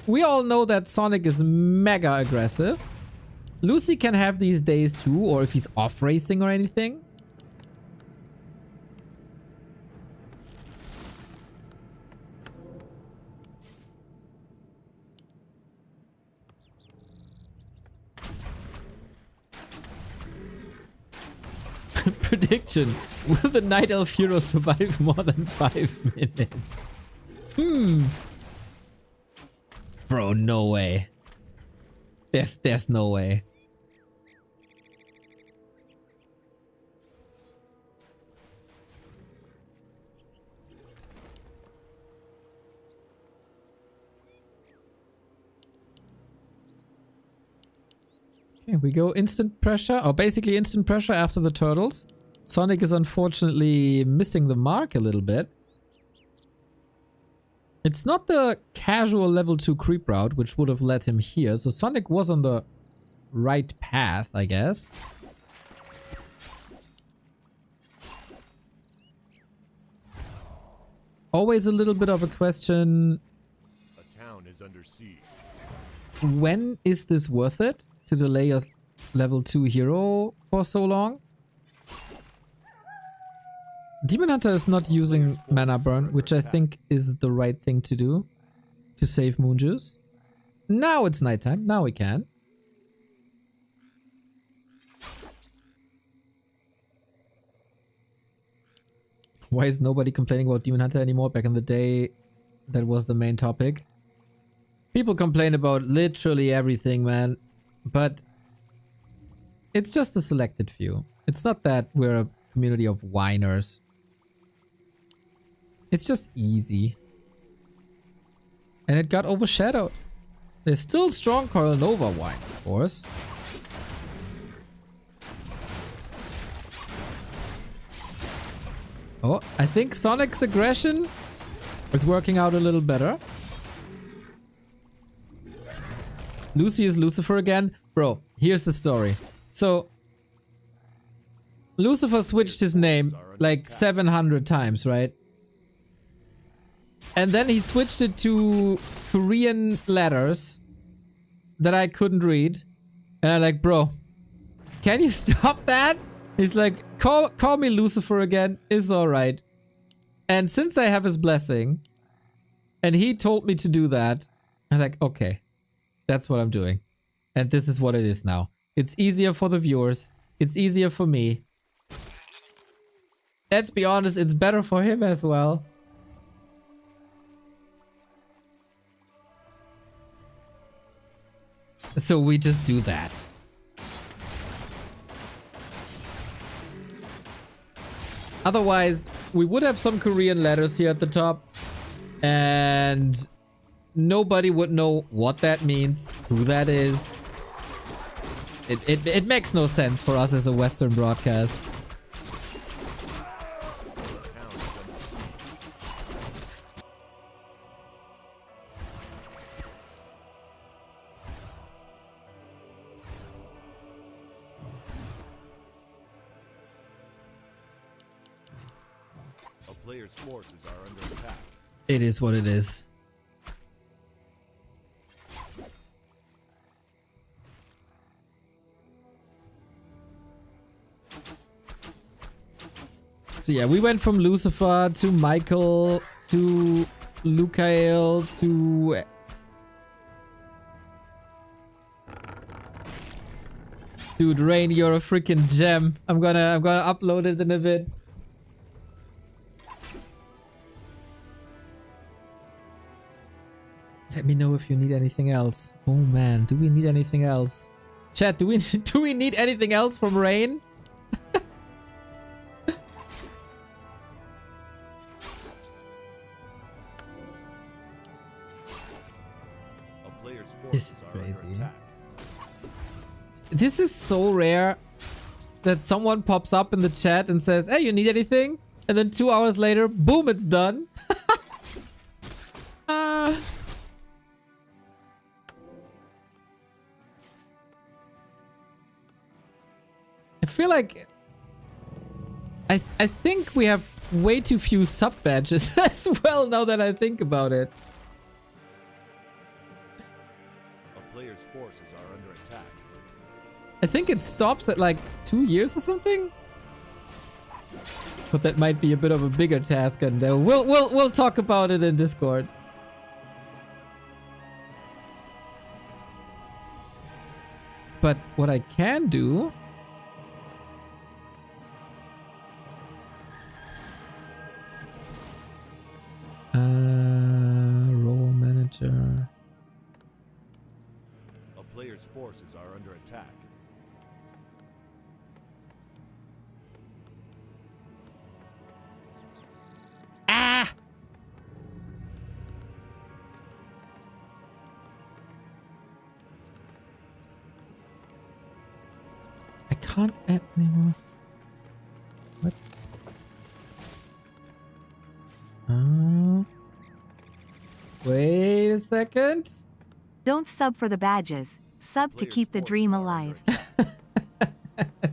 we all know that Sonic is mega aggressive. Lucy can have these days too, or if he's off racing or anything. prediction. Will the Night Elf hero survive more than 5 minutes? Bro, no way. There's no way. Okay, we go instant pressure, or basically instant pressure after the turtles. Sonic is unfortunately missing the mark a little bit. It's not the casual level 2 creep route, which would have led him here. So Sonic was on the right path, I guess. Always a little bit of a question. A town is under siege. When is this worth it to delay your level 2 hero for so long? Demon Hunter is not using mana burn, which I think is the right thing to do to save moon juice. Now it's nighttime. Now we can. Why is nobody complaining about Demon Hunter anymore? Back in the day, that was the main topic. People complain about literally everything, man. But it's just a selected few. It's not that we're a community of whiners. It's just easy. And it got overshadowed. There's still strong Coil Nova whine, of course. Oh, I think Sonic's aggression is working out a little better. Lucy is Lucifer again. Bro, here's the story. So, Lucifer switched his name like 700 times, right? And then he switched it to Korean letters that I couldn't read. And I'm like, bro, can you stop that? He's like, call me Lucifer again. It's alright. And since I have his blessing, and he told me to do that, I'm like, okay, that's what I'm doing. And this is what it is now. It's easier for the viewers. It's easier for me. Let's be honest, it's better for him as well. So we just do that. Otherwise, we would have some Korean letters here at the top. And nobody would know what that means, who that is. It makes no sense for us as a Western broadcast. A player's forces are under attack. It is what it is. So yeah, we went from Lucifer to Michael to Lucael to... Dude, Rain, you're a freaking gem. I'm gonna upload it in a bit. Let me know if you need anything else. Oh man, do we need anything else? Chat, do we need anything else from Rain? This is crazy. This is so rare that someone pops up in the chat and says, hey, you need anything? And then 2 hours later, boom, it's done. I feel like I think we have way too few sub badges as well now that I think about it. Players' forces are under attack. I think it stops at like 2 years or something. But that might be a bit of a bigger task, and we'll talk about it in Discord. But what I can do are under attack. Ah! I can't add anymore. What? Wait a second. Don't sub for the badges. Sub to Players' keep the forces dream are under alive. attack.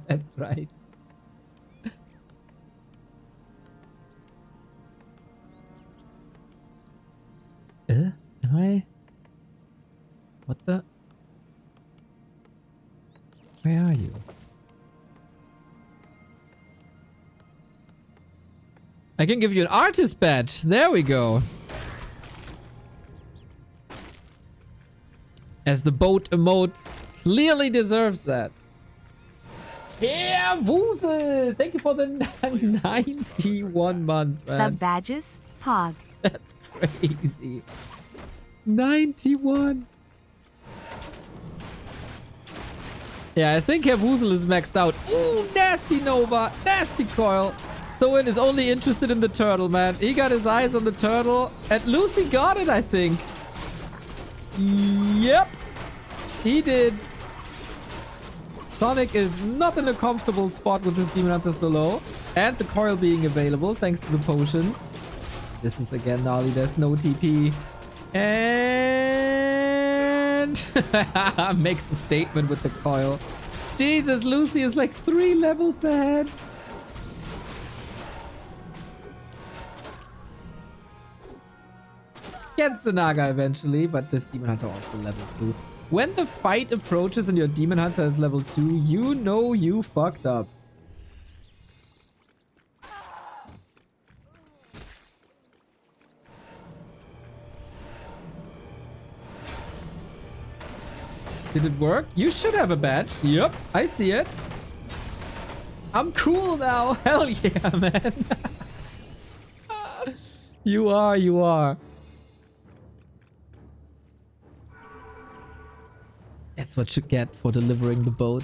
That's right. Am I? What the? Where are you? I can give you an artist badge. There we go. As the boat emote clearly deserves that. Yeah, Woozle! Thank you for the 91 month, man. Sub badges? Hog. That's crazy. 91. Yeah, I think Herr Woozle is maxed out. Ooh, nasty Nova. Nasty coil. Soin is only interested in the turtle, man. He got his eyes on the turtle. And Lucy got it, I think. Yep. He did. Sonic is not in a comfortable spot with this Demon Hunter solo. And the coil being available thanks to the potion. This is again gnarly. There's no TP. And makes a statement with the coil. Jesus, Lucy is like 3 levels ahead. Gets the Naga eventually, but this Demon Hunter also level 2. When the fight approaches and your Demon Hunter is level 2, you know you fucked up. Did it work? You should have a badge. Yep, I see it. I'm cool now. Hell yeah, man. You are, you are. That's what you get for delivering the boat.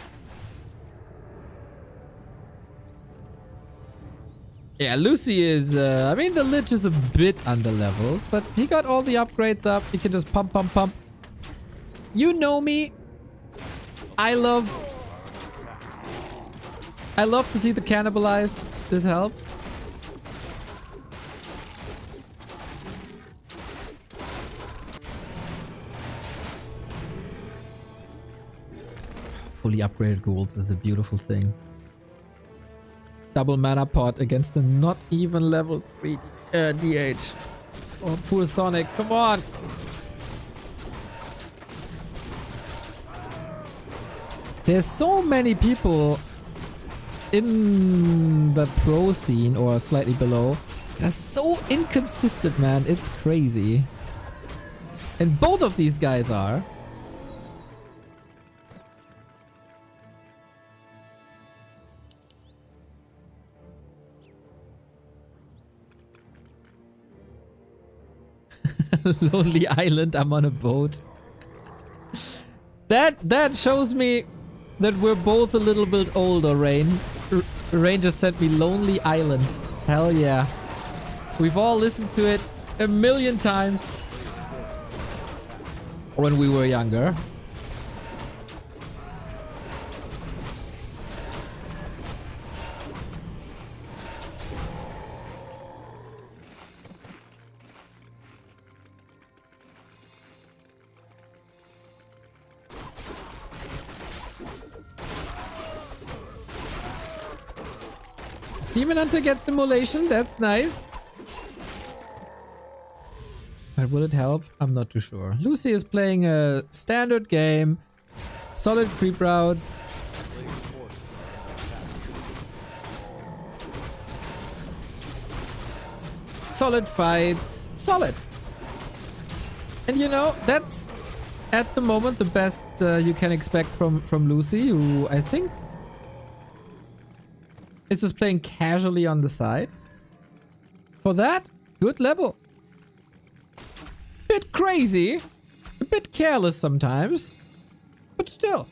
Yeah, Lucy is, I mean, the Lich is a bit underleveled, but he got all the upgrades up. He can just pump, pump, pump. You know me. I love to see the cannibalize. This helps. Fully upgraded ghouls is a beautiful thing. Double mana pot against a not even level 3 DH. Oh, poor Sonic. Come on. There's so many people in the pro scene or slightly below that are so inconsistent, man. It's crazy. And both of these guys are. Lonely Island, I'm on a boat. That shows me that we're both a little bit older, Rain. Rain just sent me Lonely Island. Hell yeah. We've all listened to it a million times when we were younger. Demon Hunter gets simulation, that's nice. But will it help? I'm not too sure. Lucy is playing a standard game. Solid creep routes. Solid fights. Solid. And you know, that's at the moment the best you can expect from Lucy, who I think is just playing casually on the side. For that, good level. Bit crazy. A bit careless sometimes. But still,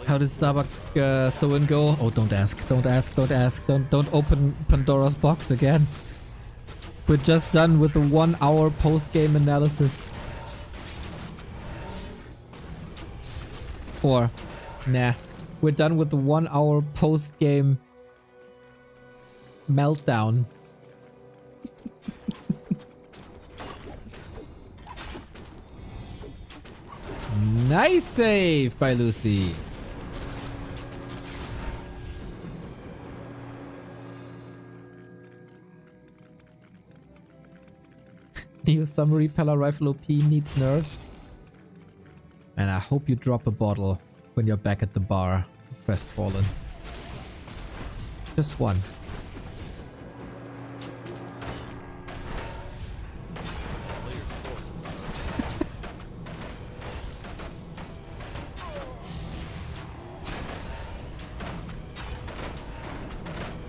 How did Starbuck Soin go? Oh, don't ask. Don't ask. Don't ask. Don't open Pandora's box again. We're just done with the 1 hour post-game analysis. Or, nah. We're done with the 1 hour post-game meltdown. Nice save by Lucy. New summary, Pella Rifle OP needs nerfs. And I hope you drop a bottle when you're back at the bar, crestfallen. Just one.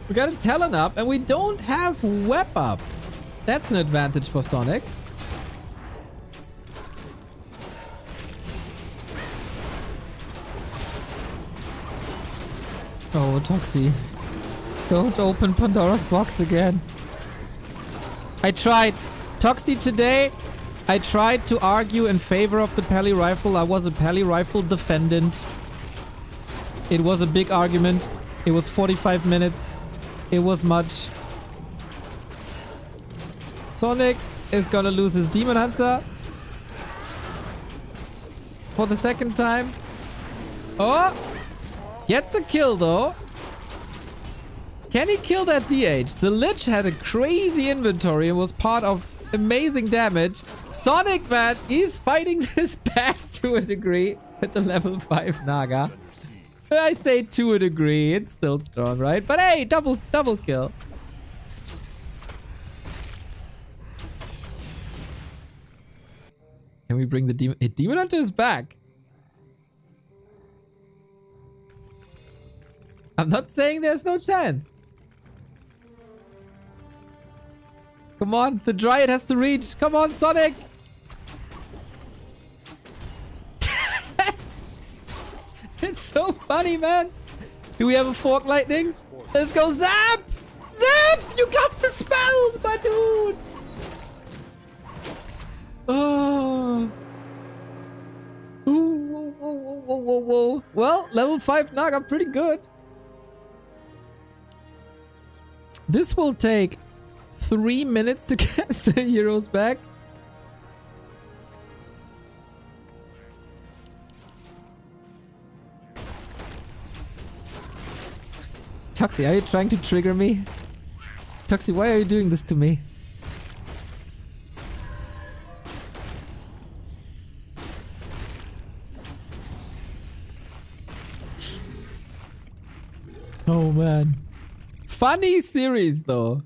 We got a Talon up and we don't have Web up. That's an advantage for Sonic. Oh, Toxie. Don't open Pandora's box again. I tried. Toxie, today, I tried to argue in favor of the Pally Rifle. I was a Pally Rifle defendant. It was a big argument. It was 45 minutes. It was much. Sonic is gonna lose his Demon Hunter. For the second time. Oh! Gets a kill though. Can he kill that DH? The Lich had a crazy inventory and was part of amazing damage. Sonic, man, he's fighting this back to a degree with the level 5 Naga. I say to a degree, it's still strong, right? But hey, double kill. Can we bring the Demon? Demon Hunter is back. I'm not saying there's no chance. Come on, the Dryad has to reach. Come on, Sonic. It's so funny, man. Do we have a Fork Lightning? Let's go, Zap! Zap! You got the spell, my dude! Oh. Ooh, whoa. Well, level 5 Naga, pretty good. This will take 3 minutes to get the heroes back. Toxie, are you trying to trigger me? Toxie, why are you doing this to me? Oh man. Funny series though.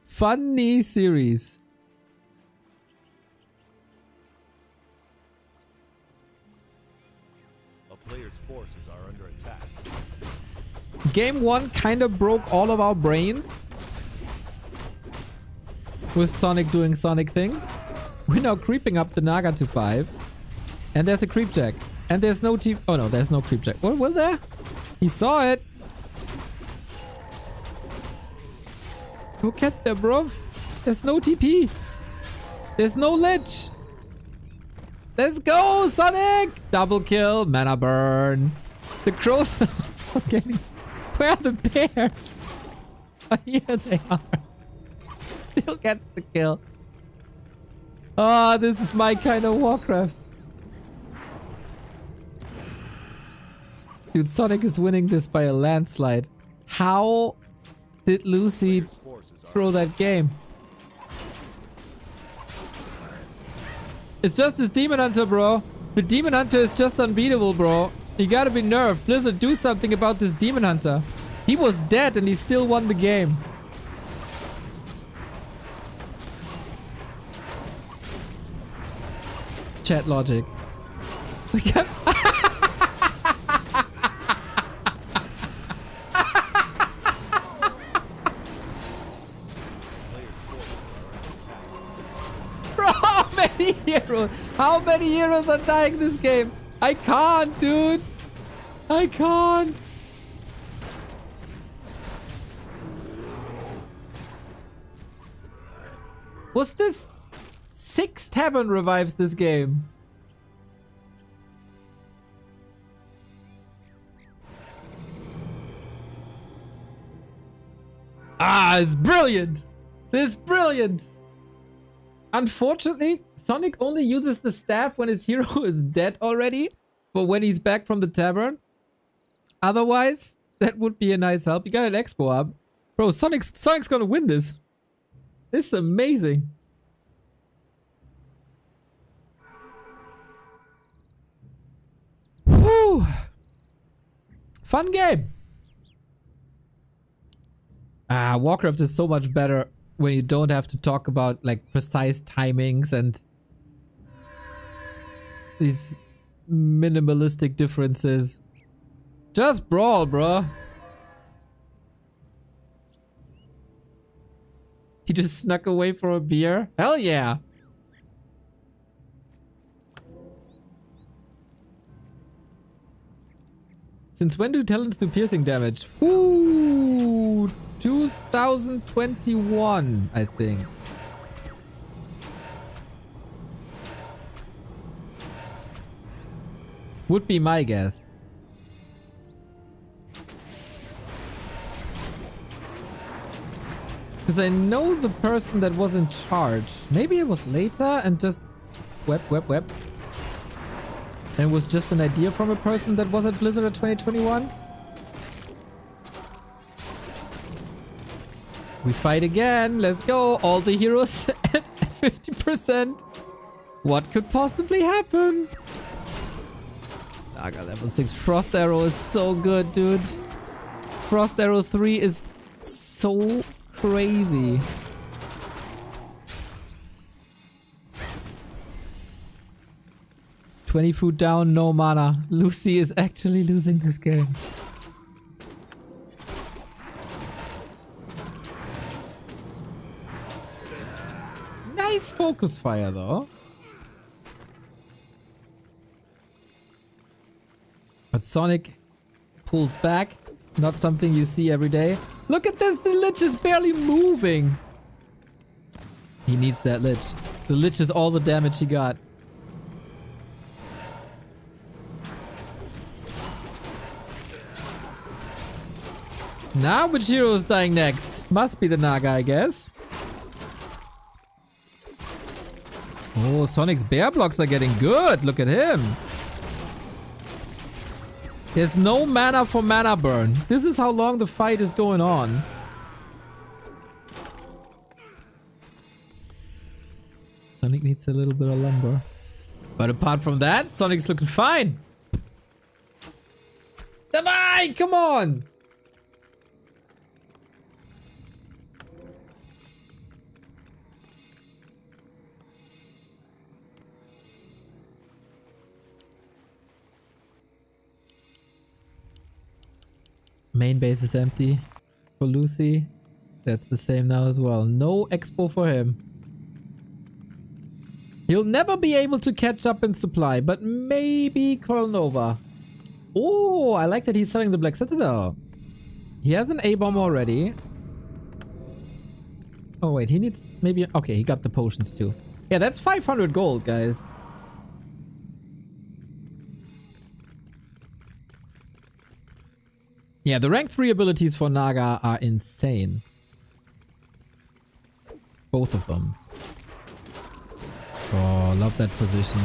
Funny series. A player's forces are under attack. Game 1 kind of broke all of our brains. With Sonic doing Sonic things. We're now creeping up the Naga to 5. And there's a creep check. And there's no team. Oh no, there's no creep check. What was there? He saw it. Go get there, bro. There's no TP. There's no Lich. Let's go, Sonic! Double kill, mana burn. The crows are getting... Where are the bears? Oh, here they are. Still gets the kill. Ah, this is my kind of Warcraft. Dude, Sonic is winning this by a landslide. How did Lucy throw that game? It's just this Demon Hunter, bro. The Demon Hunter is just unbeatable, bro. You gotta be nerfed. Blizzard, do something about this Demon Hunter. He was dead and he still won the game. Chat logic. We got... Bro, how many heroes? How many heroes are dying this game? I can't, dude. I can't. Was this 6 tavern revives this game? Ah, it's brilliant. It's brilliant. Unfortunately, Sonic only uses the staff when his hero is dead already, but when he's back from the tavern. Otherwise, that would be a nice help. You got an expo up. Bro, Sonic's gonna win this. This is amazing. Whew. Fun game. Warcraft is so much better when you don't have to talk about like precise timings and these minimalistic differences. Just brawl, bro. He just snuck away for a beer? Hell yeah. Since when do talents do piercing damage? Ooh, 2021, I think. Would be my guess. Because I know the person that was in charge. Maybe it was later and just web. And it was just an idea from a person that was at Blizzard at 2021. We fight again. Let's go. All the heroes at 50%. What could possibly happen? Naga level 6. Frost Arrow is so good, dude. Frost Arrow 3 is so crazy. $20 down, no mana. Lucy is actually losing this game. Nice focus fire though. But Sonic pulls back. Not something you see every day. Look at this, the Lich is barely moving. He needs that Lich. The Lich is all the damage he got. Now which hero is dying next? Must be the Naga, I guess. Oh, Sonic's bear blocks are getting good. Look at him. There's no mana for mana burn. This is how long the fight is going on. Sonic needs a little bit of lumber. But apart from that, Sonic's looking fine. Come on! Main base is empty for Lucy. That's the same now as well. No expo for him. He'll never be able to catch up in supply, but maybe Nova. Oh, I like that he's selling the Black Citadel. He has an A-bomb already. Oh wait, he needs maybe... Okay, he got the potions too. Yeah, that's 500 gold, guys. Yeah, the rank 3 abilities for Naga are insane. Both of them. Oh, love that position.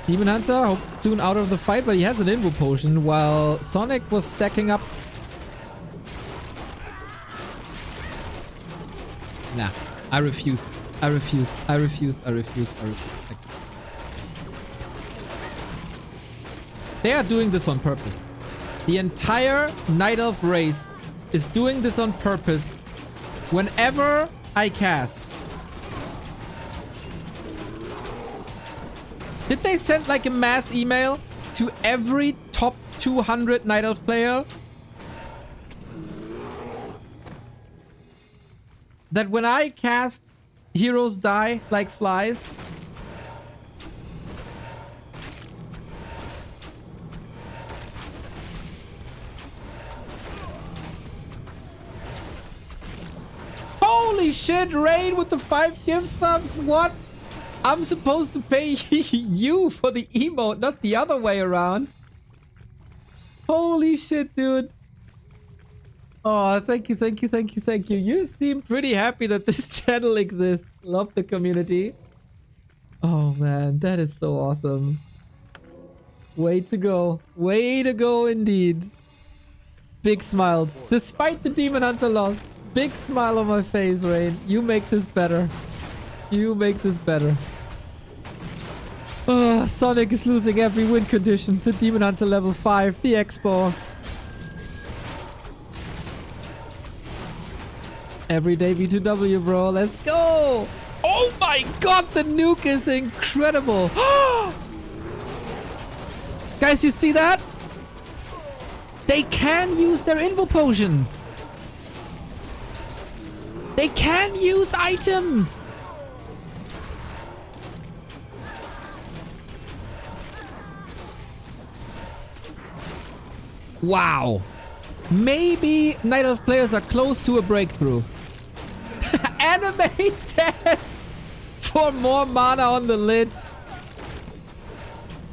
Demon Hunter, hope soon out of the fight, but he has an Invo potion while Sonic was stacking up. Nah, I refuse. I refuse. I refuse. I refuse. I refuse. They are doing this on purpose. The entire Night Elf race is doing this on purpose. Whenever I cast. Did they send like a mass email to every top 200 Night Elf player? That when I cast, heroes die like flies? Holy shit, Rain with the 5 gift subs. What? I'm supposed to pay you for the emote, not the other way around. Holy shit, dude. Oh, thank you, thank you, thank you, thank you. You seem pretty happy that this channel exists. Love the community. Oh man, that is so awesome. Way to go. Way to go indeed. Big smiles. Despite the Demon Hunter loss. Big smile on my face, Rain. You make this better. You make this better. Oh, Sonic is losing every win condition. The Demon Hunter level 5. The Expo. Everyday V2W, bro. Let's go. Oh my god, the nuke is incredible. Guys, you see that? They can use their invo potions. They can use items. Wow. Maybe Night Elf players are close to a breakthrough. Animate that for more mana on the Lich.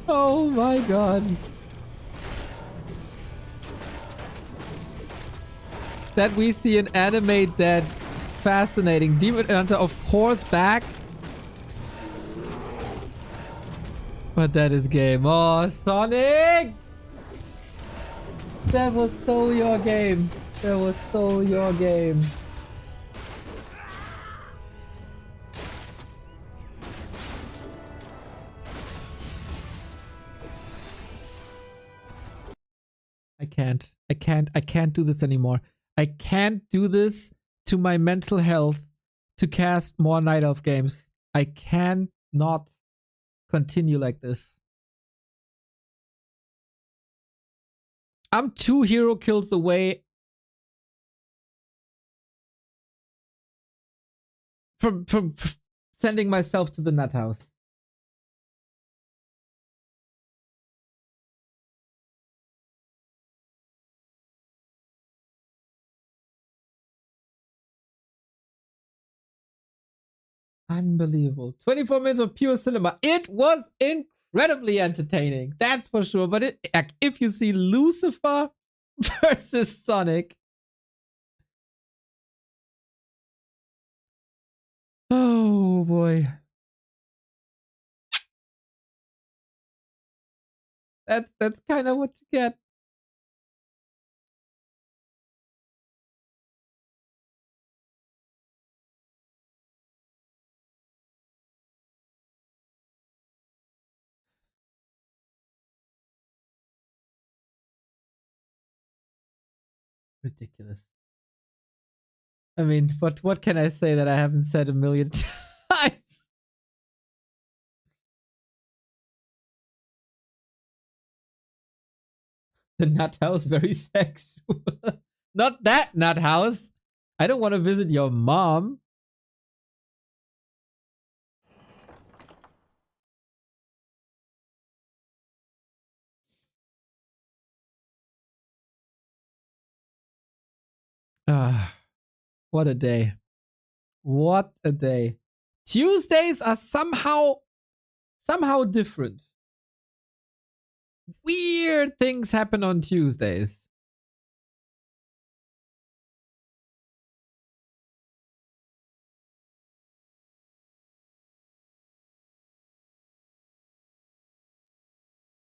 Oh my god. That we see an animate that. Fascinating. Demon Hunter, of course, back. But that is game. Oh, Sonic! That was so your game. That was so your game. I can't do this anymore. I can't do this to my mental health to cast more Night Elf games. I cannot continue like this. I'm 2 hero kills away from sending myself to the nut house. Unbelievable. 24 minutes of pure cinema. It was incredibly entertaining. That's for sure. But if you see Lucifer versus Sonic. Oh boy. That's kind of what you get. Ridiculous. I mean, what can I say that I haven't said a million times? The nut house, very sexual. Not that nut house. I don't want to visit your mom. Ah, what a day. What a day. Tuesdays are somehow different. Weird things happen on Tuesdays.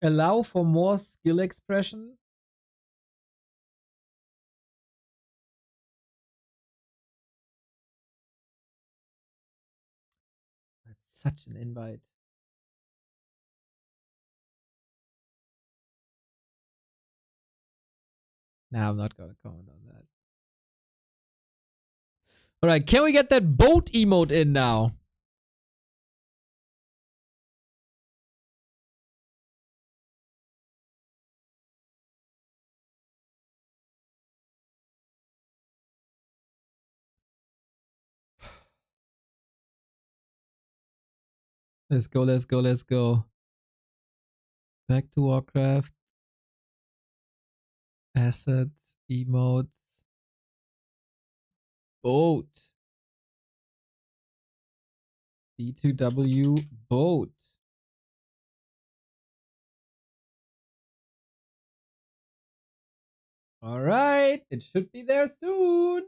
Allow for more skill expression. That's such an invite. Nah, I'm not gonna comment on that. Alright, can we get that boat emote in now? Let's go, let's go, let's go. Back to Warcraft. Assets, emotes. Boat. B2W boat. All right, it should be there soon.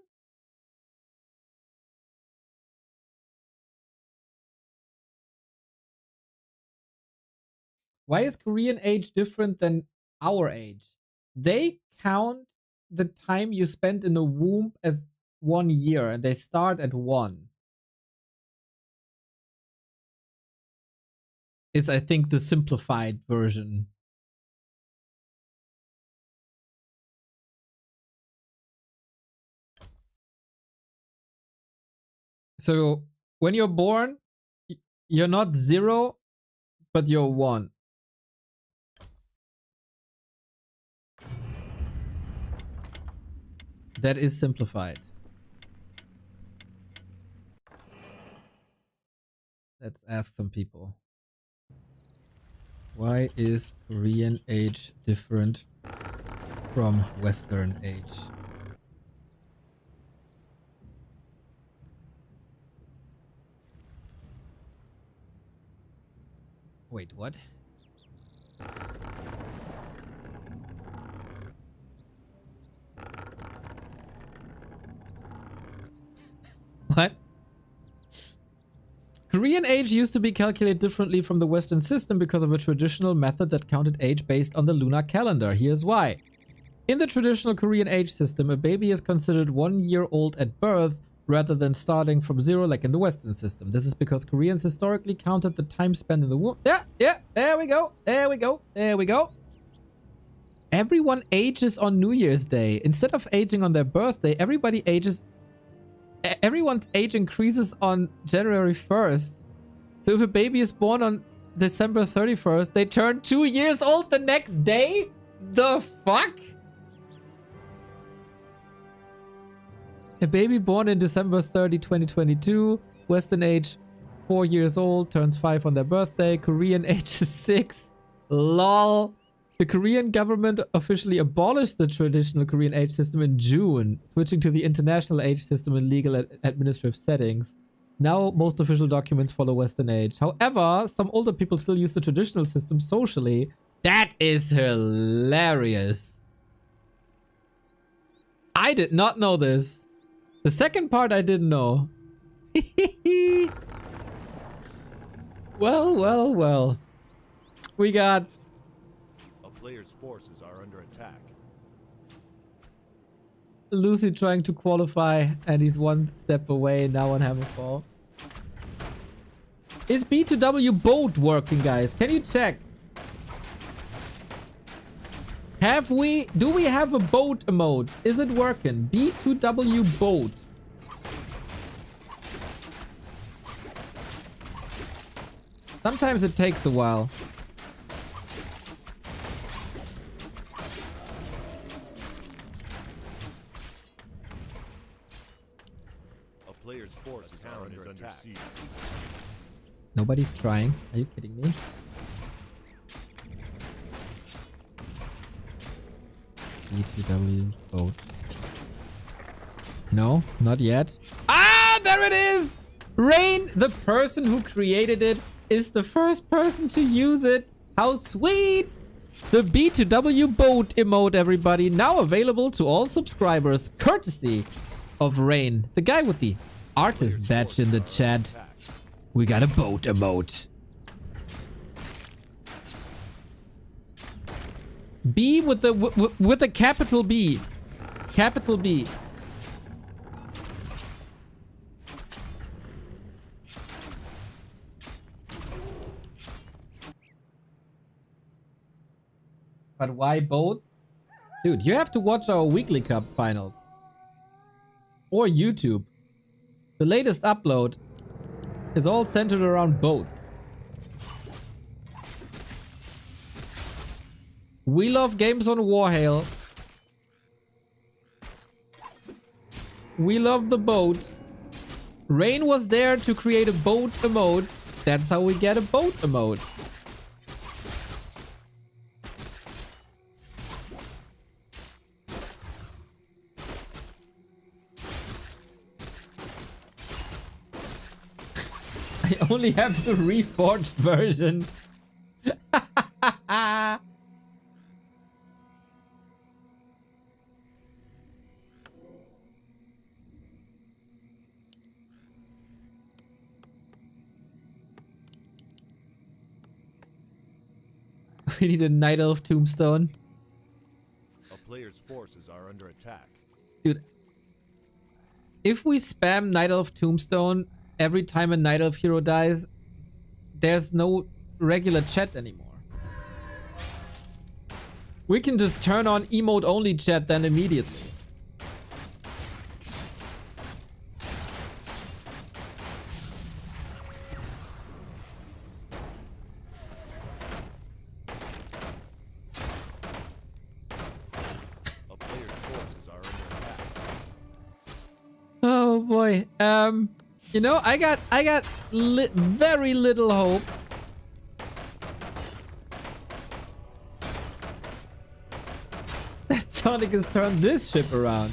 Why is Korean age different than our age? They count the time you spent in the womb as 1 year and they start at 1. Is I think the simplified version. So when you're born, you're not 0, but you're 1. That is simplified. Let's ask some people. Why is Korean age different from Western age? Wait, what? What? Korean age used to be calculated differently from the Western system because of a traditional method that counted age based on the lunar calendar. Here's why. In the traditional Korean age system, a baby is considered 1 year old at birth rather than starting from 0 like in the Western system. This is because Koreans historically counted the time spent in the womb. Yeah, there we go. There we go. There we go. Everyone ages on New Year's Day. Instead of aging on their birthday, everybody ages... Everyone's age increases on January 1st. So if a baby is born on December 31st, they turn 2 years old the next day? The fuck? A baby born in December 30, 2022, Western age 4 years old, turns 5 on their birthday. Korean age is 6. LOL. The Korean government officially abolished the traditional Korean age system in June, switching to the international age system in legal and administrative settings. Now, most official documents follow Western age. However, some older people still use the traditional system socially. That is hilarious. I did not know this. The second part I didn't know. Well. We got... Player's forces are under attack. Lucy trying to qualify, and he's 1 step away now on Hammerfall. Is B2W boat working, guys? Can you check? Do we have a boat emote? Is it working? B2W boat. Sometimes it takes a while. Player's forces are under attack. Nobody's trying. Are you kidding me? B2W boat. No, not yet. Ah, there it is! Rain, the person who created it, is the first person to use it. How sweet! The B2W boat emote, everybody, now available to all subscribers, courtesy of Rain, the guy with the artist badge in the chat. We got a boat emote. B with the capital B. Capital B. But why boats? Dude, you have to watch our weekly cup finals. Or YouTube. The latest upload is all centered around boats. We love games on Warhail. We love the boat. Rain was there to create a boat emote. That's how we get a boat emote. I only have the reforged version. We need a Night Elf tombstone. A player's forces are under attack. Dude, if we spam Night Elf tombstone every time a Night Elf hero dies, there's no regular chat anymore. We can just turn on emote only chat then immediately. A player's forces are under attack. Oh boy. You know, I got very little hope. That Sonic has turned this ship around.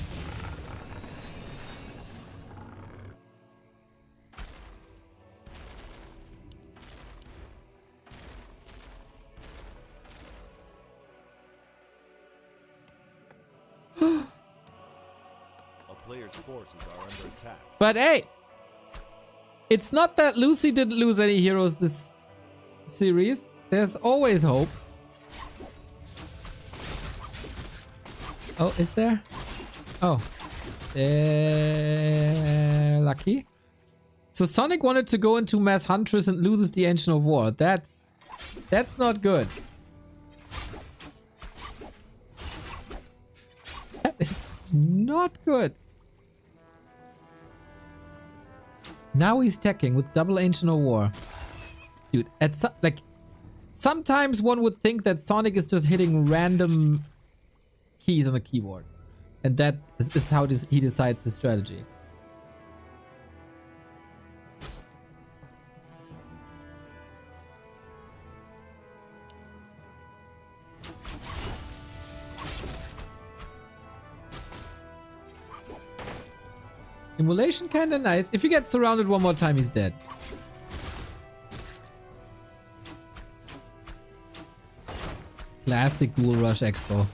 A player's forces are under attack. But hey, it's not that Lucy didn't lose any heroes this series. There's always hope. Oh, is there? Oh. Lucky. So Sonic wanted to go into Mass Huntress and loses the Ancient of War. That's not good. That is not good. Now he's teching with double Ancient of War. Dude, sometimes one would think that Sonic is just hitting random keys on the keyboard. And that is how he decides his strategy. Immolation kinda nice. If he gets surrounded one more time, he's dead. Classic Ghoul Rush Expo.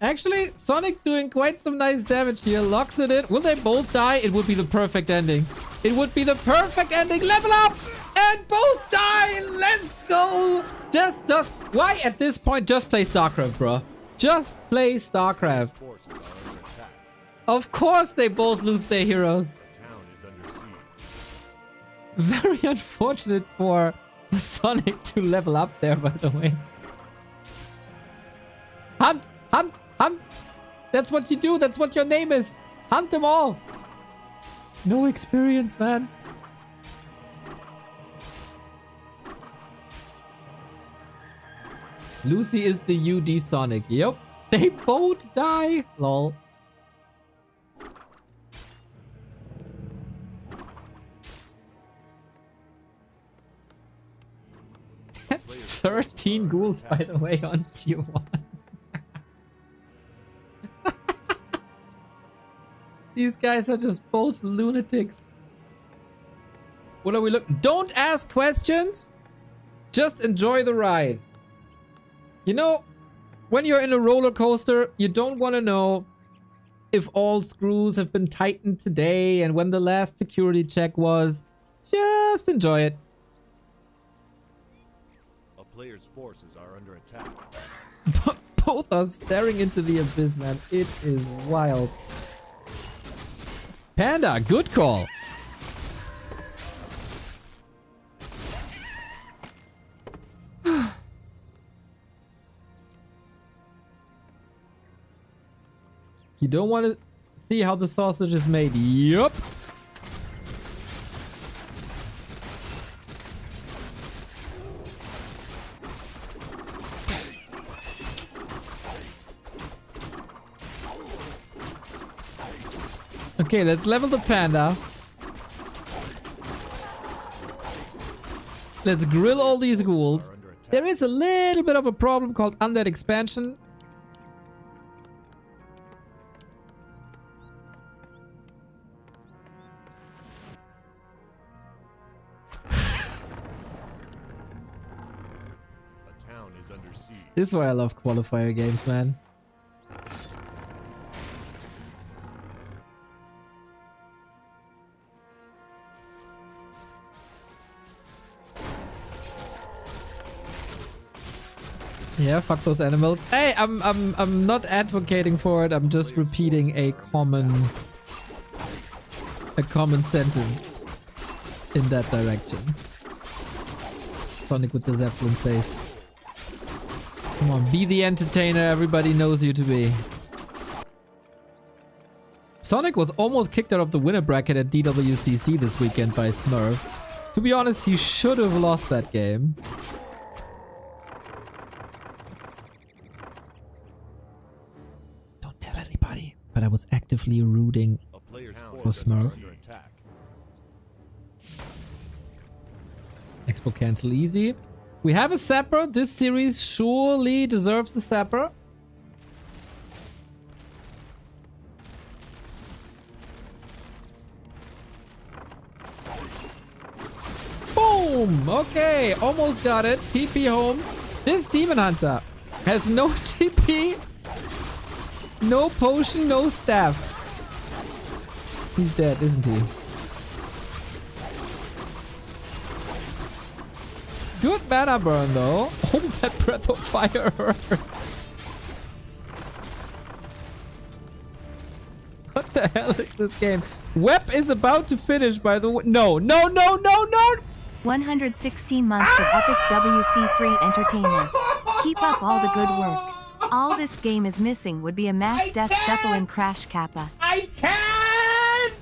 Actually, Sonic doing quite some nice damage here. Locks it in. Will they both die? It would be the perfect ending. It would be the perfect ending. Level up! And both die! Let's go! Just, why at this point just play StarCraft, bro? Just play StarCraft. Forces are under attack. Of course they both lose their heroes. The town is under siege. Very unfortunate for Sonic to level up there, by the way. Hunt! Hunt! Hunt! That's what you do. That's what your name is. Hunt them all. No experience, man. Lucy is the UD Sonic. Yep. They both die. Lol. That's 13 ghouls, by the way, on tier 1. These guys are just both lunatics. What are we looking? Don't ask questions. Just enjoy the ride. You know, when you're in a roller coaster, you don't want to know if all screws have been tightened today and when the last security check was. Just enjoy it. A player's forces are under attack. Both are staring into the abyss, man. It is wild. Panda, good call. You don't want to see how the sausage is made. Yup. Okay, let's level the panda. Let's grill all these ghouls. There is a little bit of a problem called undead expansion. is under siege. This is why I love qualifier games, man. Yeah, fuck those animals. Hey, I'm not advocating for it. I'm just repeating a common sentence in that direction. Sonic with the Zeppelin place. Come on, be the entertainer everybody knows you to be. Sonic was almost kicked out of the winner bracket at DWCC this weekend by Smurf. To be honest, he should have lost that game. Don't tell anybody, but I was actively rooting for Smurf. Expo cancel easy. We have a Sapper. This series surely deserves a Sapper. Boom! Okay, almost got it. TP home. This Demon Hunter has no TP, no potion, no staff. He's dead, isn't he? Good mana burn though. Oh, that breath of fire hurts. What the hell is this game? Web is about to finish by the way. No, no, no, no, no! 116 months of epic WC3 entertainment. Keep up all the good work. All this game is missing would be a mass death Zeppelin crash kappa. I can't!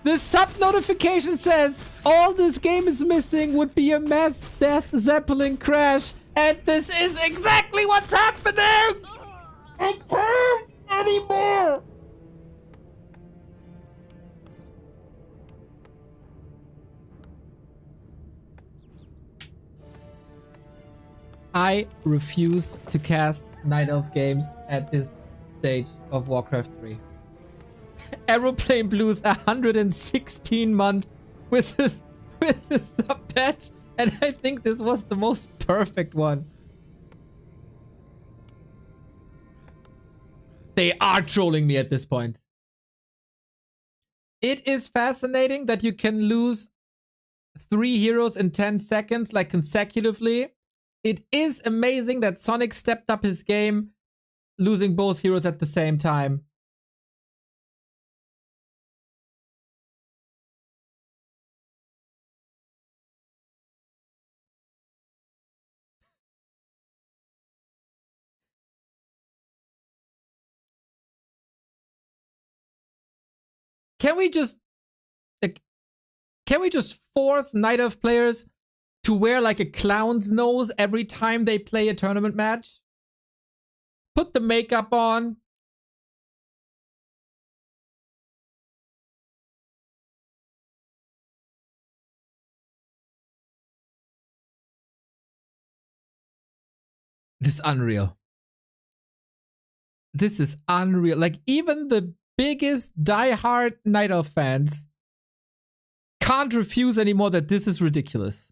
The sub notification says all this game is missing would be a mass death Zeppelin crash, and this is exactly what's happening! I can't anymore! I refuse to cast Night Elf games at this stage of Warcraft 3. Aeroplane Blues 116 month with this sub patch, and I think this was the most perfect one. They are trolling me at this point. It is fascinating that you can lose 3 heroes in 10 seconds, like consecutively. It is amazing that Sonic stepped up his game, losing both heroes at the same time. Can we just force Night Elf players to wear like a clown's nose every time they play a tournament match? Put the makeup on. This is unreal. This is unreal. Like, even the biggest diehard Night Elf fans can't refuse anymore that this is ridiculous.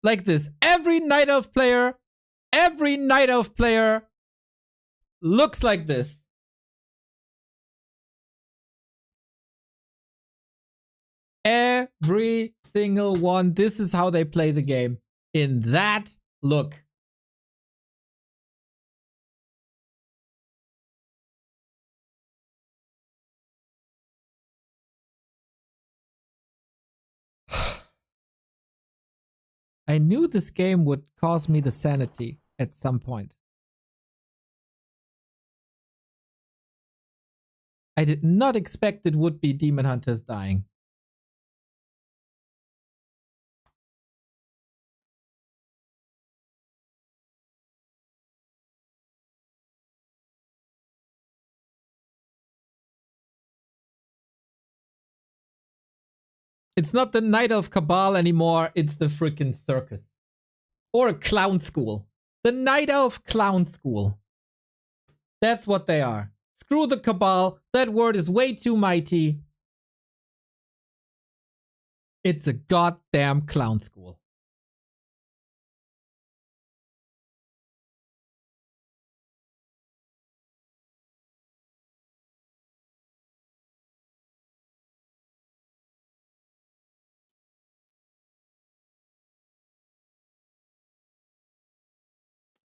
Like this. Every Night Elf player looks like this. Every single one. This is how they play the game. In that look. I knew this game would cause me the sanity at some point. I did not expect it would be Demon Hunters dying. It's not the Night Elf Cabal anymore, it's the freaking circus. Or a clown school. The Night Elf Clown School. That's what they are. Screw the Cabal, that word is way too mighty. It's a goddamn clown school.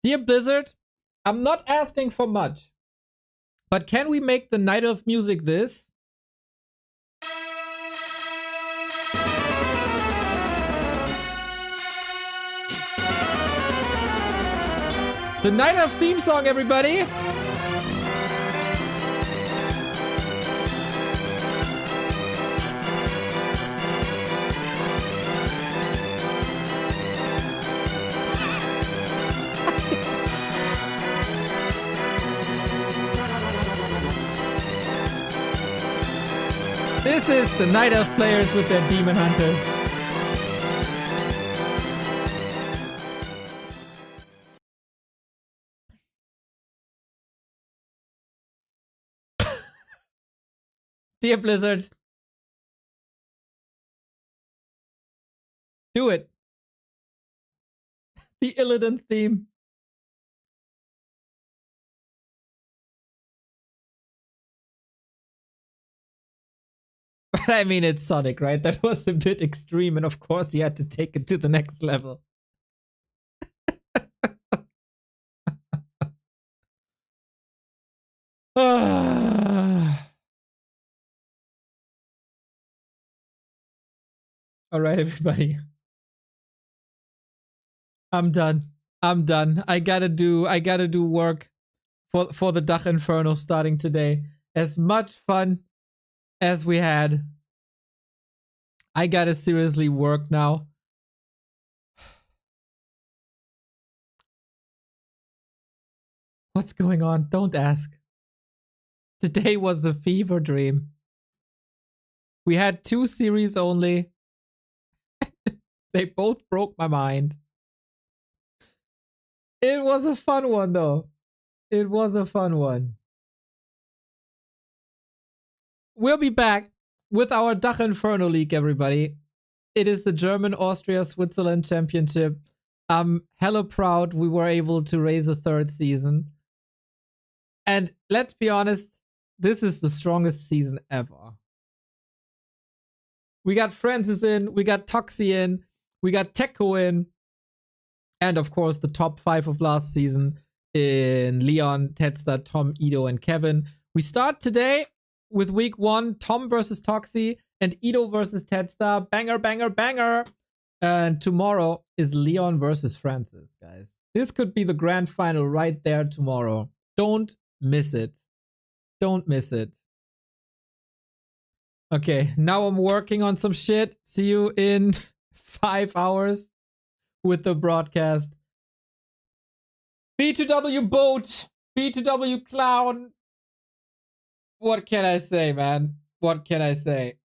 Dear Blizzard, I'm not asking for much, but can we make the Night of Music this? The Night of theme song, everybody! This is the Night of players with their demon hunters. Dear Blizzard, do it. The Illidan theme. But I mean, it's Sonic, right? That was a bit extreme, and of course he had to take it to the next level. All right, everybody. I'm done. I'm done. I gotta do work for the Dach Inferno starting today. As much fun as we had, I gotta seriously work now. What's going on? Don't ask. Today was a fever dream. We had 2 series only. They both broke my mind. It was a fun one, though. It was a fun one. We'll be back with our Dach Inferno League, everybody. It is the German Austria-Switzerland Championship. I'm hella proud we were able to raise a 3rd season. And let's be honest, this is the strongest season ever. We got Francis in, we got Toxie in, we got Tekko in, and of course the top 5 of last season in Leon, Tetsta, Tom, Ido, and Kevin. We start today with week 1, Tom versus Toxie and Ido versus Tetsta. Banger, banger, banger. And tomorrow is Leon versus Francis, guys. This could be the grand final right there tomorrow. Don't miss it. Don't miss it. Okay, now I'm working on some shit. See you in 5 hours with the broadcast. B2W boat, B2W clown. What can I say, man? What can I say?